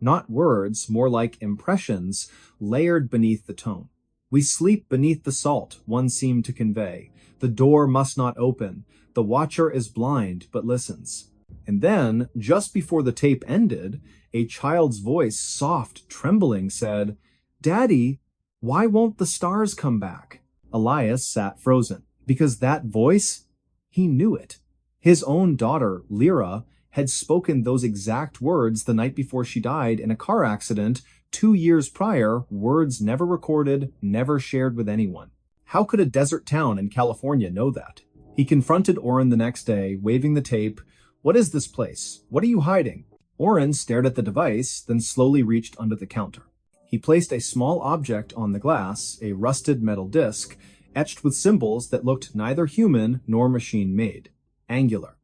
Not words, more like impressions, layered beneath the tone. "We sleep beneath the salt," one seemed to convey. "The door must not open. The watcher is blind, but listens." And then, just before the tape ended, a child's voice, soft, trembling, said, "Daddy, why won't the stars come back?" Elias sat frozen, because that voice, he knew it. His own daughter, Lyra, had spoken those exact words the night before she died in a car accident 2 years prior, words never recorded, never shared with anyone. How could a desert town in California know that? He confronted Oren the next day, waving the tape. "What is this place? What are you hiding?" Oren stared at the device, then slowly reached under the counter. He placed a small object on the glass, a rusted metal disc, etched with symbols that looked neither human nor machine-made. Angular.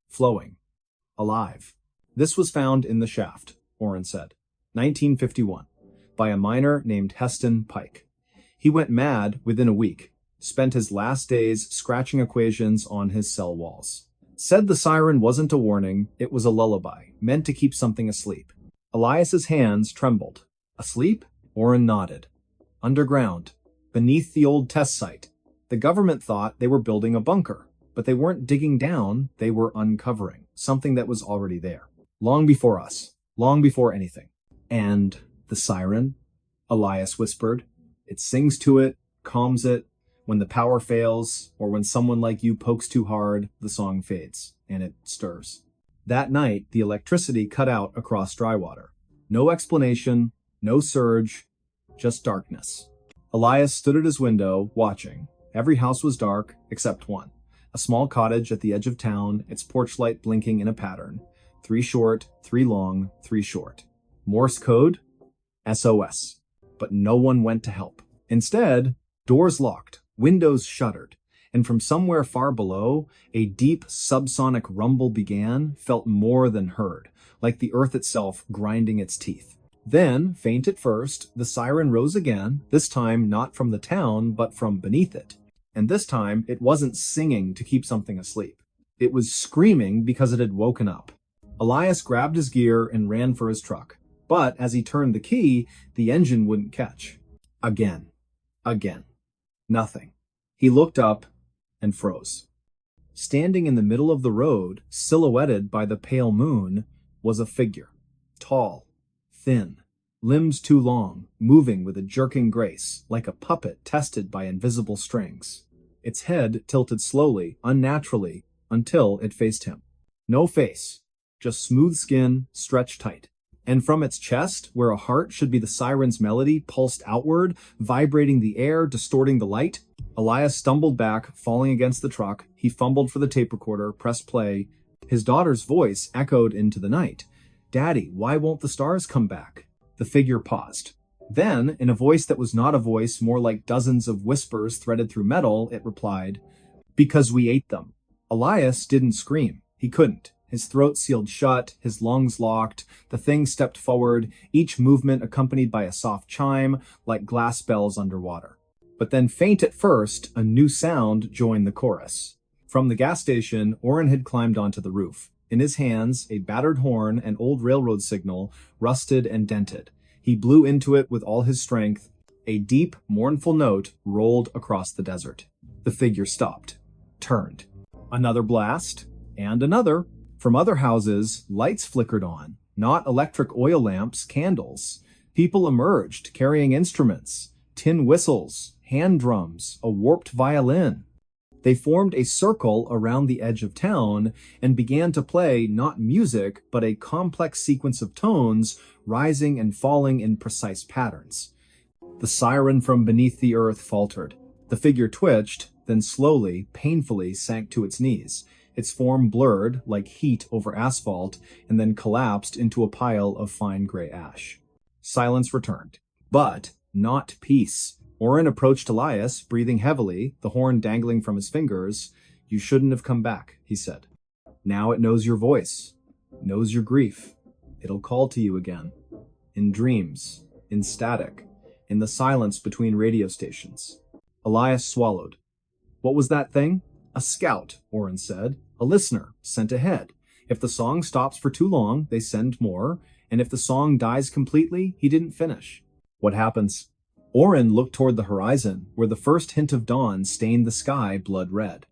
flowing, alive. This was found in the shaft, Orrin said. 1951, by a miner named Heston Pike. He went mad within a week, spent his last days scratching equations on his cell walls. Said the siren wasn't a warning, it was a lullaby, meant to keep something asleep. Elias's hands trembled. Asleep? Orrin nodded. Underground, beneath the old test site. The government thought they were building a bunker, but they weren't digging down, they were uncovering something that was already there. Long before us, long before anything. And the siren? Elias whispered. It sings to it, calms it. When the power fails, or when someone like you pokes too hard, the song fades, and it stirs. That night, the electricity cut out across Drywater. No explanation, no surge, just darkness. Elias stood at his window, watching. Every house was dark, except one. A small cottage at the edge of town, its porch light blinking in a pattern. 3 short, 3 long, 3 short. Morse code? SOS. But no one went to help. Instead, doors locked, windows shuttered, and from somewhere far below, a deep subsonic rumble began, felt more than heard, like the earth itself grinding its teeth. Then, faint at first, the siren rose again, this time not from the town, but from beneath it. And this time, it wasn't singing to keep something asleep. It was screaming because it had woken up. Elias grabbed his gear and ran for his truck. But as he turned the key, the engine wouldn't catch. Again. Nothing. He looked up and froze. Standing in the middle of the road, silhouetted by the pale moon, was a figure. Tall, thin, limbs too long, moving with a jerking grace, like a puppet tested by invisible strings. Its head tilted slowly, unnaturally, until it faced him. No face, just smooth skin stretched tight. And from its chest, where a heart should be the siren's melody, pulsed outward, vibrating the air, distorting the light. Elias stumbled back, falling against the truck. He fumbled for the tape recorder, pressed play. His daughter's voice echoed into the night. "Daddy, why won't the stars come back?" The figure paused. Then, in a voice that was not a voice, more like dozens of whispers threaded through metal, it replied, "Because we ate them." Elias didn't scream. He couldn't. His throat sealed shut, his lungs locked. The thing stepped forward, each movement accompanied by a soft chime, like glass bells underwater. But then, faint at first, a new sound joined the chorus. From the gas station, Orrin had climbed onto the roof. In his hands, a battered horn, an old railroad signal, rusted and dented. He blew into it with all his strength. A deep, mournful note rolled across the desert. The figure stopped, turned. Another blast, and another. From other houses, lights flickered on, not electric oil lamps, candles. People emerged, carrying instruments, tin whistles, hand drums, a warped violin. They formed a circle around the edge of town and began to play not music, but a complex sequence of tones, rising and falling in precise patterns. The siren from beneath the earth faltered. The figure twitched, then slowly, painfully sank to its knees. Its form blurred, like heat over asphalt, and then collapsed into a pile of fine gray ash. Silence returned. But not peace. Orrin approached Elias, breathing heavily, the horn dangling from his fingers. "You shouldn't have come back," he said. "Now it knows your voice, knows your grief. It'll call to you again. In dreams, in static, in the silence between radio stations." Elias swallowed. "What was that thing?" "A scout," Orrin said. "A listener, sent ahead. If the song stops for too long, they send more, and if the song dies completely, he didn't finish." "What happens?" Orrin looked toward the horizon, where the first hint of dawn stained the sky blood red.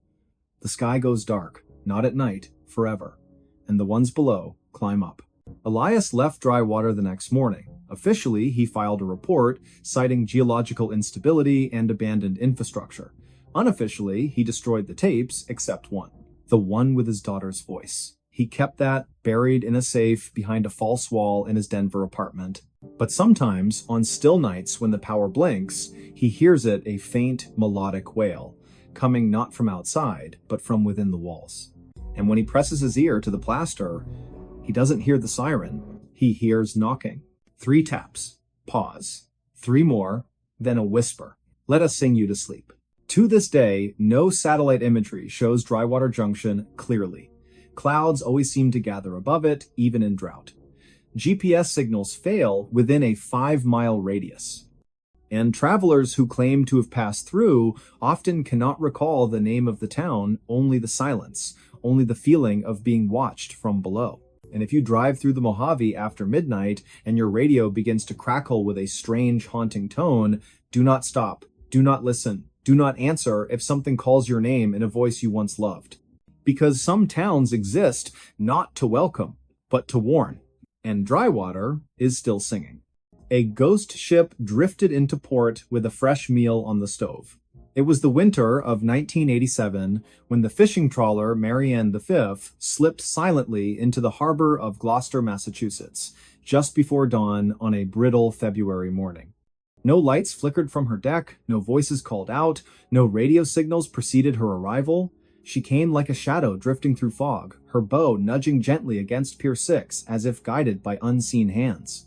"The sky goes dark, not at night, forever, and the ones below climb up." Elias left Drywater the next morning. Officially, he filed a report citing geological instability and abandoned infrastructure. Unofficially, he destroyed the tapes, except one. The one with his daughter's voice. He kept that buried in a safe behind a false wall in his Denver apartment. But sometimes, on still nights when the power blinks, he hears it a faint, melodic wail, coming not from outside, but from within the walls. And when he presses his ear to the plaster, he doesn't hear the siren. He hears knocking. 3 taps. Pause. 3 more. Then a whisper. "Let us sing you to sleep." To this day, no satellite imagery shows Drywater Junction clearly. Clouds always seem to gather above it, even in drought. GPS signals fail within a 5-mile radius. And travelers who claim to have passed through often cannot recall the name of the town, only the silence, only the feeling of being watched from below. And if you drive through the Mojave after midnight and your radio begins to crackle with a strange, haunting tone, do not stop, do not listen, do not answer if something calls your name in a voice you once loved. Because some towns exist not to welcome, but to warn. And Drywater is still singing. A ghost ship drifted into port with a fresh meal on the stove. It was the winter of 1987 when the fishing trawler Marianne V slipped silently into the harbor of Gloucester, Massachusetts, just before dawn on a brittle February morning. No lights flickered from her deck, no voices called out, no radio signals preceded her arrival. She came like a shadow drifting through fog, her bow nudging gently against Pier 6 as if guided by unseen hands.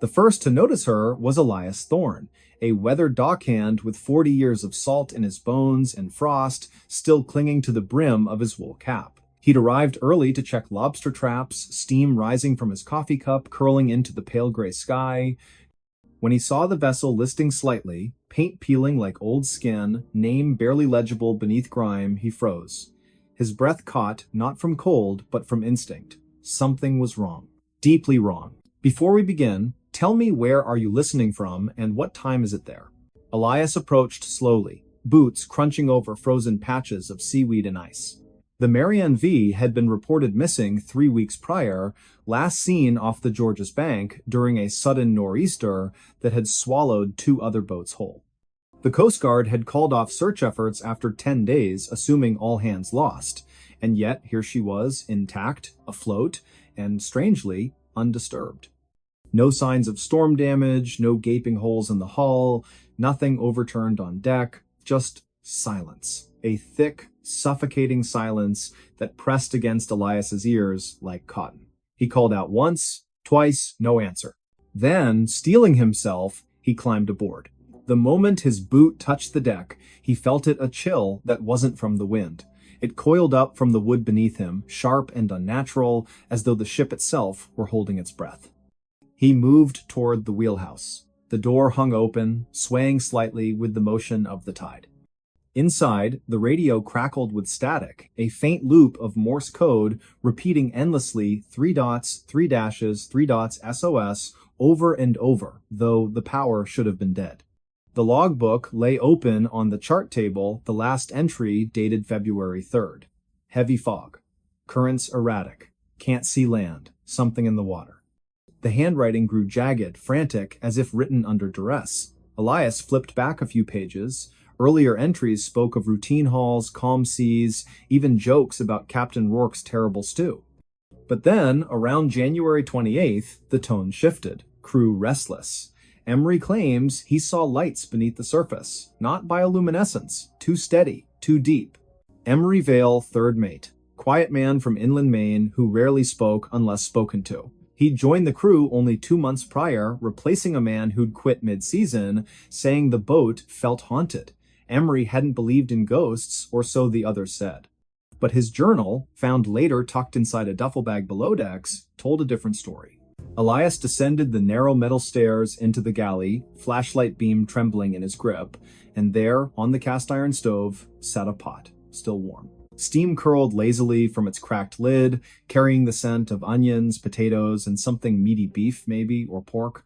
The first to notice her was Elias Thorne, a weathered dockhand with 40 years of salt in his bones and frost still clinging to the brim of his wool cap. He'd arrived early to check lobster traps, steam rising from his coffee cup curling into the pale gray sky. When he saw the vessel listing slightly, paint peeling like old skin, name barely legible beneath grime, he froze. His breath caught, not from cold, but from instinct. Something was wrong. Deeply wrong. Before we begin, tell me where are you listening from and what time is it there? Elias approached slowly, boots crunching over frozen patches of seaweed and ice. The Marianne V had been reported missing 3 weeks prior, last seen off the Georges Bank during a sudden nor'easter that had swallowed 2 other boats whole. The Coast Guard had called off search efforts after 10 days, assuming all hands lost, and yet here she was, intact, afloat, and strangely, undisturbed. No signs of storm damage, no gaping holes in the hull, nothing overturned on deck, just silence. A thick, suffocating silence that pressed against Elias's ears like cotton. He called out once, twice, no answer. Then, steeling himself, he climbed aboard. The moment his boot touched the deck, he felt it a chill that wasn't from the wind. It coiled up from the wood beneath him, sharp and unnatural, as though the ship itself were holding its breath. He moved toward the wheelhouse. The door hung open, swaying slightly with the motion of the tide. Inside, the radio crackled with static, a faint loop of Morse code repeating endlessly 3 dots, 3 dashes, 3 dots, SOS, over and over, though the power should have been dead. The logbook lay open on the chart table, the last entry dated February 3rd. Heavy fog. Currents erratic. Can't see land. Something in the water. The handwriting grew jagged, frantic, as if written under duress. Elias flipped back a few pages. Earlier entries spoke of routine hauls, calm seas, even jokes about Captain Rourke's terrible stew. But then, around January 28th, the tone shifted. Crew restless. Emery claims he saw lights beneath the surface, not bioluminescence, too steady, too deep. Emery Vale, third mate, quiet man from inland Maine who rarely spoke unless spoken to. He'd joined the crew only 2 months prior, replacing a man who'd quit mid-season, saying the boat felt haunted. Emery hadn't believed in ghosts, or so the others said. But his journal, found later tucked inside a duffel bag below decks, told a different story. Elias descended the narrow metal stairs into the galley, flashlight beam trembling in his grip, and there, on the cast iron stove, sat a pot, still warm. Steam curled lazily from its cracked lid, carrying the scent of onions, potatoes, and something meaty beef, maybe, or pork.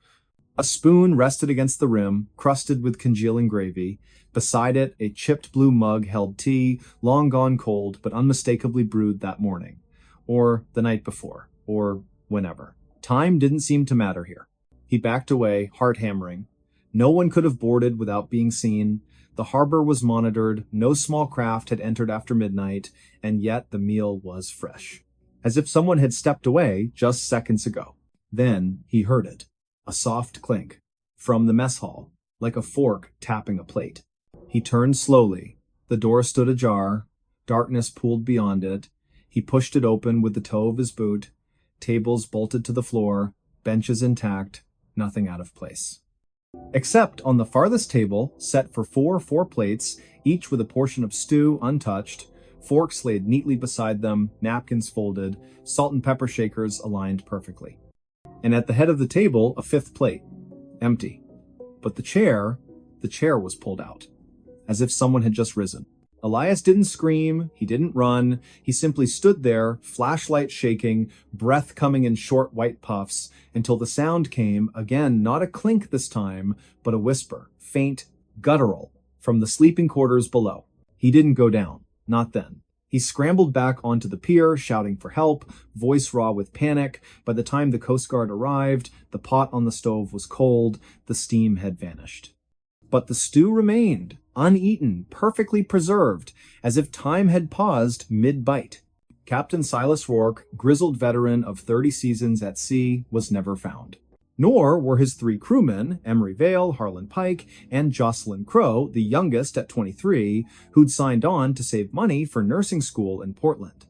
A spoon rested against the rim, crusted with congealing gravy. Beside it, a chipped blue mug held tea, long gone cold, but unmistakably brewed that morning. Or the night before. Or whenever. Time didn't seem to matter here. He backed away, heart hammering. No one could have boarded without being seen. The harbor was monitored, no small craft had entered after midnight, and yet the meal was fresh. As if someone had stepped away just seconds ago. Then he heard it. A soft clink. From the mess hall, like a fork tapping a plate. He turned slowly. The door stood ajar. Darkness pooled beyond it. He pushed it open with the toe of his boot. Tables bolted to the floor. Benches intact. Nothing out of place. Except on the farthest table, set for four plates, each with a portion of stew untouched, Forks laid neatly beside them, napkins folded, salt and pepper shakers aligned perfectly. And at the head of the table, a fifth plate. Empty. But the chair was pulled out, as if someone had just risen. Elias didn't scream, he didn't run, he simply stood there, flashlight shaking, breath coming in short white puffs, until the sound came, again not a clink this time, but a whisper, faint, guttural, from the sleeping quarters below. He didn't go down, not then. He scrambled back onto the pier, shouting for help, voice raw with panic. By the time the Coast Guard arrived, the pot on the stove was cold, the steam had vanished. But the stew remained, uneaten, perfectly preserved, as if time had paused mid-bite. Captain Silas Rourke, grizzled veteran of 30 seasons at sea, was never found. Nor were his 3 crewmen, Emery Vale, Harlan Pike, and Jocelyn Crow, the youngest at 23, who'd signed on to save money for nursing school in Portland.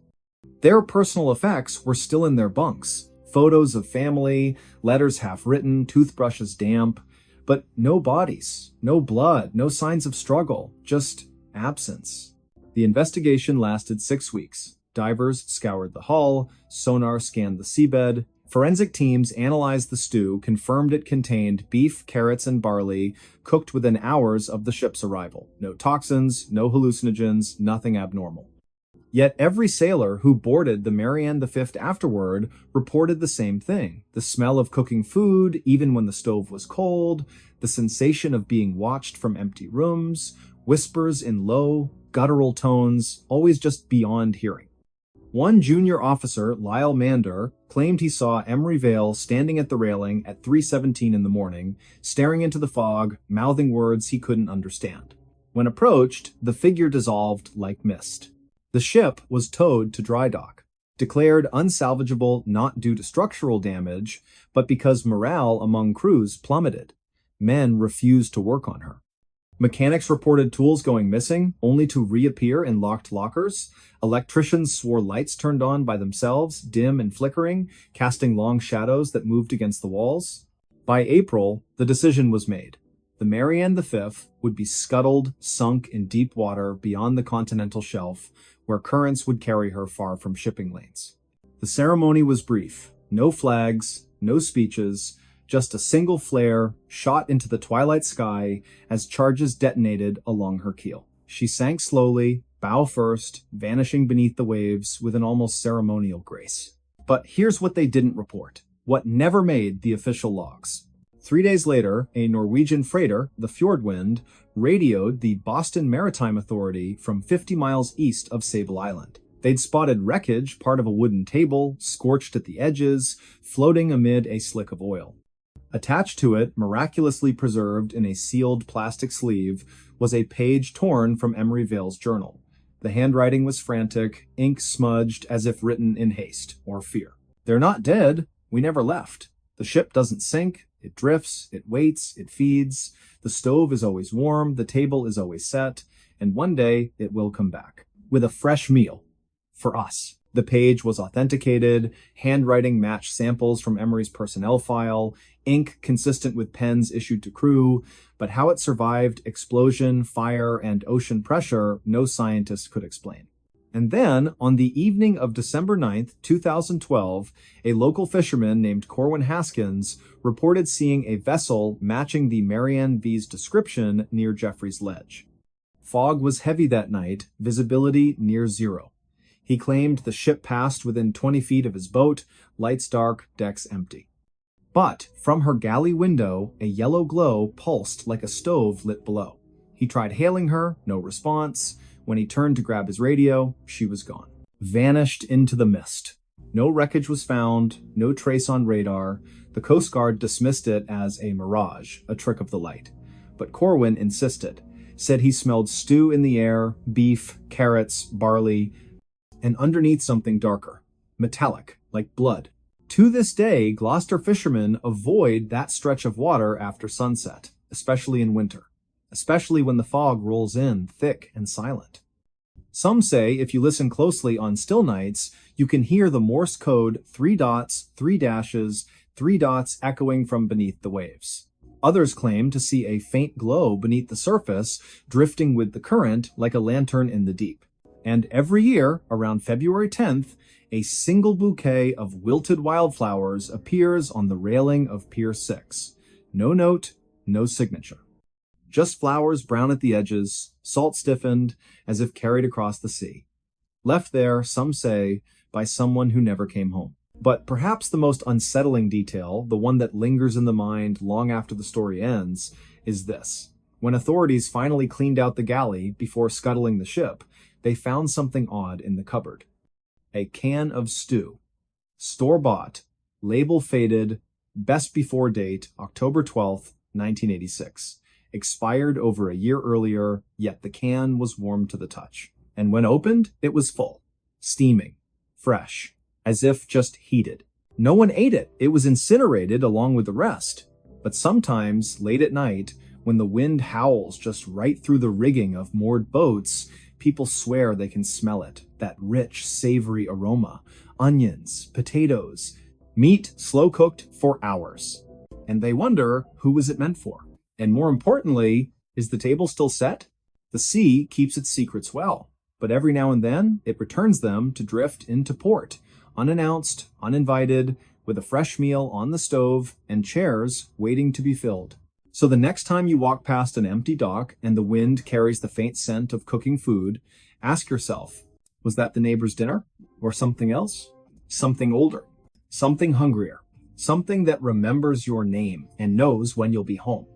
Their personal effects were still in their bunks. Photos of family, letters half-written, toothbrushes damp. But no bodies, no blood, no signs of struggle, just absence. The investigation lasted 6 weeks. Divers scoured the hull, sonar scanned the seabed, forensic teams analyzed the stew, confirmed it contained beef, carrots, and barley, cooked within hours of the ship's arrival. No toxins, no hallucinogens, nothing abnormal. Yet every sailor who boarded the Marianne V afterward reported the same thing. The smell of cooking food, even when the stove was cold, the sensation of being watched from empty rooms, whispers in low, guttural tones, always just beyond hearing. One junior officer, Lyle Mander, claimed he saw Emery Vale standing at the railing at 3:17 in the morning, staring into the fog, mouthing words he couldn't understand. When approached, the figure dissolved like mist. The ship was towed to dry dock, declared unsalvageable not due to structural damage, but because morale among crews plummeted. Men refused to work on her. Mechanics reported tools going missing, only to reappear in locked lockers. Electricians swore lights turned on by themselves, dim and flickering, casting long shadows that moved against the walls. By April, the decision was made. The Marianne V would be scuttled, sunk in deep water beyond the continental shelf, where currents would carry her far from shipping lanes. The ceremony was brief. No flags, no speeches, just a single flare shot into the twilight sky as charges detonated along her keel. She sank slowly, bow first, vanishing beneath the waves with an almost ceremonial grace. But here's what they didn't report, what never made the official logs. 3 days later, a Norwegian freighter, the Fjordwind, radioed the Boston Maritime Authority from 50 miles east of Sable Island. They'd spotted wreckage, part of a wooden table, scorched at the edges, floating amid a slick of oil. Attached to it, miraculously preserved in a sealed plastic sleeve, was a page torn from Emery Vale's journal. The handwriting was frantic, ink smudged as if written in haste or fear. "They're not dead. We never left. The ship doesn't sink. It drifts, it waits, it feeds. The stove is always warm, the table is always set, and one day it will come back. With a fresh meal. For us." The page was authenticated, handwriting matched samples from Emery's personnel file, ink consistent with pens issued to crew, but how it survived explosion, fire, and ocean pressure, no scientist could explain. And then, on the evening of December 9th, 2012, a local fisherman named Corwin Haskins reported seeing a vessel matching the Marianne V's description near Jeffrey's Ledge. Fog was heavy that night, visibility near zero. He claimed the ship passed within 20 feet of his boat, lights dark, decks empty. But from her galley window, a yellow glow pulsed like a stove lit below. He tried hailing her, no response. When he turned to grab his radio, she was gone. Vanished into the mist. No wreckage was found, no trace on radar. The Coast Guard dismissed it as a mirage, a trick of the light. But Corwin insisted, said he smelled stew in the air, beef, carrots, barley, and underneath something darker, metallic, like blood. To this day, Gloucester fishermen avoid that stretch of water after sunset, especially in winter, especially when the fog rolls in thick and silent. Some say if you listen closely on still nights, you can hear the Morse code 3 dots, 3 dashes, 3 dots echoing from beneath the waves. Others claim to see a faint glow beneath the surface, drifting with the current like a lantern in the deep. And every year, around February 10th, a single bouquet of wilted wildflowers appears on the railing of Pier 6. No note, no signature. Just flowers brown at the edges, salt stiffened, as if carried across the sea. Left there, some say, by someone who never came home. But perhaps the most unsettling detail, the one that lingers in the mind long after the story ends, is this. When authorities finally cleaned out the galley before scuttling the ship, they found something odd in the cupboard. A can of stew. Store-bought, label faded, best before date, October 12th, 1986. Expired over a year earlier, yet the can was warm to the touch. And when opened, it was full. Steaming. Fresh. As if just heated. No one ate it. It was incinerated along with the rest. But sometimes, late at night, when the wind howls just right through the rigging of moored boats, people swear they can smell it. That rich, savory aroma. Onions, potatoes, meat slow-cooked for hours. And they wonder, who was it meant for? And more importantly, is the table still set? The sea keeps its secrets well, but every now and then, it returns them to drift into port, unannounced, uninvited, with a fresh meal on the stove and chairs waiting to be filled. So the next time you walk past an empty dock and the wind carries the faint scent of cooking food, ask yourself, was that the neighbor's dinner? Or something else? Something older? Something hungrier? Something that remembers your name and knows when you'll be home?